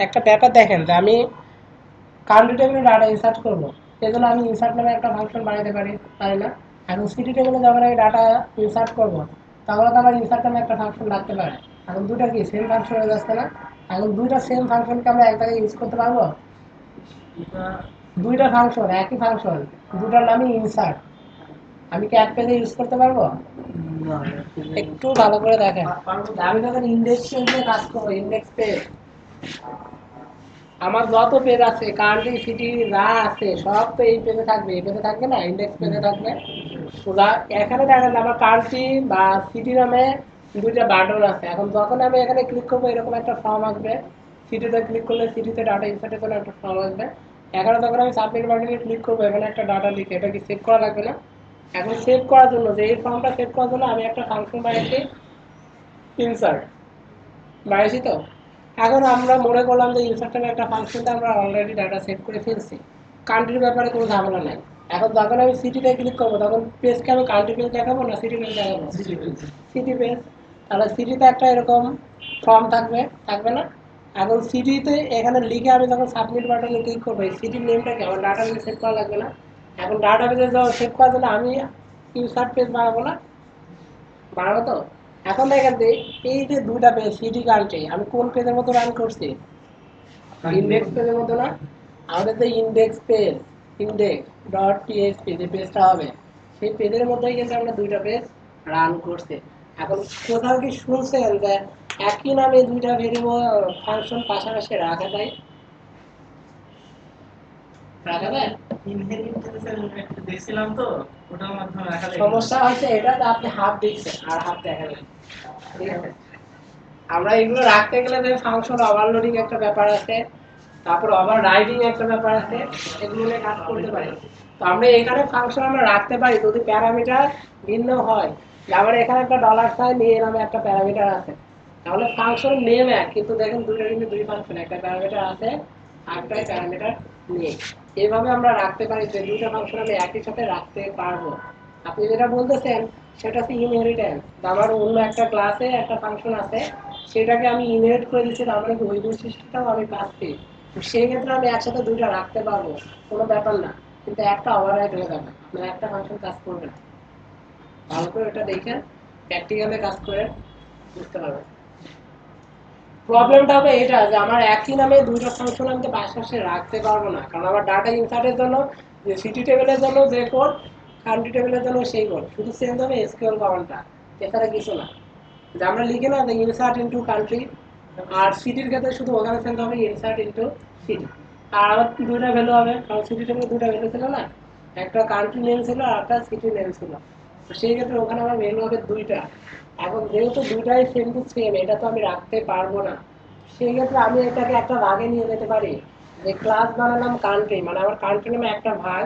একটা ব্যাপার দেখেন যে আমি কান্ট্রি টেবিলে ডাটা ইনসার্ট করবো, সেজন্য আমি ইনসার্ট নামে একটা ফাংশন বানাতে পারি, তাই না? এখন সিটি টেবিলে যখন আমি ডাটা ইনসার্ট করবো, তাহলে তো আমার ইনসার্ট নামে একটা ফাংশন লাগতে পারে। এখন দুটা কি সেম ফাংশন হয়ে যাচ্ছে না? এখন দুইটা সেম ফাংশনকে আমরা এক জায়গায় ইউজ করতে পারবো? দুইটা ফাংশন একই ফাংশন, দুটার নামই ইনসার্ট, আমি কি এক পেজে ইউজ করতে পারবো? একটু ভালো করে দেখেন, আমি যখন ইন্ডেক্স পেজে কাজ করবো, ইন্ডেক্স পেজ আমার যত পেজ আছে কান্ট্রি সিটি যা আছে সব তো এই পেজে থাকবে, এই পেজে থাকবে না, ইন্ডেক্স পেজে থাকবে। এখানে দেখেন আমার কান্ট্রি বা সিটি নামে দুইটা বাটন আছে। এখন যখন আমি এখানে ক্লিক করবো এরকম একটা ফর্ম আসবে, সিটিতে ক্লিক করলে সিটিতে ডাটা ইনসার্টের জন্য একটা ফর্ম আসবে। এখানে যখন আমি সাবমিট বাটনে ক্লিক করবো এখানে একটা ডাটা লিখে এটা কি সেভ করা লাগবে না? এখন সেভ করার জন্য যে এই ফর্মটা সেভ করার জন্য আমি একটা ফাংশন বানিয়েছি ইনসার্ট, বানিয়েছি তো। এখন আমরা মনে করলাম যে ইনসার্টের একটা ফাংশনটা আমরা অলরেডি ডাটা সেভ করে ফেলছি, কান্ট্রির ব্যাপারে কোনো ঝামেলা নাই। এখন যখন আমি সিটিতে ক্লিক করবো তখন পেজকে আমি কান্ট্রি পেজ দেখাবো না সিটি পেজ দেখাবো? City page. তাহলে সিটিতে একটা এরকম ফর্ম থাকবে, থাকবে না? এখন সিটিতে এখানে লিখে আমি যখন সাবমিট বাটনে ক্লিক করবো এই সিটির নেমটা কি আমার ডাটা বেজে সেভ করা লাগবে না? এখন ডাটা বেজে সেভ করার জন্য আমি ইনসার্ট পেজ বানাবো না? বানাবো তো। এখন দেখেন যে এই যে দুটা পেজ সিটি কান্ট্রি আমি কোন পেজের মতো রান করছি? ইন্ডেক্স পেজের মতো না? আমাদের যে index page, index dot PHP যে পেজটা হবে সেই পেজের মধ্যেই কিন্তু আমরা দুইটা পেজ রান করছি। এখন কোথাও কি শুনছেন যে একই নামে দুইটা ভেরিয়েবল ফাংশন পাশাপাশি রাখা যায়? রাখা যায়? দেখছিলাম তো ওটার মাধ্যমে রাখা যায়। সমস্যা হচ্ছে এটা যে আপনি হাফ দেখছেন আর হাফ দেখালেন, ঠিক আছে? আমরা এগুলো রাখতে গেলে যে ফাংশন ওভারলোডিং একটা ব্যাপার আছে, তারপর ওভার রাইডিং একটা ব্যাপার আছে, এগুলো নিয়ে কাজ করতে পারি। তো আমরা এখানে ফাংশন আমরা রাখতে পারি যদি প্যারামিটার ভিন্ন হয়, যে আমার এখানে একটা ডলার সাইন নিয়ে নামে একটা প্যারামিটার আছে, তাহলে ফাংশন নেম এক, কিন্তু দেখেন দুটো কিন্তু দুই ফাংশন, একটা প্যারামিটার আছে আর একটা প্যারামিটার নেই। এইভাবে আমরা রাখতে পারি যে দুইটা ফাংশন আমি একই সাথে রাখতে পারবো। আপনি যেটা বলতেছেন সেটা হচ্ছে ইনহেরিটেন্স, আমার অন্য একটা ক্লাসে একটা ফাংশন আছে সেটাকে আমি ইনহেরিট করে দিচ্ছি, তার মানে ওই বৈশিষ্ট্যটাও আমি পাচ্ছি। তো সেই ক্ষেত্রে আমি একসাথে দুইটা রাখতে পারবো, কোনো ব্যাপার না, কিন্তু একটা ওভাররাইড হয়ে যাবে, আপনার একটা ফাংশন কাজ করবে না। ভালো করে এটা দেখেন, প্র্যাকটিক্যালে কাজ করে বুঝতে পারবেন। প্রবলেমটা হবে এটা যে আমার একই নামে দুইটা ফাংশন আমি তো পাশাপাশি রাখতে পারবো না, কারণ আমার ডাটা ইনসার্টের জন্য যে সিটি টেবিলের জন্য যে কোড, কান্ট্রি টেবিলের জন্য সেই কোড, শুধু চেঞ্জ হবে এসকিউএল কমান্ডটা। এছাড়া কিছু না। যে আমরা লিখি না যে ইনসার্ট ইনটু কান্ট্রি, আর সিটির ক্ষেত্রে শুধু ওখানে ফেলতে হবে ইনসার্ট ইনটু সিটি। আর আবার দুইটা ভ্যালু হবে, কারণ সিটির মধ্যে দুইটা ভ্যালু ছিল না, একটা কান্ট্রি নেম ছিল আর একটা সিটি নেম ছিল। তো সেই ক্ষেত্রে ওখানে আমার ভ্যালু হবে দুইটা। এখন যেহেতু দুইটাই সেম টু সেম, এটা তো আমি রাখতে পারবো না। সেই ক্ষেত্রে আমি এটাকে একটা ভাগে নিয়ে যেতে পারি, যে ক্লাস বানালাম কান্ট্রি, মানে আমার কান্ট্রি নামে একটা ভাগ,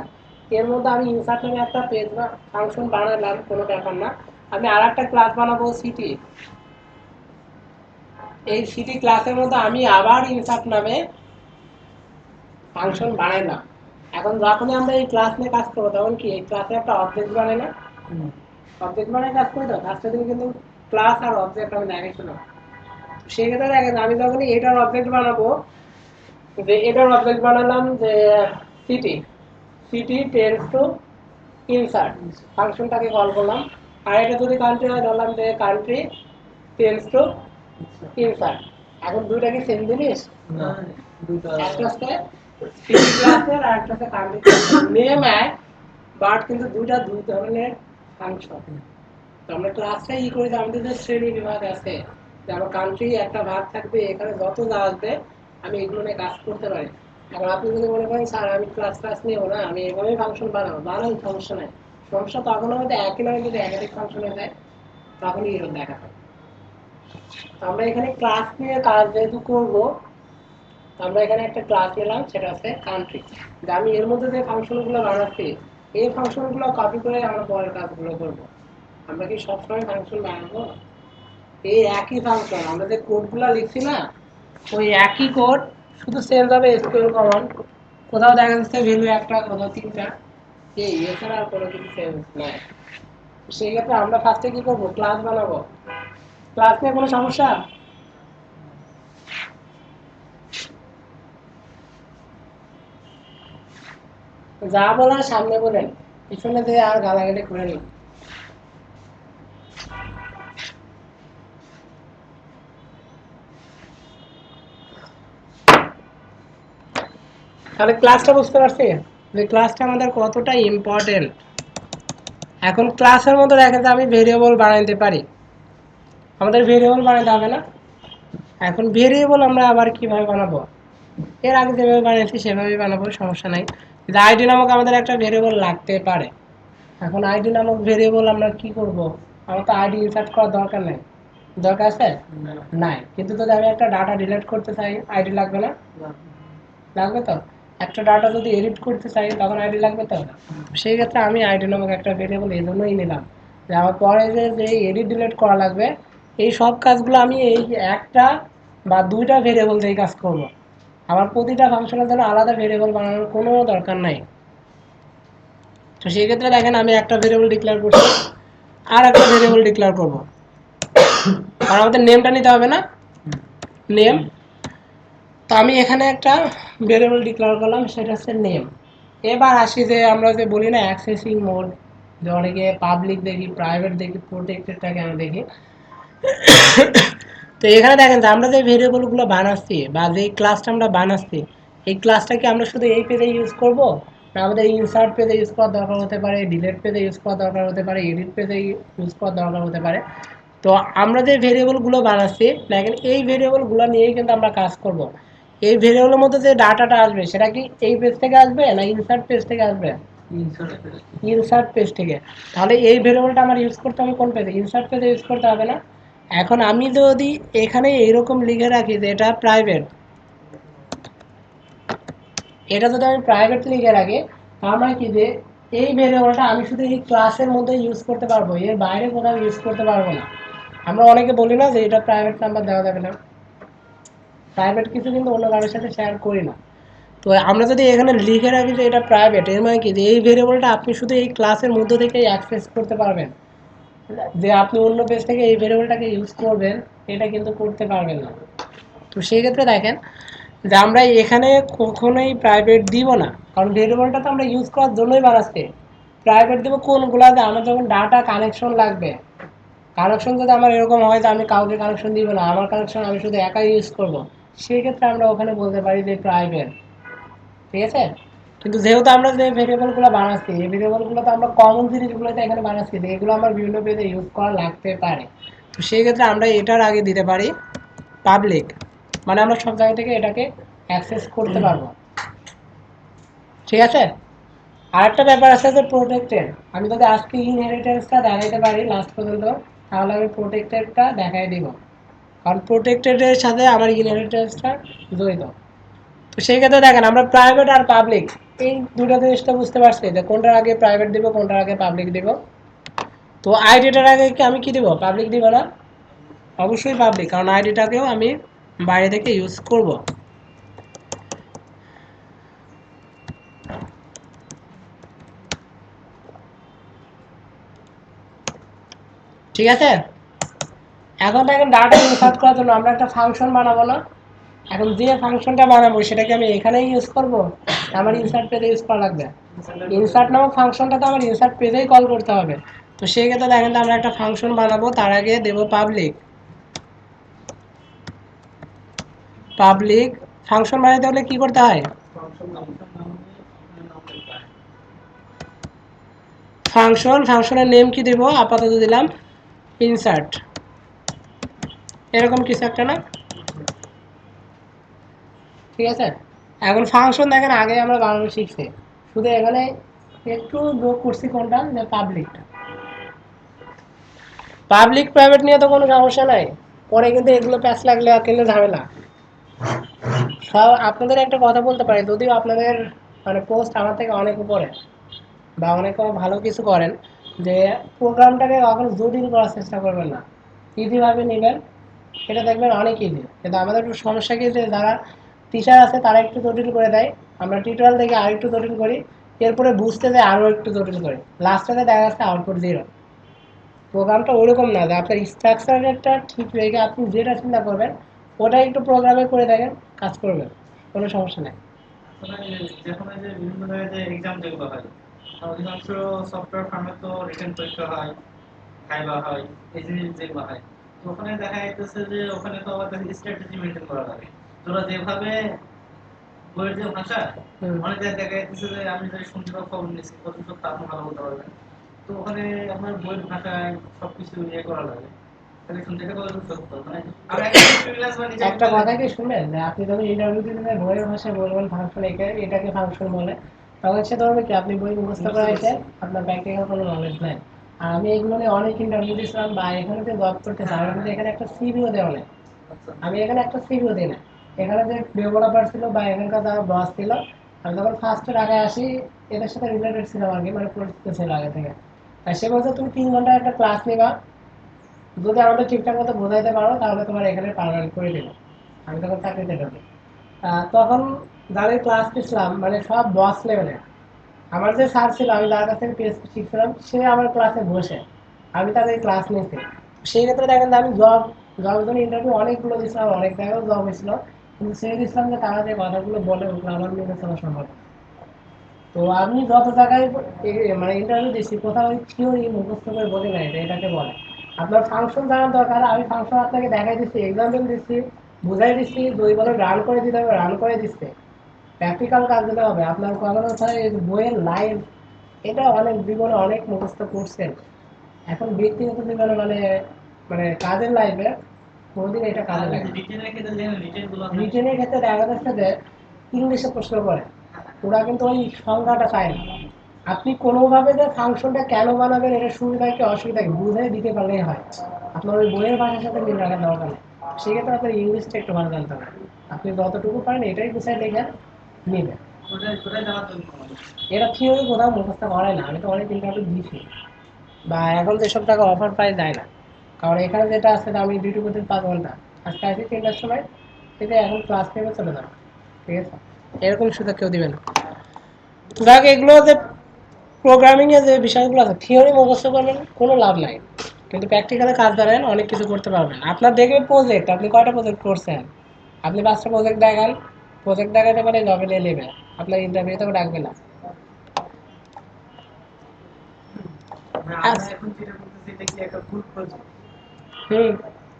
এর মধ্যে আমি ইনসার্ট নামে একটা পেজ বা ফাংশন বানালাম, কোনো ব্যাপার না। আমি আর একটা ক্লাস বানাবো সিটি, এই সিটি ক্লাসের মধ্যে আমি আবার ইনসার্ট নামে ফাংশন বানাইলাম। এখন যখনই আমরা এই ক্লাস নিয়ে কাজ করবো তখন কি এই ক্লাসে একটা অবজেক্ট বানাই না, অবজেক্ট বানাই কাজ করি। তো কাজটা দিন কিন্তু ক্লাস আর অবজেক্ট আমি দেখাইছিলাম। সেই ক্ষেত্রে দেখেন আমি যখনই এটার অবজেক্ট বানাবো, যে এটার অবজেক্ট বানালাম যে CT, CT tends to insert, ফাংশনটাকে কল করলাম। আর এটা যদি কান্ট্রি হয় ধরলাম যে কান্ট্রি টেন্স টু ইনসার্ট। এখন দুইটা কি সেম জিনিস? একটা হচ্ছে সিটি ক্লাসের আর একটা হচ্ছে কান্ট্রি ক্লাসের, নেম এক, বাট কিন্তু দুইটা দুই ধরনের ফাংশন। তো আমরা ক্লাসটা ই করি যে আমাদের যে শ্রেণী বিভাগ আছে, যে আমার কান্ট্রি একটা ভাগ থাকবে, এখানে যত যা আসবে আমি এগুলো নিয়ে কাজ করতে পারি। এখন আপনি যদি মনে করেন স্যার আমি ক্লাস নিয়েও না, আমি এভাবেই ফাংশন বানাবো, বানাই সমস্যা নাই। সমস্যা তখন হবে একই নামে যদি একাধিক ফাংশন হয়ে যায়, তখনই এরকম দেখা যায়। আমরা এখানে ক্লাস নিয়ে কাজ যেহেতু করবো, আমরা এখানে একটা ক্লাস নিলাম, সেটা হচ্ছে কান্ট্রি। আমি এর মধ্যে যে ফাংশনগুলো বানাচ্ছি, এই ফাংশনগুলো কপি করে আমরা পরের কাজগুলো করবো। আমরা কি সবসময় ফাংশন বানাবো? এই একই ফাংশন আমরা যে কোডগুলো লিখছি না, ওই একই কোড, শুধু চেঞ্জ হবে এসকিউএল কমান্ড। কোথাও দেখা যাচ্ছে ভ্যালু একটা, কোথাও তিনটা, এই এছাড়া আর কোনো কিছু চেঞ্জ নাই। সেই ক্ষেত্রে আমরা ফার্স্টে কি করবো, ক্লাস বানাবো। ক্লাস নিয়ে কোনো সমস্যা? যা বলার সামনে বলেন, পিছনে দিয়ে আর গালাগালি করে নিন। তাহলে ক্লাসটা বুঝতে পারছি যে ক্লাসটা আমাদের কতটা ইম্পর্টেন্ট। এখন ক্লাসের মধ্যে দেখা যায় আমি ভেরিয়েবল বানাইতে পারি, আমাদের ভেরিয়েবল বানাইতে হবে না? এখন ভেরিয়েবল আমরা আবার কিভাবে বানাবো? এর আগে যেভাবে বানিয়েছি সেভাবেই বানাবো, সমস্যা নাই। কিন্তু আইডি নামক আমাদের একটা ভেরিয়েবল লাগতে পারে। এখন আইডি নামক ভেরিয়েবল আমরা কি করব? আমার তো আইডি ইনসার্ট করার দরকার নেই, দরকার আছে? নাই। কিন্তু যদি আমি একটা ডাটা ডিলিট করতে চাই, আইডি লাগবে না? লাগবে তো। একটা ডাটা যদি এডিট করতে চাই তখন আইডি লাগবে তো। সেই ক্ষেত্রে আমি আইডি নামক একটা ভেরিয়েবল এই জন্যই নিলাম, যে আমার পরে যে এডিট ডিলিট করা লাগবে, এই সব কাজগুলো আমি এই একটা বা দুইটা ভেরিয়েবল দিয়ে কাজ করব। আমার প্রতিটা ফাংশনের জন্য আলাদা ভেরিয়েবল বানানোর কোনো দরকার নাই। তো সেই ক্ষেত্রে দেখেন আমি একটা ভেরিয়েবল ডিক্লেয়ার করছি, আর একটা ভেরিয়েবল ডিক্লেয়ার করব। আর আমাদের নেমটা নিতে হবে না, নেম। তো আমি এখানে একটা ভেরিয়েবল ডিক্লেয়ার করলাম, সেটা হচ্ছে নেম। এবার আসি যে আমরা যে বলি না অ্যাক্সেসিং মোড, যে অনেকে পাবলিক দেখি, প্রাইভেট দেখি, প্রোটেক্টেডটাকে আমি দেখি। তো এখানে দেখেন যে আমরা যে ভেরিয়েবলগুলো বানাচ্ছি বা যে ক্লাসটা আমরা বানাচ্ছি, এই ক্লাসটাকে আমরা শুধু এই পেজে ইউজ করব, না আমাদের ইনসার্ট পেজে ইউজ করার দরকার হতে পারে, ডিলিট পেজে ইউজ করার দরকার হতে পারে, এডিট পেজে ইউজ করার দরকার হতে পারে। তো আমরা যে ভেরিয়েবলগুলো বানাচ্ছি দেখেন, এই ভেরিয়েবলগুলো নিয়েই কিন্তু আমরা কাজ করব। এই ভেরিয়েবলের মধ্যে যে ডাটাটা আসবে সেটা কি এই পেজ থেকে আসবে না ইনসার্ট পেজ থেকে আসবে? ইনসার্ট পেজ থেকে। তাহলে এই ভেরিয়েবলটা আমার ইউজ করতে হবে কোন পেজে? ইনসার্ট পেজে ইউজ করতে হবে না? এখন আমি যদি এখানে এইরকম লিখে রাখি যে এটা প্রাইভেট, এটা যদি আমি প্রাইভেট লিখে রাখি, তার মানে কি যে এই ভেরিয়েবলটা আমি শুধু এই ক্লাসের মধ্যে ইউজ করতে পারবো, এর বাইরে কোথাও ইউজ করতে পারবো না। আমরা অনেকে বলি না যে এটা প্রাইভেট নাম্বার দেওয়া যাবে না, প্রাইভেট কিছু কিন্তু অন্য কারোর সাথে শেয়ার করি না। তো আমরা যদি এখানে লিখে রাখি যে এটা প্রাইভেট, এর মানে কি যে এই ভেরিয়েবলটা আপনি শুধু এই ক্লাসের মধ্যে থেকেই অ্যাক্সেস করতে পারবেন, যে আপনি অন্য পেজ থেকে এই ভেরিয়েবলটাকে ইউজ করবেন এটা কিন্তু করতে পারবেন না। তো সেই ক্ষেত্রে দেখেন যে আমরা এখানে কখনোই প্রাইভেট দিব না, কারণ ভেরিয়েবলটা তো আমরা ইউজ করার জন্যই বানাচ্ছি। প্রাইভেট দেবো কোনগুলা, যে আমার যখন ডাটা কানেকশন লাগবে, কানেকশন যদি আমার এরকম হয় যে আমি কাউকে কানেকশন দিব না, আমার কানেকশন আমি শুধু একাই ইউজ করব, সেই ক্ষেত্রে আমরা ওখানে বলতে পারি যে প্রাইভেট। ঠিক আছে? কিন্তু যেহেতু আমরা যে ভেরিয়েবলগুলো বানাচ্ছি এই ভেরিয়েবলগুলো তো আমরা কমন জিনিসগুলো তো এখানে বানাচ্ছি, এগুলো আমার বিভিন্ন পেজে ইউজ করা লাগতে পারে। তো সেই ক্ষেত্রে আমরা এটার আগে দিতে পারি পাবলিক, মানে আমরা সব জায়গা থেকে এটাকে অ্যাক্সেস করতে পারবো। ঠিক আছে। আর একটা ব্যাপার আছে যে প্রোটেক্টেড। আমি যদি আজকে ইনহেরিটেন্সটা দেখাইতে পারি লাস্ট পর্যন্ত, তাহলে আমি প্রোটেক্টেডটা দেখাই দিব, কারণ প্রোটেক্টেডের সাথে আমার ইনহেরিটেন্সটা জড়িত। তো সেই ক্ষেত্রে দেখেন আমরা প্রাইভেট আর পাবলিক এই দুটো জিনিসটা বুঝতে পারছি যে কোনটার আগে প্রাইভেট দিব কোনটার আগে পাবলিক দিব। তো আইডিটার আগে কি আমি কি দিব, পাবলিক দিব না? অবশ্যই পাবলিক, কারণ আইডিটাকেও আমি বাইরে থেকে ইউজ করব। ঠিক আছে। এখন দেখেন ডাটা ইনসার্ট করার জন্য আমরা একটা ফাংশন বানাবো না? এখন যে ফাংশনটা বানাবো সেটা কি আমি এখানেই ইউজ করব, আমার ইনসার্ট পেজে ইউজ করা লাগবে? ইনসার্ট নামক ফাংশনটা তো আমার ইনসার্ট পেজেই কল করতে হবে। তো সেই ক্ষেত্রে দেখেন আমরা একটা ফাংশন বানাবো, তার আগে দেব পাবলিক। পাবলিক ফাংশন বানাতে হলে কি করতে হয়? ফাংশনের নেম কি দেব? আপাতত দিলাম ইনসার্ট, এরকম কিছু একটা না? ঠিক আছে। এখন ফাংশন দেখেন আগে আমরা বানানো শিখছি, শুধু এখানে একটু যোগ করছি কোনটা, যে পাবলিকটা। পাবলিক প্রাইভেট নিয়ে তো কোনো সমস্যা নাই, পরে কিন্তু এগুলো প্যাচ লাগলে কিন্তু ঝামেলা। সব আপনাদের একটা কথা বলতে পারি, যদিও আপনাদের মানে পোস্ট আমার থেকে অনেক উপরে বা অনেক ভালো কিছু করেন, যে প্রোগ্রামটাকে কখনো জটিল করার চেষ্টা করবেন না, ইজিভাবে নেবেন, এটা দেখবেন অনেক ইজি। কিন্তু আমাদের একটু সমস্যা কি, যে যারা টিচার আছে তারা একটু জটিল করে দেয়, আমরা টিউটোরিয়াল থেকে আর একটু জটিল করি, এরপরে বুঝতে যায় আরও একটু জটিল করি, লাস্টে দেখা যাচ্ছে আউটপুট জিরো। প্রোগ্রামটা ওরকম না যে আপনার স্ট্রাকচারটা ঠিক রেখে আপনি যেটা চিন্তা করবেন ওটাই একটু প্রোগ্রামে করে দেখেন, কাজ করবেন, কোনো সমস্যা নেই। যখন যে বিভিন্ন জায়গায় যে এক্সাম যেগুলো হয়, অধিকাংশ সফটওয়্যার ফার্মে তো রিটেন পরীক্ষা হয়, ভাইবা হয়, এই জিনিস যেগুলো হয়, তো ওখানে দেখা যাইতেছে যে ওখানে তো আবার স্ট্র্যাটেজি মেনটেন করা লাগে। তোরা যেভাবে বইয়ের যে ভাষা, অনেক জায়গায় দেখা যাইতেছে যে আমি যে শুনতে খবর নিচ্ছি কত সত্য আপনি ভালো বলতে পারবেন, তো ওখানে আপনার বইয়ের ভাষায় সবকিছু ইয়ে করা লাগে। তাহলে শুনতে কত সত্য, মানে আমরা ফ্রিল্যান্স বা নিজে একটা কথা কি শুনবেন, যে আপনি যখন ইন্টারভিউ দিতে বইয়ের ভাষায় বলবেন ফাংশন এটাকে ফাংশন বলে, তখন সে ধরবে কি আপনি বই মুখস্থ করে এসে আপনার প্র্যাকটিক্যাল কোনো নলেজ নাই। আর আমি এগুলো নিয়ে অনেক ইন্টারভিউ দিয়েছিলাম, বা এখানে যে জব করতেছি আমার কিন্তু এখানে একটা সিভিও দেওয়া নেই, আমি এখানে একটা সিভিও দিই না। এখানে যে ডেভেলপার ছিল বা এখানকার যারা বস ছিল, আমি যখন ফার্স্টে ঢাকায় আসি এদের সাথে রিলেটেড ছিলাম আর কি, মানে পরিচিত ছিল আগে থেকে। আর সে বলছে তুমি 3 ঘন্টার একটা ক্লাস নিবা, যদি আমাদের ঠিকঠাক মতো বোঝাইতে পারো তাহলে তোমার এখানে পার্মানেন্ট করে দেবো। আমি তখন চাকরিতে ঢুকি। তখন যাদের ক্লাস নিচ্ছিলাম মানে সব বস লেভেলে, আমার যে স্যার ছিল আমি যার কাছ থেকে পিএইচডি শিখছিলাম সে আমার ক্লাসে বসে, আমি তাদের ক্লাস নিয়েছি। সেই ক্ষেত্রে দেখেন যে আমি জবের জন্য ইন্টারভিউ অনেকগুলো দিয়েছিলাম, অনেক জায়গায় জব হয়েছিল, কিন্তু সেই দিয়েছিলাম যে তারা যে কথাগুলো বলে ওগুলো আমার মেনে চলা সম্ভব না। তো আমি যত জায়গায় মানে ইন্টারভিউ দিচ্ছি কোথাও ওই থিওরি মুখস্থ করে বলে নাই যে এটাকে বলে। আপনার ফাংশন জানার দরকার, আমি ফাংশন আপনাকে দেখাই দিচ্ছি, এক্সাম্পল দিচ্ছি, বুঝাই দিচ্ছি, দুই বলে রান করে দিতে হবে, রান করে দিচ্ছে, প্র্যাকটিক্যাল কাজ দিতে হবে আপনার। কখনো বইয়ের লাইভ এটা অনেক জীবনে অনেক মুখস্থ করছেন, এখন ব্যক্তিগত জীবনে মানে মানে কাজের লাইফে কোনোদিন এটা কাজে লাগে। রিটেনের ক্ষেত্রে দেখা যাচ্ছে যে ইংলিশে প্রশ্ন করে, ওরা কিন্তু ওই সংজ্ঞাটা চায় না, আপনি কোনোভাবে যে ফাংশনটা কেন বানাবেন এটা সুবিধা কি অসুবিধা কি বুঝে দিতে পারলেই হয়, আপনার ওই বইয়ের ভাষার সাথে মিল রাখার দরকার নেই। সেক্ষেত্রে আপনার ইংলিশটা একটু ভালো জানতে হবে, আপনি যতটুকু পারেন এটাই গুছাই লেখেন, নেবেন। এরা থিওরি কোথাও মুখস্থ করে না, আমি তো অনেক ইন্টারভিউ দিয়েছি, বা এখন যেসব টাকা অফার পাই যায় না, কারণ এখানে যেটা আছে আমি ডিউটি করতে 5 ঘন্টা, আজকে আসি 3টার সময়, থেকে এখন ক্লাস নেবে চলে যাবে। ঠিক আছে, এরকম সুযোগ কেউ দিবে না। যাক, এগুলো যে প্রোগ্রামিং এর যে বিষয়গুলো আছে থিওরি মুখস্থ করবেন কোনো লাভ নাই, কিন্তু প্র্যাকটিক্যালে কাজ দ্বারান অনেক কিছু করতে পারবেন। আপনার দেখবে প্রজেক্ট, আপনি কয়টা প্রজেক্ট করছেন, আপনি 5টা প্রজেক্ট দেখান, প্রজেক্ট দেখাতে পারে জবে নিয়ে নেবে, আপনার ইন্টারভিউতে ডাকবে না। আমরা এখন যেটা করতেছি এটা কি একটা ফুল প্রজেক্ট, হুম,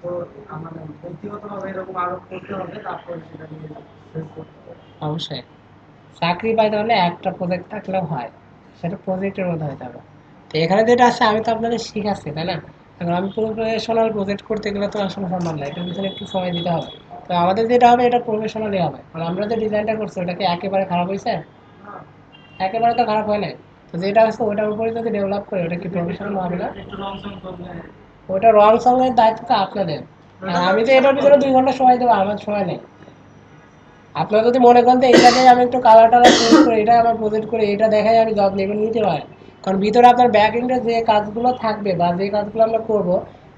তো আমাদের ব্যক্তিগতভাবে এরকম আরো করতে হবে, তারপর সেটা নিয়ে শেষ করতে হবে। অবশ্যই। চাকরি পাইতে হলে একটা প্রজেক্ট থাকলেও হয়, সেটা প্রজেক্টের মধ্যে হতে হবে। তো এখানে যেটা আছে আমি তো আপনাদের শিখাচ্ছি, তাই না? এখন আমি প্রফেশনাল প্রজেক্ট করতে গেলে তো আসলে সম্ভব না, এটার পিছনে একটু সময় দিতে হবে। তো আমাদের যেটা হবে এটা প্রফেশনালি হবে। আর আমরা যে ডিজাইনটা করছি ওটা কি একেবারে খারাপ হয়েছে? একেবারে তো খারাপ হয় নাই। তো যেটা আছে ওটার উপরে যদি ডেভেলপ করে ওটা কি প্রফেশনাল হবে না? একটু রং সং করলে ওটা রং সঙ্গের দায়িত্ব তো আপনাদের। আর আমি তো এটার পিছনে 2 ঘন্টা সময় দেবো, আমার সময় নেই। আপনারা যদি মনে করেন যে এইটাকে আমি একটু কালার টালার চেঞ্জ করে এটা আমার প্রজেক্ট করে এটা দেখাই আমি জব নেবেন, নিতে পারেন। কারণ ভিতরে আপনার ব্যাক এন্ডে যে কাজগুলো থাকবে বা যে কাজগুলো আমরা করব,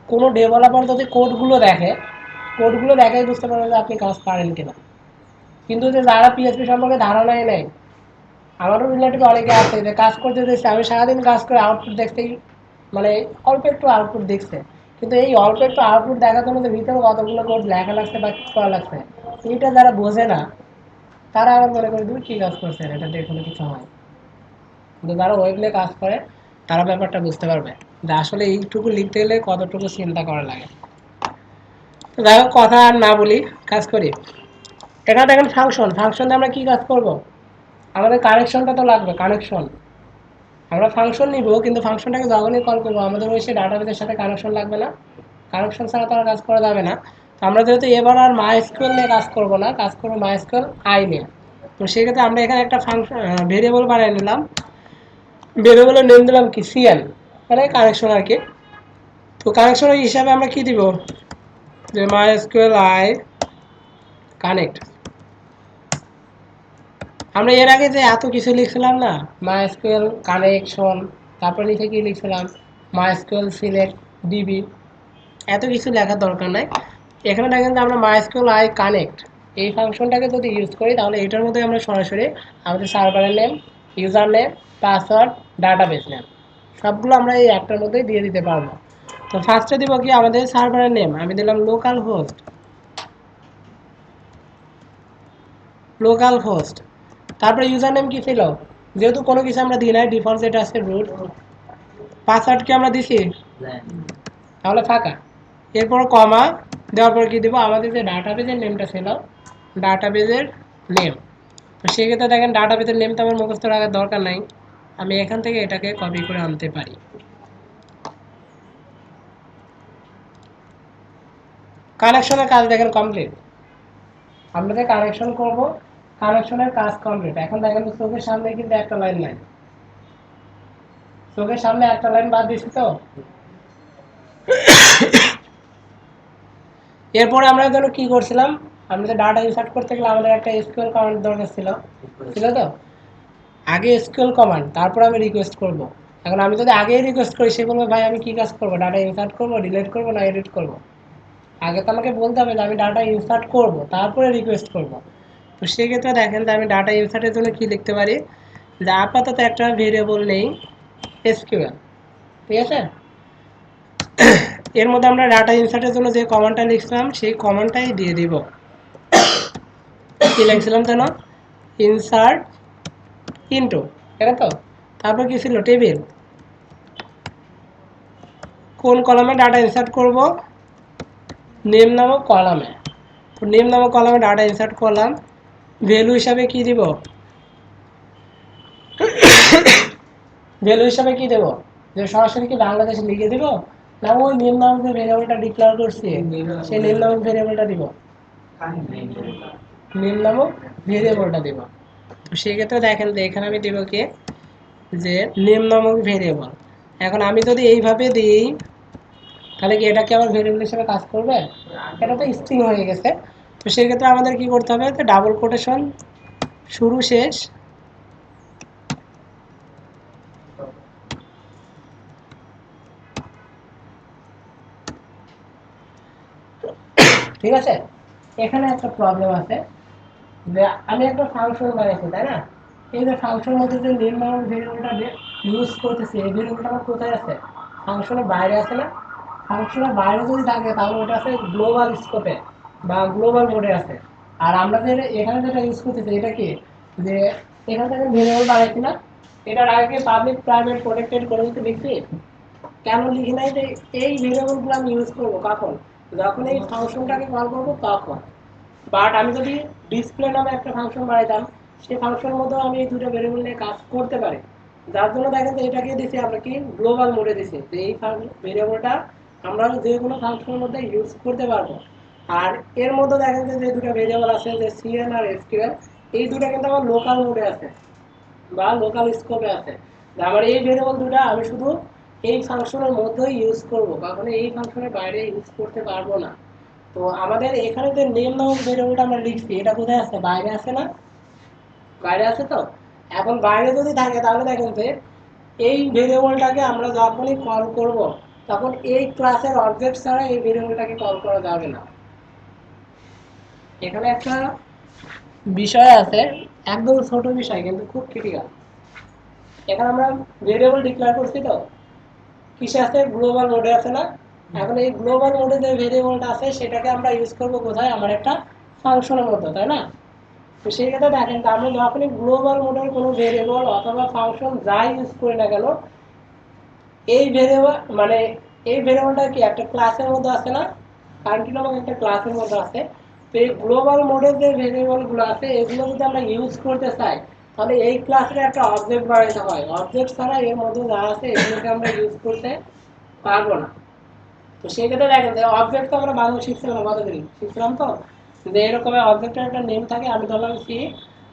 কোনো ডেভেলপার যদি কোডগুলো দেখে, কোডগুলো দেখাই বুঝতে পারবে যে আপনি কাজ পারেন কিনা। কিন্তু যে যারা পিএইচপি সম্পর্কে ধারণাই নেই, আমারও রিলেটিভ অনেকে আছে যে কাজ করতে দেখছে, আমি সারাদিন কাজ করে আউটপুট দেখতেই মানে অল্প একটু আউটপুট দেখছে। কিন্তু এই অল্প একটু আউটপুট দেখার জন্য যে ভিতরে কতগুলো কোড লেখা লাগছে বা কিছু করা লাগছে, এইটা যারা বোঝে না তারা আবার মনে করে তুমি কি কাজ করছেন, এটা দিয়ে কোনো কিছু হয়। কিন্তু যারা ওয়েব নিয়ে কাজ করে তারা ব্যাপারটা বুঝতে পারবে যে আসলে এইটুকু লিখতে গেলে কতটুকু চিন্তা করা লাগে। তো যাই হোক, কথা আর না বলি, কাজ করি। এখানে দেখেন ফাংশন, ফাংশন দিয়ে আমরা কি কাজ করব? আমাদের কানেকশনটা তো লাগবে, কানেকশন। আমরা ফাংশন নিব, কিন্তু ফাংশনটাকে যখনই কল করবো আমাদের ওই সেই ডাটাবেসের সাথে কানেকশন লাগবে না? কানেকশন ছাড়া তো আর কাজ করা যাবে না। তো আমরা যেহেতু এবার আর মাইস্কুয়েল নিয়ে কাজ করব না, কাজ করবো মাইস্কুয়েল আই নিয়ে। তো সেক্ষেত্রে আমরা এখানে একটা ফাংশন ভেরিয়েবল বানিয়ে নিলাম। ভেরিয়েবলের নেম দিলাম কি সিএন, মানে কানেকশন আর কি। তো কানেকশনের হিসাবে আমরা কি দিব, যে মাইস্কুয়েল আই কানেক্ট। আমরা এর আগে যে এত কিছু লিখছিলাম না, মাইস্কুয়েল কানেকশন, তারপর নিচে কি লিখছিলাম, মাইস্কুয়েল সিলেক্ট ডিবি, এত কিছু লেখার দরকার নাই। এখানে দেখেন যে আমরা মাইস্কুয়েল আই কানেক্ট এই ফাংশনটাকে যদি ইউজ করি তাহলে এটার মধ্যে আমরা সরাসরি আমাদের সার্ভারের name, user name, password, database name সবগুলো আমরা এই একটার মধ্যেই দিয়ে দিতে পারবো। তো ফার্স্টে দিব কি আমাদের সার্ভারের নেম, আমি দিলাম লোকাল হোস্ট, লোকাল হোস্ট। তারপরে ইউজার নেম কি ছিল, যেহেতু কোনো কিছু আমরা দিই নাই, ডিফল্ট যেটা আছে রুট। পাসওয়ার্ড কি আমরা দিছি, তাহলে ফাঁকা। এরপর কমা দেওয়ার পর কি দেবো, আমাদের যে ডাটাবেজের নেমটা ছিল, ডাটাবেজের নেম। তো সেক্ষেত্রে দেখেন ডাটাবেজের নেম তো আমার মুখস্থ রাখার দরকার নাই, আমি এখান থেকে এটাকে কপি করে আনতে পারি। কানেকশনের কাজ দেখেন কমপ্লিট। আমরা যে কানেকশন করব, কানেকশনের কাজ কমপ্লিট। এখন দেখেন চোখের সামনে কিন্তু একটা লাইন নাই, চোখের সামনে একটা লাইন বাদ দিচ্ছি। তো এরপরে আমরা যেন কি করছিলাম, আমরা যে ডাটা ইনসার্ট করতে গেলে আমাদের একটা এসকিউএল কমান্ড দরকার ছিল, ছিল তো? আগে এসকিউএল কমান্ড, তারপর আমি রিকোয়েস্ট করব। এখন আমি যদি আগেই রিকোয়েস্ট করি, সে বলবে ভাই আমি কি কাজ করবো, ডাটা ইনসার্ট করবো, ডিলিট করবো না এডিট করবো? আগে তো আমাকে বলতে হবে যে আমি ডাটা ইনসার্ট করব, তারপরে রিকোয়েস্ট করব। তো সেক্ষেত্রে দেখেন যে আমি ডাটা ইনসার্টের জন্য কি লিখতে পারি, যে আপাতত একটা ভেরিয়েবল নেই এসকিউএল, ঠিক আছে? এর মধ্যে আমরা ডাটা ইনসার্টের জন্য যে কমান্ডটা লিখছিলাম সেই কমান্ডটাই দিয়ে দিব। কি লিখছিলাম যেন, ইনসার্ট ইনটু, তাই তো? তারপর কি ছিল, টেবিল। কোন কলামে ডাটা ইনসার্ট করব, নেম নামক কলামে। তো নেম নামক কলামে ডাটা ইনসার্ট করলাম। ভ্যালু হিসাবে কি দিব, ভ্যালু হিসাবে কি দেব, যে সরাসরি কি বাংলাদেশ লিখে দিব, না ওই নেম নামক যে ভেরিয়েবলটা ডিক্লেয়ার করছি সেই নেম নামক ভেরিয়েবলটা দিব, নেম নামক ভেরিয়েবলটা দিব। তো সেক্ষেত্রে দেখেন যে এখানে আমি দিব কি, যে নেম নামক ভেরিয়েবল। এখন আমি যদি এইভাবে দিই তাহলে কি এটা কি আমার ভেরিয়েবল হিসেবে কাজ করবে? এটা তো স্ট্রিং হয়ে গেছে। তো সেক্ষেত্রে আমাদের কি করতে হবে, যে ডাবল কোটেশন শুরু শেষ, ঠিক আছে? এখানে একটা প্রবলেম আছে, যে আমি একটা ফাংশন বানাইছি, তাই না? এই যে ফাংশনের মধ্যে যে নেম নামক ভেরিয়েবলটা ইউজ করতেছি, এই ভেরিয়েবলটা আমার কোথায় আছে, ফাংশনের বাইরে আছে না? ফাংশনের বাইরে যদি থাকে তাহলে ওটা আছে গ্লোবাল স্কোপে বা গ্লোবাল মোডে আছে। আর আমরা যে এখানে যেটা ইউজ করতেছি এটা কি, যে এখান থেকে ভেরিয়েবল বানাইছি না, এটার আগে পাবলিক প্রাইভেট প্রোটেক্টেড করে দিতে লিখছি। কেন লিখি নাই, যে এই ভেরিয়েবলগুলো আমি ইউজ করবো কখন, যখন এই ফাংশনটাকে কল করবো তখন। বাট আমি যদি ডিসপ্লে নামে একটা ফাংশন বানাইতাম, সেই ফাংশনের মধ্যে আমি এই দুটো ভেরিয়েবল নিয়ে কাজ করতে পারি। যার জন্য দেখেন যে এটাকে দিছি আমরা কি গ্লোবাল মোডে দিছি, যে এই ভেরিয়েবলটা আমরা যে কোনো ফাংশনের মধ্যে ইউজ করতে পারবো। আর এর মধ্যে দেখেন যে দুটো ভেরিয়েবল আছে, যে সিএন আর এসকিউএল, এই দুটো কিন্তু আমার লোকাল মোডে আছে বা লোকাল স্কোপে আছে। আমার এই ভেরিয়েবল দুটো আমি শুধু এই ফাংশনের মধ্যেই ইউজ করব, কখনো এই ফাংশনের বাইরে ইউজ করতে পারবো না। তো আমাদের এখানে যে নেম নামক ভেরিয়েবলটা আমরা লিখছি, এটা কোথায় আছে? বাইরে আছে না? বাইরে আছে তো। এখন বাইরে যদি থাকে তাহলে দেখেন যে এই ভেরিয়েবলটাকে আমরা যখনই কল করব, তখন এই ক্লাসের অবজেক্ট ছাড়া এই ভেরিয়েবলটাকে কল করা যাবে না। এখানে একটা বিষয় আছে, একদম ছোট বিষয় কিন্তু খুব ক্রিটিক্যাল। এখানে আমরা ভেরিয়েবল ডিক্লেয়ার করছি তো, কিসে আছে? গ্লোবাল মোডে আছে না? এখন এই গ্লোবাল মোডে যে ভেরিয়েবলটা আছে সেটাকে আমরা ইউজ করব কোথায়? আমার একটা ফাংশনের মধ্যে, তাই না? তো সেই ক্ষেত্রে দেখেন যে আমরা যখনই গ্লোবাল মোডের কোনো ভেরিয়েবল অথবা ফাংশন যাই ইউজ করি না কেন, এই ভেরিয়েবল মানে এই ভেরিয়েবলটা কি একটা ক্লাসের মধ্যে আছে না? কান্ট্রি নামক একটা ক্লাসের মধ্যে আছে। তো এই গ্লোবাল মোডের যে ভেরিয়েবলগুলো আছে এগুলো যদি আমরা ইউজ করতে চাই, তাহলে এই ক্লাসের একটা অবজেক্ট বানাইতে হয়। অবজেক্ট ছাড়া এর মধ্যে যা আছে এগুলোকে আমরা ইউজ করতে পারবো না। তো সেই ক্ষেত্রে দেখেন যে অবজেক্ট তো আমরা বানানো শিখছিলাম, কতদিন শিখছিলাম তো, যে এরকম অবজেক্টের একটা নেম থাকে, আমি ধরলাম সি,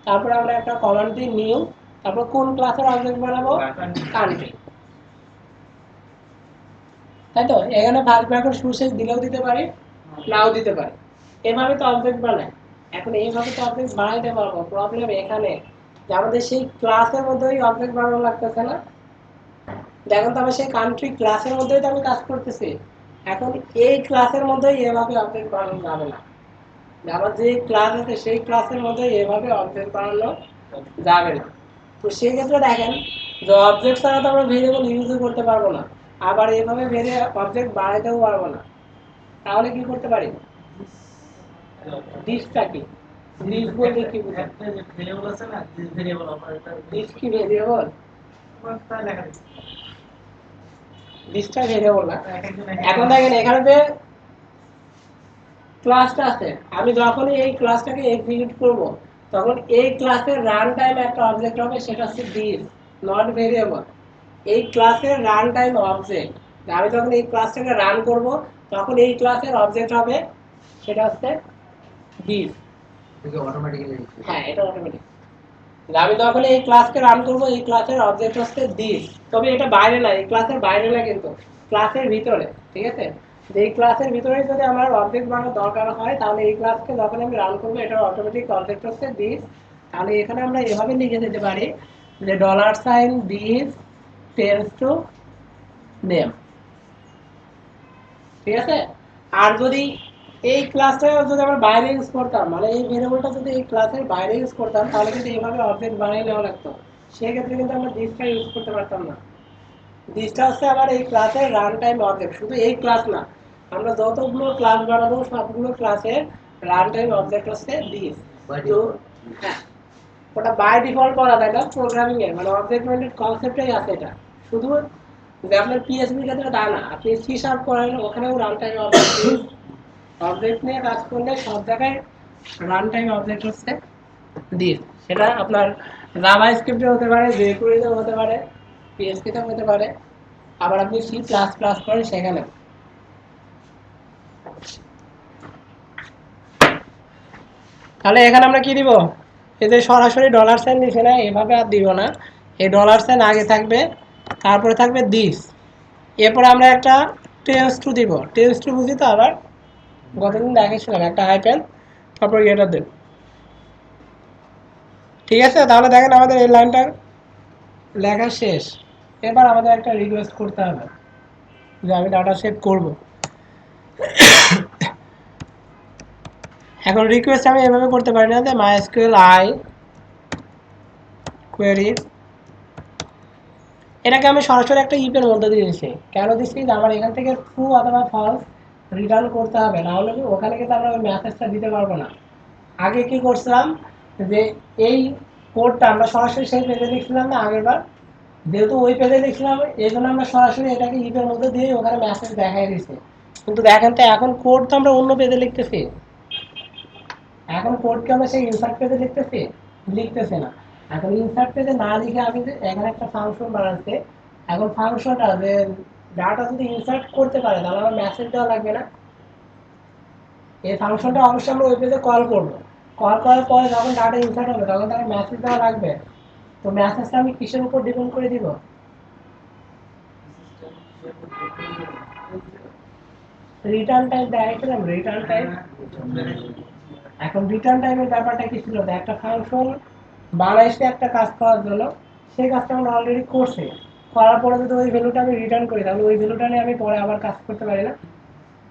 তারপরে আমরা একটা কমান্ড দিই নিউ, তারপর কোন ক্লাসের অবজেক্ট বানাবো? কান্ট্রি, তাই তো। এখানে ভার্ব ব্র্যাকেট শুরু শেষ দিলেও দিতে পারি, নাও দিতে পারি। এভাবে তো অবজেক্ট বানায়। এখন এইভাবে তো অবজেক্ট বানাইতে পারবো, প্রবলেম এখানে যে আমাদের সেই ক্লাসের মধ্যেই অবজেক্ট বানানো লাগতেছে না। দেখেন তো আমি সেই কান্ট্রি ক্লাসের মধ্যেই তো আমি কাজ করতেছি। এখন এই ক্লাসের মধ্যেই এভাবে অবজেক্ট বানানো যাবে না। আমার যে ক্লাস আছে সেই ক্লাসের মধ্যে এভাবে অবজেক্ট বানানো যাবে না। তো সেই ক্ষেত্রে দেখেন যে অবজেক্ট ছাড়া তো আমরা ভেরিয়েবল ইউজ করতে পারবো না, আবার এভাবে অবজেক্ট বানাইতেও পারবো না। তাহলে কি করতে পারি? দিসটা কি? দিস বলতে কি বুঝায়? ভেরিয়েবল আছে না, ভেরিয়েবল অপারেটর, দিস কি ভেরিয়েবল? তাই লেখা দিচ্ছে। দিসটা ভেরিয়েবল না। এখন দেখেন এখানে যে ক্লাসটা আছে, আমি যখনই এই ক্লাসটাকে এক্সিকিউট করব, তখন এই ক্লাসের রান টাইম একটা অবজেক্ট হবে, সেটা হচ্ছে দিস, নট ভেরিয়েবল। এই ক্লাসের রান টাইম অবজেক্ট, আমি যখন এই ক্লাসটাকে রান করব, তখন এই ক্লাসের অবজেক্ট হবে, সেটা হচ্ছে দিস। হ্যাঁ, এটা অটোমেটিক। আমি যখন এই ক্লাসকে রান করব, এই ক্লাসের অবজেক্ট হচ্ছে দিস। তবে এটা বাইরে না, এই ক্লাসের বাইরে না, কিন্তু ক্লাসের ভিতরে। ঠিক আছে, এই ক্লাসের ভিতরে যদি আমার অবজেক্ট বানানোর দরকার হয়, তাহলে এই ক্লাসকে যখন আমি রান করবো, এটার অটোমেটিক অবজেক্ট হচ্ছে দিস। তাহলে এখানে আমরা এভাবে লিখে দিতে পারি যে dollar sign this tends to name. ঠিক আছে। আর যদি এই ক্লাসটা যদি আমরা বাইরে ইউজ করতাম, মানে এই ভেরিয়েবলটা যদি এই ক্লাসের বাইরে ইউজ করতাম, তাহলে কিন্তু এইভাবে অবজেক্ট বানিয়ে নেওয়া লাগতো। সেক্ষেত্রে কিন্তু আমরা দিসটা ইউজ করতে পারতাম না। দিসটা হচ্ছে আবার এই ক্লাসের রান টাইম অবজেক্ট, শুধু এই ক্লাস না, আমরা যতগুলো ক্লাস বানাবো সবগুলো ক্লাসের রান টাইম অবজেক্ট হচ্ছে দিস। তো হ্যাঁ, ওটা বাই ডিফল্ট করা যায় না প্রোগ্রামিং এর, মানে অবজেক্ট ওরিয়েন্টেড কনসেপ্টেই আছে এটা। শুধু যে আপনার পিএইচপি ক্ষেত্রে তা না, আপনি সি শার্প করেন, ওখানেও রান টাইম অবজেক্ট, অবজেক্ট নিয়ে কাজ করলে সব জায়গায় রান টাইম অবজেক্ট হচ্ছে দিস। সেটা আপনার জাভা স্ক্রিপ্টে হতে পারে, জেকুইরিতেও হতে পারে, পিএইচপিতেও হতে পারে, আবার আপনি সি প্লাস প্লাস করেন সেখানে। তাহলে এখানে আমরা কি দিব? এই যে সরাসরি ডলার সাইন দিছে না, এভাবে আর দিব না। এই ডলার সাইন আগে থাকবে, তারপরে থাকবে দিস, এরপরে আমরা একটা টেন্স টু দিব। টেন্স টু বুঝি তো, আবার গতদিন দেখেছিলাম একটা হাইপেন, তারপর এটা দেব। ঠিক আছে, তাহলে দেখেন আমাদের এই লাইনটার লেখা শেষ। এবার আমাদের একটা রিকোয়েস্ট করতে হবে যে আমি ডাটা সেভ করব। এখন রিকোয়েস্ট আমি এভাবে করতে পারি না যে মাইএসকিউএল আই কোয়েরি, এটাকে আমি সরাসরি একটা ইপের মধ্যে দিয়ে দিচ্ছি। কেন দিচ্ছি? আমার এখান থেকে ট্রু অথবা ফলস রিটার্ন করতে হবে, না হলে ওখানে কিন্তু আমরা ওই মেসেজটা দিতে পারবো না। আগে কি করছিলাম যে এই কোডটা আমরা সরাসরি সেই পেজে লিখছিলাম না আগের বার, যেহেতু ওই পেজে লিখছিলাম এই জন্য আমরা সরাসরি এটাকে ইপের মধ্যে দিয়ে ওখানে মেসেজ দেখাই দিচ্ছি। কিন্তু দেখেন তো এখন কোড তো আমরা অন্য পেজে লিখতেছি, এখন কোডকে আমরা সেই ইনসার্ট পেজে লিখতেছি। লিখতেছে না। এখন ইনসার্ট পেজে না লিখে আমি যে এখানে একটা ফাংশন বানাচ্ছি, এখন ফাংশনটা যে ডাটা যদি ইনসার্ট করতে পারে তাহলে আমার মেসেজ দেওয়া লাগবে না। এই ফাংশনটা অবশ্যই আমরা ওই পেজে কল করবো, কল করার পরে যখন ডাটা ইনসার্ট হবে তখন তাকে মেসেজ দেওয়া লাগবে। তো মেসেজটা আমি কিসের উপর ডিপেন্ড করে দিব? রিটার্ন টাইপ দেখাইছিলাম, রিটার্ন টাইপ। এখন রিটার্ন টাইপের ব্যাপারটা কি ছিল, একটা ফাংশন বানাইছে একটা কাজ করার জন্য, সেই কাজটা আমরা অলরেডি করছি, করার পরে যদি ওই ভ্যালুটা আমি রিটার্ন করি তাহলে ওই ভ্যালুটা নিয়ে আমি পরে আবার কাজ করতে পারি না,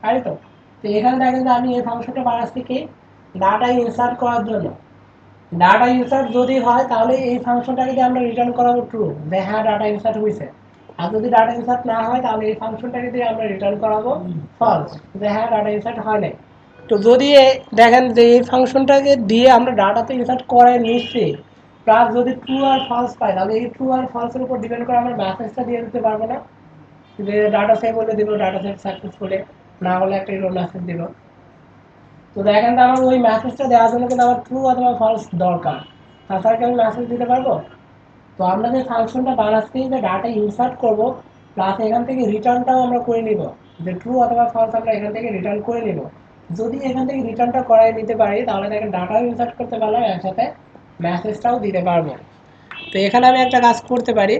তাই তো? তো এখানে দেখেন যে আমি এই ফাংশনটা বানাচ্ছি কি, ডাটা ইনসার্ট করার জন্য। ডাটা ইনসার্ট যদি হয় তাহলে এই ফাংশনটাকে দিয়ে আমরা রিটার্ন করাবো ট্রু, যে হ্যাঁ ডাটা ইনসার্ট হয়েছে। আর যদি ডাটা ইনসার্ট না হয় তাহলে এই ফাংশনটাকে দিয়ে আমরা রিটার্ন করাবো ফলস, যে হ্যাঁ ডাটা ইনসার্ট হয় নাই। তো যদি দেখেন যে এই ফাংশনটাকে দিয়ে আমরা ডাটাতে ইনসার্ট করে নিচ্ছি, প্লাস যদি ট্রু আর ফলস পাই তাহলে এই ট্রু আর ফলসের উপর ডিপেন্ড করে আমরা মেসেজটা দিয়ে দিতে পারবো না, যে ডাটা সেভ হলে দিব ডাটা সেভ সাকসেসফুলি, না হলে একটা এরর মেসেজ দিব। তো দেখেন তো আমার ওই মেসেজটা দেওয়ার জন্য কিন্তু আমার ট্রু অথবা ফলস দরকার, তাছাড়া কি আমি মেসেজ দিতে পারবো? তো আমরা যে ফাংশনটা বানাচ্ছি যে ডাটা ইনসার্ট করব, প্লাস এখান থেকে রিটার্নটাও আমরা করে নিব, যে ট্রু অথবা ফলস আমরা এখান থেকে রিটার্ন করে নিব। যদি এখান থেকে রিটার্নটা করাই নিতে পারি তাহলে দেখেন ডাটাও ইনসার্ট করতে পারলাম, একসাথে মেসেজটাও দিতে পারবো। তো এখানে আমি একটা কাজ করতে পারি,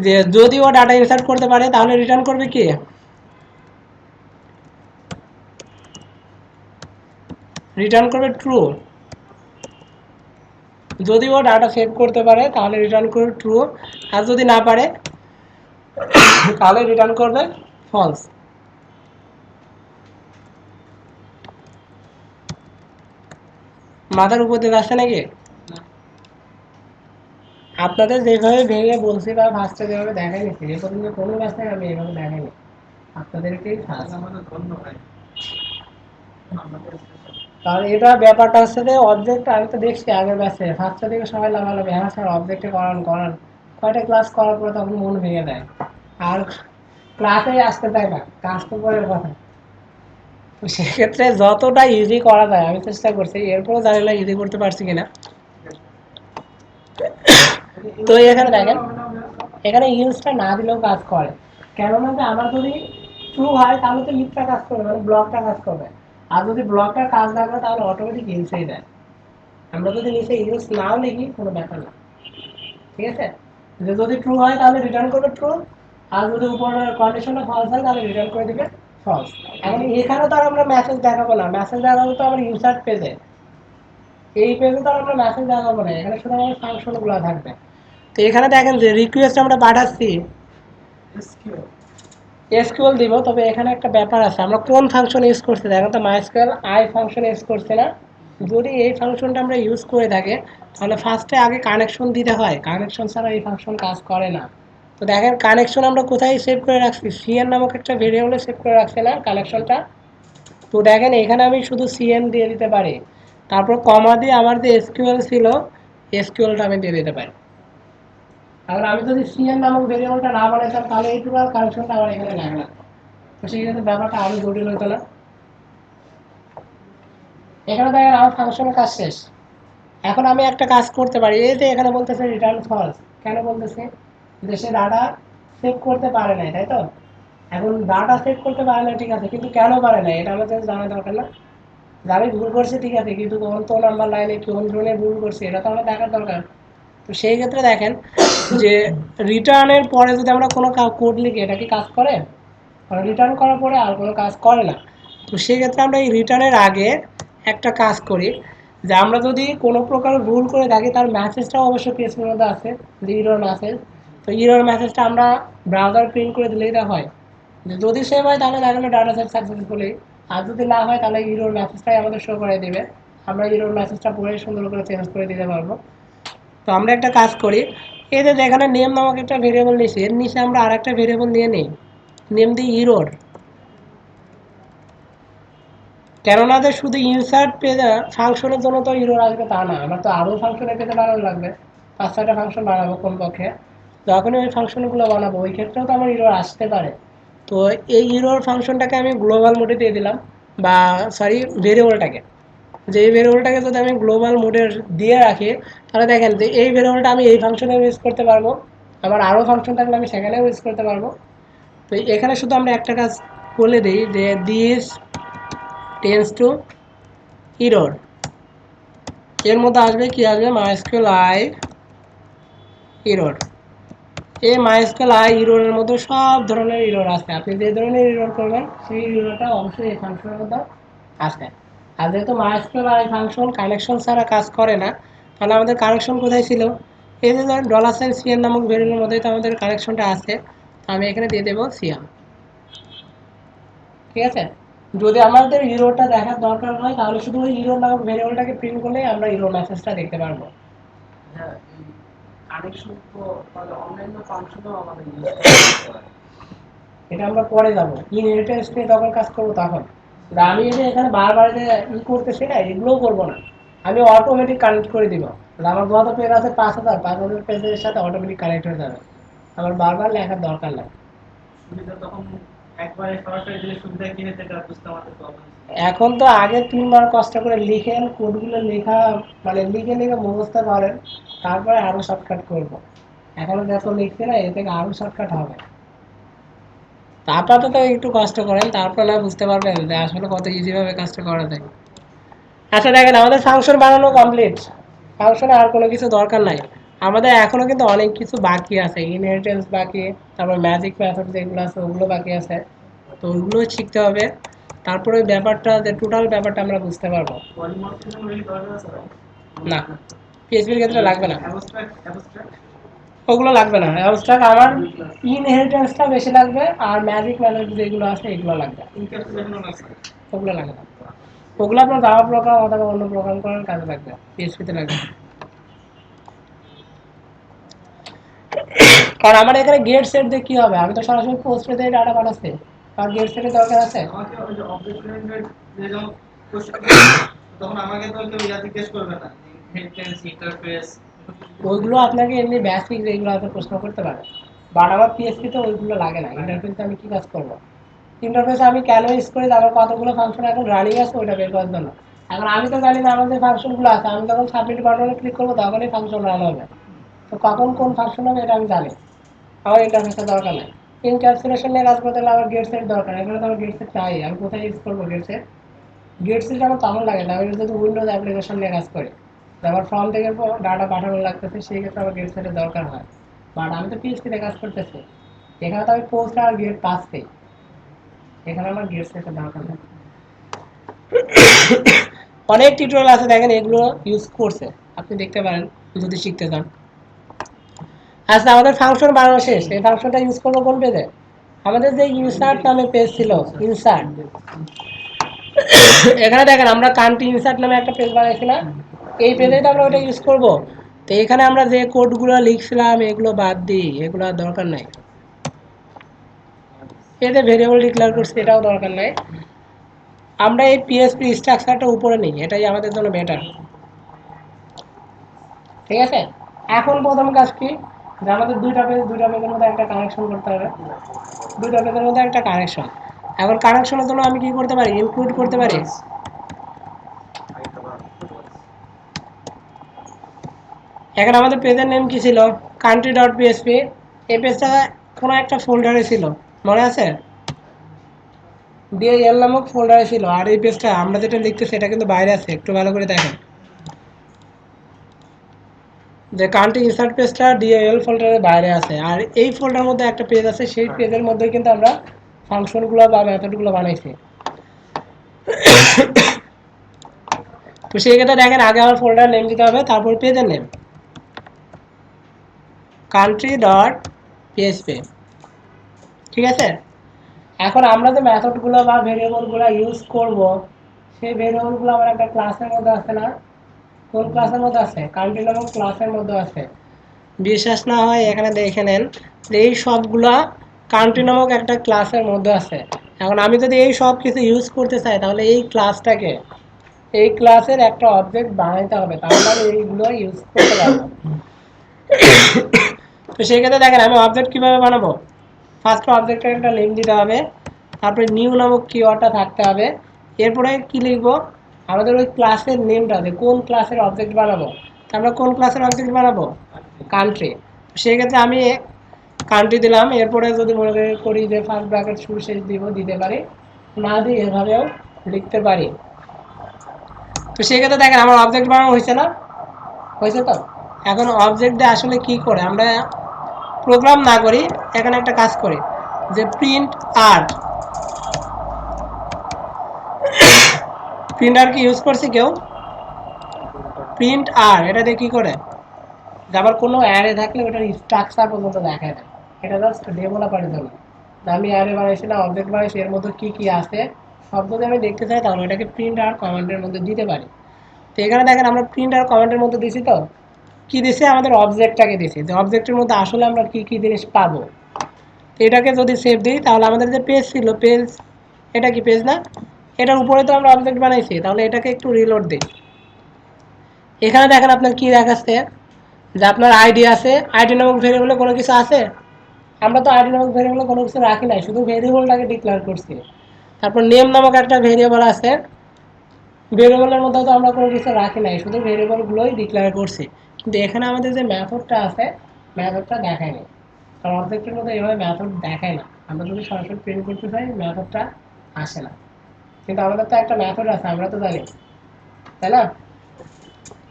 যে যদি ও ডাটা ইনসার্ট করতে পারে তাহলে রিটার্ন করবে কি, রিটার্ন করবে ট্রু। যদি ও ডাটা সেভ করতে পারে তাহলে রিটার্ন করবে ট্রু, আর যদি না পারে তাহলে রিটার্ন করবে ফলস। মাথার উপর দিয়ে আসছে নাকি? আপনাদের যেভাবে ভেঙে বলছি বা ভাষটা যেভাবে দেখাই নিচ্ছি এ পর্যন্ত কোনো ভাষায় আমি এভাবে দেখাইনি, আপনাদেরকেই ফার্স্ট। কারণ এটা ব্যাপারটা হচ্ছে যে অবজেক্ট আমি তো দেখছি আগের ব্যাচে ফার্স্টটা থেকে সবাই লাভালাভি, হ্যাঁ স্যার অবজেক্টে করান করান, কয়টা ক্লাস করার পরে তখন মন ভেঙে দেয়, আর ক্লাসে আসতে চায় না, কাজ তো পরের কথা। তো সেক্ষেত্রে যতটা ইজি করা যায় আমি চেষ্টা করছি, এরপরও জানি না ইজি করতে পারছি কিনা। তো এখানে দেখেন, এখানে ইউজটা না দিলেও কাজ করে, কেননা যে আমার যদি ট্রু হয় তাহলে তো ইফটা কাজ করবে, মানে ব্লকটা কাজ করবে। আর যদি ব্লকটা কাজ না করে তাহলে অটোমেটিক ইউজই দেয়। আমরা যদি নিচে ইউজ নাও লিখি কোনো ব্যাপার না, ঠিক আছে? যে যদি ট্রু হয় তাহলে রিটার্ন করবে ট্রু, আর যদি উপরের কন্ডিশনটা ফলস হয় তাহলে রিটার্ন করে দিবে ফলস। এখন এখানে তো আর আমরা মেসেজ দেখাবো না, মেসেজ দেখাবো তো আমার ইনসার্ট পেজে, এই পেজে তো আর আমরা মেসেজ দেখাবো না, এখানে শুধু আমার ফাংশনগুলো থাকবে। তো এখানে দেখেন যে রিকোয়েস্ট আমরা পাঠাচ্ছি, এসকিউএল দিব, তবে এখানে একটা ব্যাপার আছে, আমরা কোন ফাংশন ইউজ করছি দেখেন তো, মাইস্কুয়েল আই ফাংশন ইউজ করছি না। যদি এই ফাংশনটা আমরা ইউজ করে থাকি তাহলে ফার্স্টে আগে কানেকশন দিতে হয়, কানেকশন ছাড়া এই ফাংশন কাজ করে না। তো দেখেন কানেকশন আমরা কোথায় সেভ করে রাখছি, সিএন নামক একটা ভেরিয়েবলে সেভ করে রাখছি না কানেকশনটা। তো দেখেন এখানে আমি শুধু সিএন দিয়ে দিতে পারি, তারপর কমা দিয়ে আমার যে এসকিউএল ছিল এসকিউএলটা আমি দিয়ে দিতে পারি। আর আমি যদি সিএন নামক ভেরিয়েবলটা না বানাইতাম তাহলে এই টোটাল কানেকশনটা আমার এখানে লাগে না, তো সেই ক্ষেত্রে ব্যাপারটা আরো জটিল হতো না। এখানে দেখেন আমার ফাংশনের কাজ শেষ। এখন আমি একটা কাজ করতে পারি, এই যে এখানে বলতেছে রিটার্ন ফলস, কেন বলতেছে, যে সে ডাটা সেভ করতে পারে নাই, তাই তো? এখন ডাটা সেভ করতে পারে না ঠিক আছে, কিন্তু কেন পারে না এটা আমাদের জানা দরকার না? যে আমি ভুল করছি ঠিক আছে, কিন্তু কোন নাম্বার লাইনে কোন ধরনের ভুল করছি এটা তো আমার দেখার দরকার। তো সেই ক্ষেত্রে দেখেন যে রিটার্নের পরে যদি আমরা কোনো কোড লিখি এটা কি কাজ করে? রিটার্ন করার পরে আর কোনো কাজ করে না। তো সেক্ষেত্রে আমরা এই রিটার্নের আগে একটা কাজ করি, যে আমরা যদি কোনো প্রকার ভুল করে থাকি তার মেসেজটাও অবশ্য পেজের মধ্যে আছে, যে ইরর মেসেজ। তো ইরর মেসেজটা আমরা ব্রাউজার প্রিন্ট করে দিলেই তা হয়, যে যদি সেভ হয় তাহলে দেখালো ডাটা সেট সাকসেসফুলি, আর যদি না হয় তাহলে ইরর মেসেজটাই আমাদের শো করে দেবে, আমরা ইরর মেসেজটা পড়ে সুন্দর করে চেঞ্জ করে দিতে পারবো। তো আমরা একটা কাজ করি, এই যে যেখানে নেম নামক একটা ভেরিয়েবল নিয়েছি এর নিচে আমরা আর একটা ভেরিয়েবল নিয়ে নিই, নেম দিই ইরর। কেননা যে শুধু ইনসার্ট পেজে ফাংশনের জন্য তো ইরর আসবে তা না, আমার তো আরও ফাংশনের পেজে বানানো লাগবে, 5-6টা ফাংশন বানাবো কমপক্ষে, যখনই ওই ফাংশনগুলো বানাবো ওই ক্ষেত্রেও তো আমার ইরর আসতে পারে। তো এই ইরর ফাংশনটাকে আমি গ্লোবাল মোডে দিয়ে দিলাম, বা সরি ভেরিয়েবলটাকে, যে এই ভেরিয়েবলটাকে যদি আমি গ্লোবাল মোডে দিয়ে রাখি, তাহলে দেখেন যে এই ভেরিয়েবলটা আমি এই ফাংশনে ইউজ করতে পারবো, আমার আরও ফাংশন থাকলে আমি সেখানেও ইউজ করতে পারবো। তো এখানে শুধু আমরা একটা কাজ বলে দিই যে দিস টেন্স টু ইরর, এর মধ্যে আসবে কি আসবে মাইস্কুয়েল আই ইরর। এই মাইস্কুয়েল আই ইররের মধ্যে সব ধরনের ইরর আছে, আপনি যে ধরনের ইরর করবেন সেই ইররটা অবশ্যই এই ফাংশনের মধ্যে আছে। আর যেহেতু মাইস্কুয়েল আই ফাংশন কানেকশন ছাড়া কাজ করে না, তাহলে আমাদের কানেকশন কোথায় ছিল? এই যে ধরেন $CN নামক ভেরিয়েবলের মধ্যেই তো আমাদের কানেকশনটা আছে। আমি এখানে দিয়ে দেবো সিয়াম, ঠিক আছে। যদি আমাদের ইরোটা দেখার দরকার হয় তাহলে শুধু ওই ইরো নামক ভেরিয়েবলটাকে প্রিন্ট করলেই আমরা ইরো মেসেজটা দেখতে পারবো। হ্যাঁ, এই কানেকশন তো তাহলে অন্যান্য ফাংশনও আমাদের ইউজ করতে পারে। এটা আমরা পরে যাবো, ইনহেরিটেন্স নিয়ে যখন কাজ করবো তখন। আমি যে এখানে বারবার যে করতেছি না, এগুলোও করবো না, আমি অটোমেটিক কানেক্ট করে দিব। আমার গত পেজ আছে 5000 পেজের সাথে অটোমেটিক কানেক্ট হয়ে যাবে, আমার বারবার লেখার দরকার নাই। সুবিধা তখন একবারে সরাসরি দিলে সুবিধা কি হতে এটা বুঝতে আমাদের প্রবলেম। এখন তো আগে 3বার কষ্ট করে লিখেন, কোডগুলো লেখা মানে লিখে লিখে মুখস্থ করেন, তারপরে আরো শর্টকাট করবো। এখন যত লিখছে না এ থেকে আরো শর্টকাট হবে। আপাতত একটু কষ্ট করেন, তারপর না বুঝতে পারবেন যে আসলে কত ইজি ভাবে কাজটা করা যায়। আচ্ছা দেখেন, আমাদের ফাংশন বানানো কমপ্লিট, ফাংশনে আর কোনো কিছু দরকার নাই। আমাদের এখনো কিন্তু অনেক কিছু বাকি আছে, ইনহেরিটেন্স বাকি, তারপর ম্যাজিক মেথড যেগুলো আছে ওগুলো বাকি আছে, তো ওইগুলো শিখতে হবে। তারপরে ব্যাপারটা যে টোটাল ব্যাপারটা আমরা বুঝতে পারবো। পলিমরফিজম এর দরকার আছে ভাই? না, পিএইচপির ক্ষেত্রে লাগবে না, অ্যাবস্ট্রাক্ট ওগুলো লাগবে না। অ্যাবস্ট্রাক্ট আমার ইনহেরিটেন্সটা বেশি লাগবে, আর ম্যাজিক মেথড যেগুলো আছে এগুলো লাগবে, ইনক্যাপসুলেশনও আছে। ওগুলো লাগবে না। ওগুলো আপনার জাভা প্রোগ্রাম অথবা অন্য প্রোগ্রাম করার কাজে লাগবে, পিএইচপিতে লাগবে না। কারণ আমার এখানে গেট সেট দিয়ে কি হবে, আমি তো সরাসরি পোস্টে দিয়ে ডাটা পাঠাচ্ছি, আর গেট সেটের দরকার আছে? আমাকে ওই যে অবজেক্ট ওরিয়েন্টেড যে যখন কোশ্চেন তখন আমাকে তো কেউ জিজ্ঞেস করবে না ইনহেরিটেন্স ইন্টারফেস। ওইগুলো আপনাকে এমনি বেসিক যেগুলো আছে প্রশ্ন করতে পারে, বাট আমার পিএইচপিতে ওইগুলো লাগে না। ইন্টারফেসে আমি কি কাজ করবো? ইন্টারফেসে আমি কেন ইউজ করি, আমার কতগুলো ফাংশন এখন রানিং আছে ওইটা বের করার জন্য। এখন আমি তো জানি না আমার যে ফাংশনগুলো আছে, আমি যখন সাবমিট বাটনে ক্লিক করবো তখনই ফাংশন রান হবে, তো কখন কোন ফাংশন হবে এটা আমি জানি, আমার ইন্টারফেসের দরকার নেই। ইনক্যাপসুলেশন নিয়ে কাজ করতে হলে আমার গেট সেট দরকার, এখানে তো আমার গেট সেট চাই, আমি কোথায় ইউজ করবো গেট সেট? গেট সেট আমার তখন লাগে না আমি যদি উইন্ডোজ অ্যাপ্লিকেশন নিয়ে কাজ করি, আমার ফর্ম থেকে ডাটা পাঠানো লাগতেছে, সেই ক্ষেত্রে আমার গেট সেটের দরকার হয়। বাট আমি তো পিএইচপিতে কাজ করতেছি, এখানে তো আমি পোস্ট আর গেট পাচ্ছি, এখানে আমার গেট সেটের দরকার নেই। অনেক টিউটোরিয়াল আছে দেখেন, এগুলো ইউজ করছে, আপনি দেখতে পারেন যদি শিখতে চান। আচ্ছা, আমাদের ফাংশন বানানো শেষ, এই ফাংশনটা ইউজ করবো কোন পেজে? আমাদের যে ইনসার্ট নামে পেজ ছিল, ইনসার্ট, এখানে দেখেন আমরা কান্ট্রি ইনসার্ট নামে একটা পেজ বানাইছিলাম, এই পেজেই তো আমরা ওটা ইউজ করব। তো এখানে আমরা যে কোডগুলো লিখছিলাম এগুলো বাদ দিই, এগুলো আর দরকার নাই। এতে ভেরিয়েবল ডিক্লেয়ার করছি, এটাও দরকার নাই। আমরা এই পিএসপি স্ট্রাকচারটা উপরে নিই, এটাই আমাদের জন্য বেটার, ঠিক আছে। এখন প্রথম কাজ কি, যে আমাদের দুইটা পেজের মধ্যে একটা কানেকশন করতে হবে, দুইটা পেজের মধ্যে একটা কানেকশন। এখন কানেকশনের জন্য আমি কি করতে পারি, ইনক্লুড করতে পারি। এখন আমাদের পেজের নেম কি ছিল, country.php, এই পেজটা কোনো একটা ফোল্ডারে ছিল, মনে আছে? ডিএল নামক ফোল্ডারে ছিল, আর এই পেজটা আমরা যেটা লিখতে সেটা কিন্তু বাইরে আছে, একটু ভালো করে দেখেন যে কান্ট্রি ইনসার্ট পেজটা ডিএল ফোল্ডারের বাইরে আছে, আর এই ফোল্ডারের মধ্যে একটা পেজ আছে, সেই পেজের মধ্যে কিন্তু আমরা ফাংশনগুলো বা মেথডগুলো বানাইছি। তো সেই ক্ষেত্রে দেখেন, আগে আমার ফোল্ডার নেম দিতে হবে, তারপর পেজের নেম country.php, ঠিক আছে। এখন আমরা যে মেথডগুলো বা ভেরিয়েবলগুলো ইউজ করব, সেই ভেরিয়েবলগুলো আমার একটা ক্লাসের মধ্যে আছে না? কোন ক্লাসের মধ্যে আছে? কান্ট্রি নামক ক্লাসের মধ্যে আছে। বিশ্বাস না হয় এখানে দেখে নেন, এই সবগুলা কান্ট্রি নামক একটা ক্লাসের মধ্যে আছে। এখন আমি যদি এই সব কিছু ইউজ করতে চাই, তাহলে এই ক্লাসটাকে, এই ক্লাসের একটা অবজেক্ট বানাইতে হবে, তাহলে আমি এইগুলো ইউজ করতে পারবো। তো সেই ক্ষেত্রে দেখেন আমি অবজেক্ট কিভাবে বানাবো, ফার্স্ট অবজেক্টের একটা নেম দিতে হবে, তারপরে নিউ নামক কিওয়ার্ডটা থাকতে হবে, এরপরে কি লিখবো, আমাদের ওই ক্লাসের নেমটা, যে কোন ক্লাসের অবজেক্ট বানাবো, তা আমরা কোন ক্লাসের অবজেক্ট বানাবো, কান্ট্রি। সেক্ষেত্রে আমি কান্ট্রি দিলাম, এরপরে যদি মনে করি যে ফার্স্ট ব্র্যাকেট শুরু শেষ দিব, দিতে পারি, না দিয়ে এভাবেও লিখতে পারি। তো সেক্ষেত্রে দেখেন আমার অবজেক্ট বানানো হয়েছে না, হয়েছে তো। এখন অবজেক্ট দিয়ে আসলে কি করে আমরা প্রোগ্রাম না করি, এখানে একটা কাজ করি যে প্রিন্ট আর, প্রিন্ট আর কি ইউজ করছি কেউ, প্রিন্ট আর এটা দিয়ে কি করে, যে আবার কোনো অ্যারে থাকলে ওটার স্ট্রাকচার পর্যন্ত দেখায় না, এটা জাস্ট ডেভেলপারের জন্য। আমি অ্যারে বানাইছি না, অবজেক্ট বানাইছি, এর মধ্যে কি কি আছে সব যদি আমি দেখতে চাই তাহলে এটাকে প্রিন্ট আর কমান্ডের মধ্যে দিতে পারি। তো এখানে দেখেন আমরা প্রিন্ট আর কমান্ডের মধ্যে দিছি, তো কি দিছে, আমাদের অবজেক্টটাকে দিছি, যে অবজেক্টের মধ্যে আসলে আমরা কি কি জিনিস পাবো। এটাকে যদি সেভ দিই তাহলে আমাদের যে পেজ ছিল, পেজ, এটা কি পেজ না, এটার উপরে তো আমরা অবজেক্ট বানাইছি, তাহলে এটাকে একটু রিলোড দিই। এখানে দেখেন আপনার কি দেখাচ্ছে, যে আপনার আইডি আছে, আইডি নামক ভেরিয়েবলে কোনো কিছু আছে, আমরা তো আইডি নামক ভেরিয়েবলে কোনো কিছু রাখি নাই, শুধু ভেরিয়েবলটাকে ডিক্লেয়ার করছি। তারপর নেম নামক একটা ভেরিয়েবল আছে, ভেরিয়েবলের মধ্যে তো আমরা কোনো কিছু রাখি নাই, শুধু ভেরিয়েবলগুলোই ডিক্লেয়ার করছি। কিন্তু এখানে আমাদের যে মেথডটা আছে, মেথডটা দেখায়নি, কারণ অবজেক্টের মধ্যে এইভাবে মেথড দেখায় না। আমরা যদি সরাসরি প্রিন্ট করতে চাই মেথডটা আসে না, কিন্তু আমাদের তো একটা মেথড আছে, আমরা তো জানি, তাই না।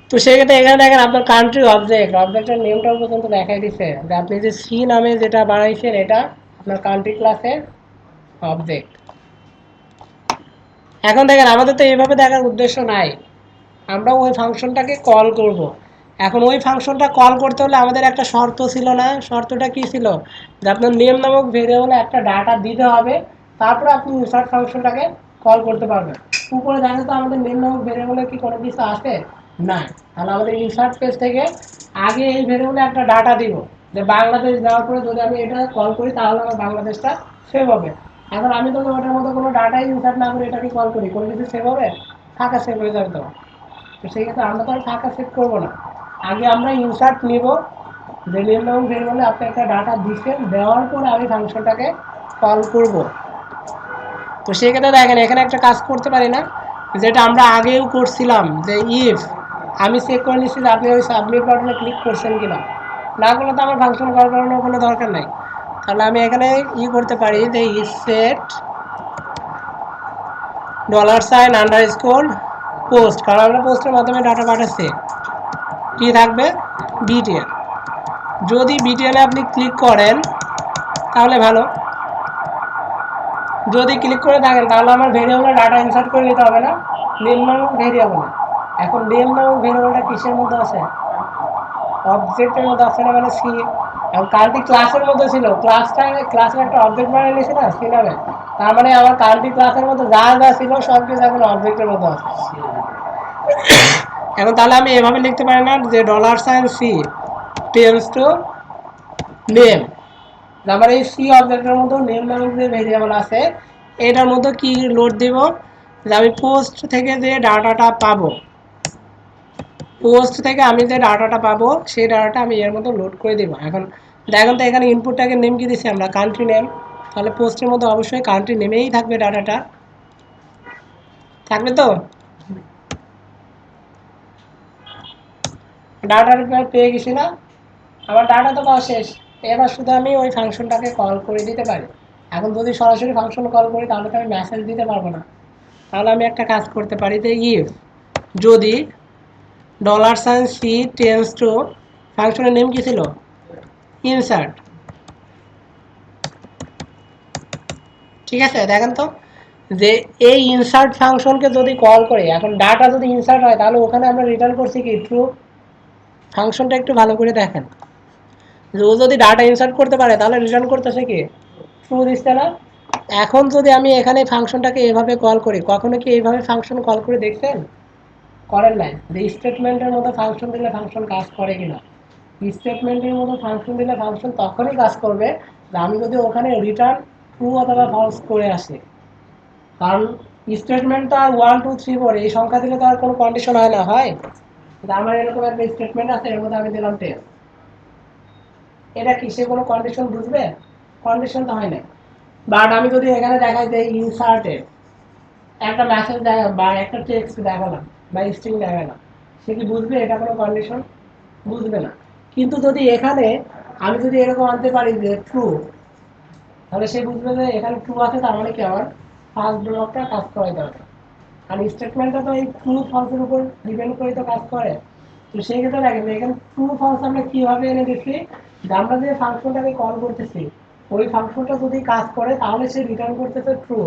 তো সেক্ষেত্রে এখানে দেখেন আপনার কান্ট্রি অবজেক্ট, অবজেক্টের নেমটাও পর্যন্ত দেখাই দিচ্ছে, যে আপনি যে সি নামে যেটা বানাইছেন এটা আপনার কান্ট্রি ক্লাসের অবজেক্ট। এখন দেখেন আমাদের তো এইভাবে দেখার উদ্দেশ্য নাই, আমরা ওই ফাংশনটাকে কল করব। এখন ওই ফাংশনটা কল করতে হলে আমাদের একটা শর্ত ছিল না, শর্তটা কি ছিল, যে আপনার নেম নামক ভেরিয়েবলে একটা ডাটা দিতে হবে, তারপরে আপনি ইনসার্ট ফাংশনটাকে কল করতে পারবেন। উপরে দেখেন তো আমাদের নেম নামক ভেরিয়েবলে কি কোনো কিছু আছে, না। তাহলে আমাদের ইনসার্ট পেজ থেকে আগে এই ভেরিয়েবলে একটা ডাটা দিব, যে বাংলাদেশ দেওয়ার পরে যদি আমি এটা কল করি তাহলে আমার বাংলাদেশটা সেভ হবে। এখন আমি তো ওটার মধ্যে কোনো ডাটাই ইনসার্ট না করে এটাকে কল করি, কোনো কিছু সেভ হবে, ফাঁকা সেভ হয়ে যাবে তো। তো সেই ক্ষেত্রে আমরা তো আর ফাঁকা সেট করবো না, আগে আমরা ইনসার্ট নিব, যে নেম নামক ভেরিয়েবলে আপনি একটা ডাটা দিচ্ছেন, দেওয়ার পরে আমি ফাংশনটাকে কল করব। তো সেই ক্ষেত্রে দেখেন এখানে একটা কাজ করতে পারি না, যেটা আমরা আগেও করছিলাম, যে ইফ আমি চেক করে নিচ্ছি যে আপনি ওই সাবমিট বাটনে ক্লিক করছেন কিনা, না করলে তো আমার ফাংশন কল করানোর কোনো দরকার নাই। তাহলে আমি এখানে করতে পারি যে ইফ সেট $_ পোস্ট, কারণ আমরা পোস্টের মাধ্যমে ডাটা পাঠাচ্ছি, কি থাকবে, বিটিএল। যদি বিটিএলে আপনি ক্লিক করেন তাহলে ভালো, যদি ক্লিক করে থাকেন তাহলে আমার ভেরিয়েবলে ডাটা ইনসার্ট করে নিতে হবে না, নেম নামক ভেরিয়েবলে। এখন নেম নামক ভেরিয়েবলটা কিসের মধ্যে আছে, অবজেক্টের মধ্যে আছে না, মানে সি। এখন কালটি ক্লাসের মধ্যে ছিল, ক্লাসের একটা অবজেক্ট বানিয়ে নিয়েছে না সি নামে, তার মানে আমার কালটি ক্লাসের মধ্যে যা যা ছিল সব কিছু এখন অবজেক্টের মধ্যে আছে। এখন তাহলে আমি এভাবে লিখতে পারি না, যে $C টেন্স টু নেম, আমার এই সি অবজেক্টের মধ্যে নেম নামক যে ভেরিয়েবল আছে এটার মধ্যে কি লোড দিব, যে আমি পোস্ট থেকে যে ডাটাটা পাবো, পোস্ট থেকে আমি যে ডাটাটা পাবো সেই ডাটাটা আমি এর মধ্যে লোড করে দিব। এখন দেখেন তো এখানে ইনপুট ট্যাগের নেম কি দিচ্ছি আমরা, কান্ট্রি নেম, তাহলে পোস্টের মধ্যে অবশ্যই কান্ট্রি নেমেই থাকবে, ডাটাটা থাকবে তো। ডাটার পেয়ে গেছি না, আমার ডাটা তো পাওয়া শেষ, এবার শুধু আমি ওই ফাংশনটাকে কল করে দিতে পারি। এখন যদি সরাসরি ফাংশন কল করি তাহলে তো আমি মেসেজ দিতে পারবো না, তাহলে আমি একটা কাজ করতে পারি, যে ইফ যদি $C টেন্স টু, ফাংশনের নেম কি ছিল, ইনসার্ট। ঠিক আছে, দেখেন তো যে এই ইনসার্ট ফাংশনকে যদি কল করি, এখন ডাটা যদি ইনসার্ট হয় তাহলে ওখানে আমরা রিটার্ন করছি কি, ট্রু। ফাংশনটা একটু ভালো করে দেখেন, যে ও যদি ডাটা ইনসার্ট করতে পারে তাহলে রিটার্ন করতেছে কি, ট্রু দিচ্ছে না। এখন যদি আমি এখানে ফাংশনটাকে এভাবে কল করি, কখনো কি এইভাবে ফাংশন কল করে দেখছেন, করেন নাই, যে স্টেটমেন্টের মধ্যে ফাংশন দিলে ফাংশন কাজ করে কিনা। স্টেটমেন্টের মধ্যে ফাংশন দিলে ফাংশন তখনই কাজ করবে যে আমি যদি ওখানে রিটার্ন ট্রু অথবা ফলস করে আসি, কারণ স্টেটমেন্ট তো আর 1 2 3 4 এই সংখ্যা দিলে তো আর কোনো কন্ডিশন হয় না, হয় আমার এরকম একটা স্টেটমেন্ট আছে, এর মধ্যে আমি দিলাম 10, এটা কি সে কোনো কন্ডিশন বুঝবে, কন্ডিশন তো হয় না। বাট আমি যদি এখানে দেখাই যে ইনসার্টেড, একটা মেসেজ বা একটা টেক্সট দেখালাম বা স্ট্রিং দেখালাম, সে কি বুঝবে এটা কোনো কন্ডিশন? বুঝবে না। কিন্তু যদি এখানে আমি যদি এরকম আনতে পারি যে ট্রু, তাহলে সে বুঝবে যে এখানে ট্রু আছে, তার মানে কি আমার ফার্স্ট ব্লকটা কাজ করাই দরকার। আর স্টেটমেন্টটা তো এই ট্রু ফলসের উপর ডিপেন্ড করে তো কাজ করে। তো সেই ক্ষেত্রে দেখেন যে এখানে ট্রু ফলস আমরা কিভাবে এনে দিচ্ছি, যে আমরা যে ফাংশনটাকে কল করতেছি ওই ফাংশনটা যদি কাজ করে তাহলে সে রিটার্ন করতেছে ট্রু,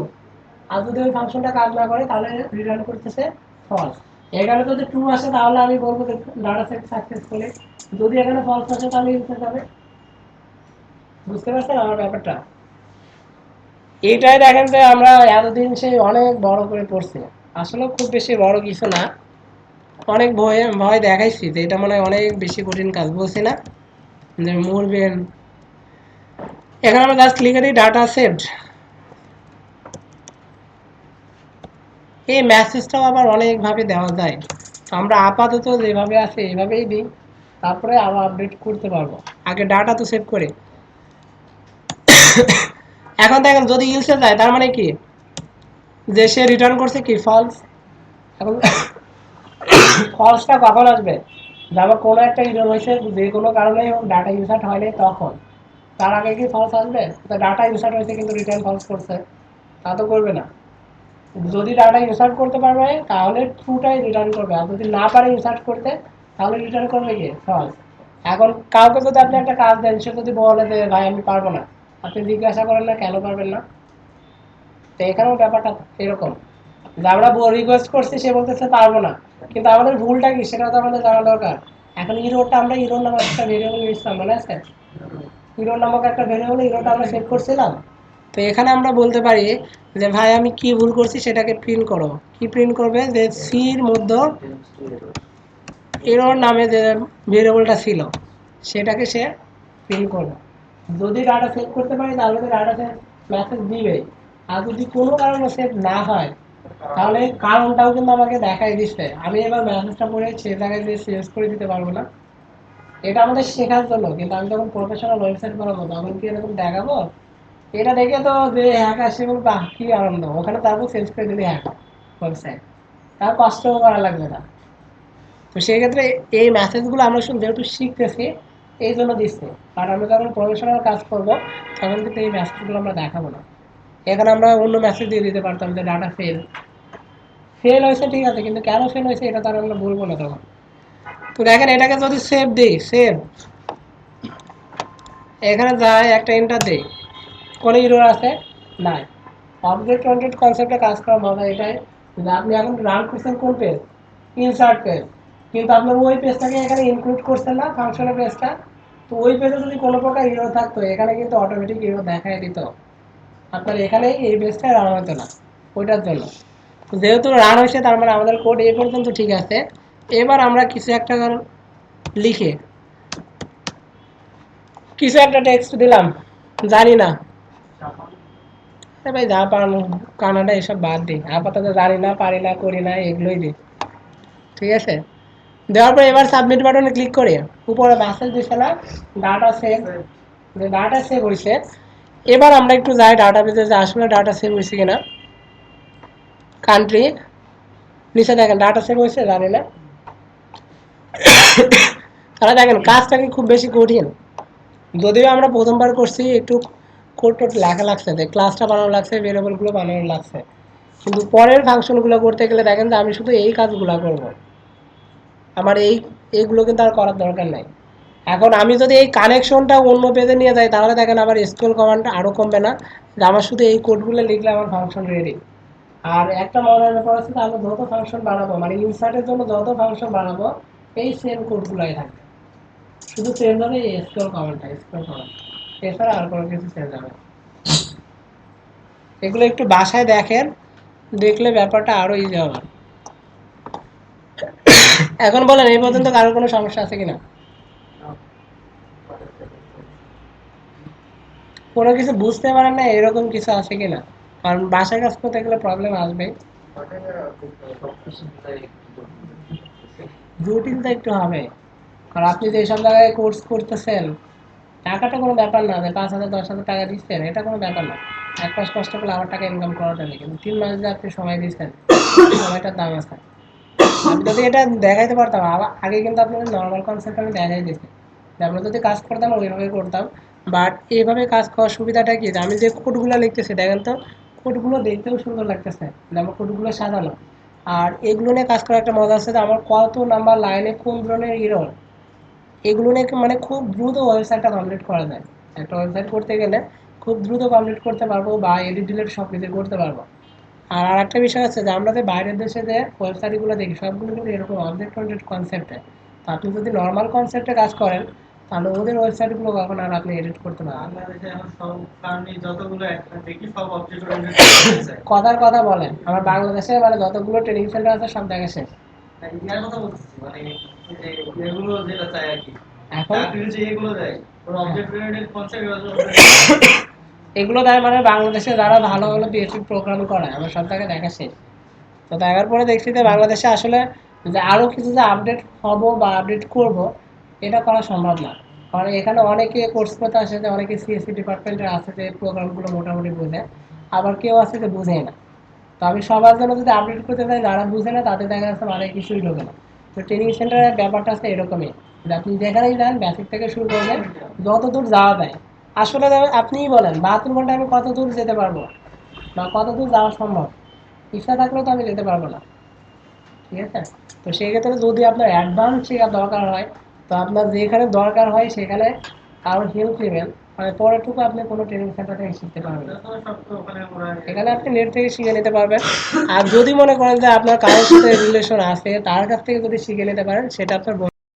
আর যদি ওই ফাংশনটা কাজ না করে তাহলে রিটার্ন করতেছে ফলস। এখানে যদি ট্রু আসে তাহলে আমি বলবো যে ডাটা সেট সাকসেসফুলি, যদি এখানে ফলস আসে তাহলে ইনসার যাবে। বুঝতে পারছেন আমার ব্যাপারটা? এইটাই দেখেন যে আমরা এতদিন সেই অনেক বড় করে পড়ছি, আসলে খুব বেশি বড় কিছু না, অনেক ভয় ভয় দেখাইছি যে এটা মনে হয় অনেক বেশি কঠিন কাজ, বলছি না যে মরবেন। এখানে আমরা জাস্ট লিখে দিই ডাটা সেট। এই মেসেজটাও আবার অনেকভাবে দেওয়া যায়, আমরা আপাতত যেভাবে আছে এইভাবেই দিই, তারপরে আবার আপডেট করতে পারবো। আগে ডাটা তো সেভ করে। এখন দেখেন যদি ইলসে যায় তার মানে কি, যে সে রিটার্ন করছে কি ফলস। এখন ফলসটা কখন আসবে, যেমন কোনো একটা ইরর হয়েছে যে কোনো কারণে ডাটা ইনসার্ট হয়নি তখন, তার আগে কি ফলস আসবে? তো ডাটা ইনসার্ট হয়েছে কিন্তু রিটার্ন ফলস করছে, তা তো করবে না। যদি ডাটা ইনসার্ট করতে পারবে তাহলে ট্রুটাই রিটার্ন করবে, আর যদি না পারে ইনসার্ট করতে তাহলে রিটার্ন করবে কি ফলস। এখন কাউকে যদি আপনি একটা কাজ দেন, সে যদি বলে যে ভাই আমি পারবো না, আপনি জিজ্ঞাসা করেন না কেন পারবেন না। তো এখানেও ব্যাপারটা এরকম, যে আমরা রিকোয়েস্ট করছি সে বলতেছে পারবো না, কিন্তু আমাদের ভুলটা কি সেটা তো আমাদের জানা দরকার। এখন ইরোটা আমরা ইরোর নামক একটা ভেরিয়েবল নিয়েছিলাম, মনে আছে? ইরোর নামক একটা ভেরিয়েবল, ইরোটা আমরা সেভ করছিলাম। তো এখানে আমরা বলতে পারি যে ভাই আমি কি ভুল করছি সেটাকে প্রিন্ট করো। কি প্রিন্ট করবে, যে সির মধ্যে এরর নামে যে ভেরিয়েবলটা ছিল সেটাকে সে প্রিন্ট করবে। যদি ডাটা সেভ করতে পারি তাহলে তো ডাটা সেভ মেসেজ দিবে, আর যদি কোনো কারণে সেভ না হয় তাহলে কারণটাও কিন্তু আমাকে দেখাই দিচ্ছে। আমি এবার মেসেজটা পড়ে সে জায়গায় যে চেঞ্জ করে দিতে পারবো না, এটা আমাদের শেখার জন্য। কিন্তু আমি যখন প্রফেশনাল ওয়েবসাইট বানাবো তখন কি এরকম দেখাবো? এটা দেখে তো যে হ্যাকার সে বলবে বাহ কি আনন্দ, ওখানে তারপর চেঞ্জ করে দিলে হ্যাকার ওয়েবসাইট, তার কষ্টও করা লাগবে না। তো সেই ক্ষেত্রে এই মেসেজগুলো আমরা শুধু যেহেতু শিখতেছি এই জন্য দিচ্ছি, আর আমরা যখন প্রফেশনাল কাজ করবো তখন কিন্তু এই মেসেজগুলো আমরা দেখাবো না। এখানে আমরা অন্য মেসেজ দিয়ে দিতে পারতাম যে ডাটা ফেল, ফেল হয়েছে ঠিক আছে, কিন্তু কেন ফেল হয়েছে এটা তার আমরা বলবো না তখন। তো দেখেন এটাকে যদি সেভ দিই, সেভ, এখানে যায় একটা এন্টার দিই, কোনো ইরর আছে নাই। অবজেক্ট ওরিয়েন্টেড কনসেপ্টে কাজ করার মজা এটাই যে আপনি এখন রান করছেন কোন পেজ, ইনসার্ট পেজ, কিন্তু আপনার ওই পেজটাকে এখানে ইনক্লুড করছেন না ফাংশনের পেজটা। তো ওই পেজে যদি কোনো প্রকার ইরর থাকতো এখানে কিন্তু অটোমেটিক ইরর দেখাই দিত, আপনার এখানে এই পেজটা রান হতো না ওইটার জন্য। তো যেহেতু রান হয়েছে তার মানে আমাদের কোড এই পর্যন্ত ঠিক আছে। এবার আমরা কিছু একটা লিখে কিছু একটা টেক্সট দিলাম, জানি না ভাই, যা পারো কানাডা এসব বাদ দিই, আপাতত জানি না পারি না করি না এগুলোই দিই। ঠিক আছে, দেওয়ার পর এবার সাবমিট বাটনে ক্লিক করে উপরে মেসেজ দিছে না ডাটা সেভ, যে ডাটা সেভ হয়েছে। এবার আমরা একটু যাই ডাটা বেজে যে আসলে ডাটা সেভ হয়েছে কিনা। কান্ট্রি নিচে দেখেন ডাটা সেভ হয়েছে, জানি না। তাহলে দেখেন কাজটা কি খুব বেশি কঠিন? যদিও আমরা প্রথমবার করছি একটু কোড টোড লেখা লাগছে, যে ক্লাসটা বানানো লাগছে, ভেরিয়েবলগুলো বানানো লাগছে, কিন্তু পরের ফাংশনগুলো করতে গেলে দেখেন যে আমি শুধু এই কাজগুলো করব, আমার এইগুলো কিন্তু আর করার দরকার নাই। এখন আমি যদি এই কানেকশনটা অন্য পেজে নিয়ে যাই তাহলে দেখেন আমার স্কুল কমান্ড আরও কমবে না, যে আমার শুধু এই কোডগুলো লিখলে আমার ফাংশন রেডি। আর একটা মজার ব্যাপার আছে, আমরা যত ফাংশন বানাবো মানে ইনসার্টের জন্য যত ফাংশন বানাবো এই সেম কোডগুলোই থাকবে, শুধু চেঞ্জ হবে এই স্কুল কমান্ডটা, স্কুল কমান্ড, এছাড়া আর কোনো কিছু চেঞ্জ হবে না। এগুলো একটু বাসায় দেখেন, দেখলে ব্যাপারটা আরো ইজি হবে। এখন বলেন এই পর্যন্ত কারোর কোনো সমস্যা আছে কিনা, কোনো কিছু বুঝতে পারেন না এরকম কিছু আছে কিনা? কারণ বাসায় কাজ করতে গেলে প্রবলেম আসবে, জটিলতা একটু হবে। কারণ আপনি যে সব জায়গায় কোর্স করতেছেন টাকাটা কোনো ব্যাপার না, যে 5,000 10,000 টাকা দিচ্ছেন এটা কোনো ব্যাপার না। এক মাস কষ্ট করলে আবার টাকা ইনকাম করাটা নেই, কিন্তু 3 মাস যে আপনি সময় দিচ্ছেন, সময়টার দাম আছে। আমি যদি এটা দেখাইতে পারতাম আগে, কিন্তু আপনাদের নর্মাল কনসেপ্ট আমি দেখাই দিচ্ছি যে আমরা যদি কাজ করতাম ওইভাবে করতাম। বাট এইভাবে কাজ করার সুবিধাটা কি, যে আমি যে কোডগুলো লিখতেছি দেখেন তো, কোডগুলো দেখতেও সুন্দর লাগতেছে, যে আমার কোডগুলো সাজানো। আর এগুলো নিয়ে কাজ করার একটা মজা আছে যে আমার কত নাম্বার লাইনে কোন ধরনের এরর, এগুলো নিয়ে মানে খুব দ্রুত ওয়েবসাইটটা কমপ্লিট করা যায়। একটা ওয়েবসাইট করতে গেলে খুব দ্রুত কমপ্লিট করতে পারবো, বা এডিট ডিলিট সব কিছু করতে পারবো। আর আরেকটা বিষয় আছে যে আমরা যে বাইরের দেশে যে ওয়েবসাইটগুলো দেখি সবগুলো কিন্তু এরকম অবজেক্ট ওরিয়েন্টেড কনসেপ্টে। তো আপনি যদি নর্মাল কনসেপ্টে কাজ করেন, তাহলে ওদের ওয়েবসাইটগুলো কখন আর আপনি এডিট করতে পারবেন না। বাংলাদেশে এখন সব ফার্মই যতগুলো দেখি সব অবজেক্ট ওরিয়েন্টেড কথার কথা বলেন, আমার বাংলাদেশে মানে যতগুলো ট্রেনিং সেন্টার আছে সব দেখা শেষ। ইয়ার কথা বলতেছি, মানে এই যে এগুলো যেটা চাই আর কি, এখন চাকরির যে এগুলো দেয় ওর অবজেক্ট ওরিয়েন্টেড কনসেপ্ট এগুলো দেয় মানে বাংলাদেশে যারা ভালো ভালো পিএইচপি প্রোগ্রাম করে আমার সব জায়গায় দেখা শেষ। তো দেখার পরে দেখছি যে বাংলাদেশে আসলে যে আরও কিছু যে আপডেট হব বা আপডেট করব, এটা করা সম্ভব না। কারণ এখানে অনেকে কোর্স করতে আসে, যে অনেকে সিএসসি ডিপার্টমেন্টে আছে যে প্রোগ্রামগুলো মোটামুটি বোঝে, আবার কেউ আছে যে বোঝে না। তো আমি সবার জন্য যদি আপডেট করতে চাই, যারা বুঝে না তাদের দেখা যাচ্ছে মানে কিছুই ঢোকে না। তো ট্রেনিং সেন্টারের ব্যাপারটা আছে এরকমই, যে আপনি যেখানেই যান বেসিক থেকে শুরু করবেন, যত দূর যাওয়া যায়। আসলে আপনিই বলেন 72 ঘন্টা আমি কত দূর যেতে পারবো, বা কত দূর যাওয়া সম্ভব? ইচ্ছা থাকলেও তো আমি যেতে পারবো না, ঠিক আছে? তো সেই ক্ষেত্রে যদি আপনার অ্যাডভান্স শেখার দরকার হয়, তো আপনার যেখানে দরকার হয় সেখানে আরও হেল্প নেবেন, মানে পরেরটুকু আপনি কোনো ট্রেনিং সেন্টার থেকে শিখতে পারবেন না। সব তো ওখানে ওরা এখানে আপনি নেট থেকে শিখে নিতে পারবেন। আর যদি মনে করেন যে আপনার কারোর সাথে রিলেশন আছে, তার কাছ থেকে যদি শিখে নিতে পারেন, সেটা আপনার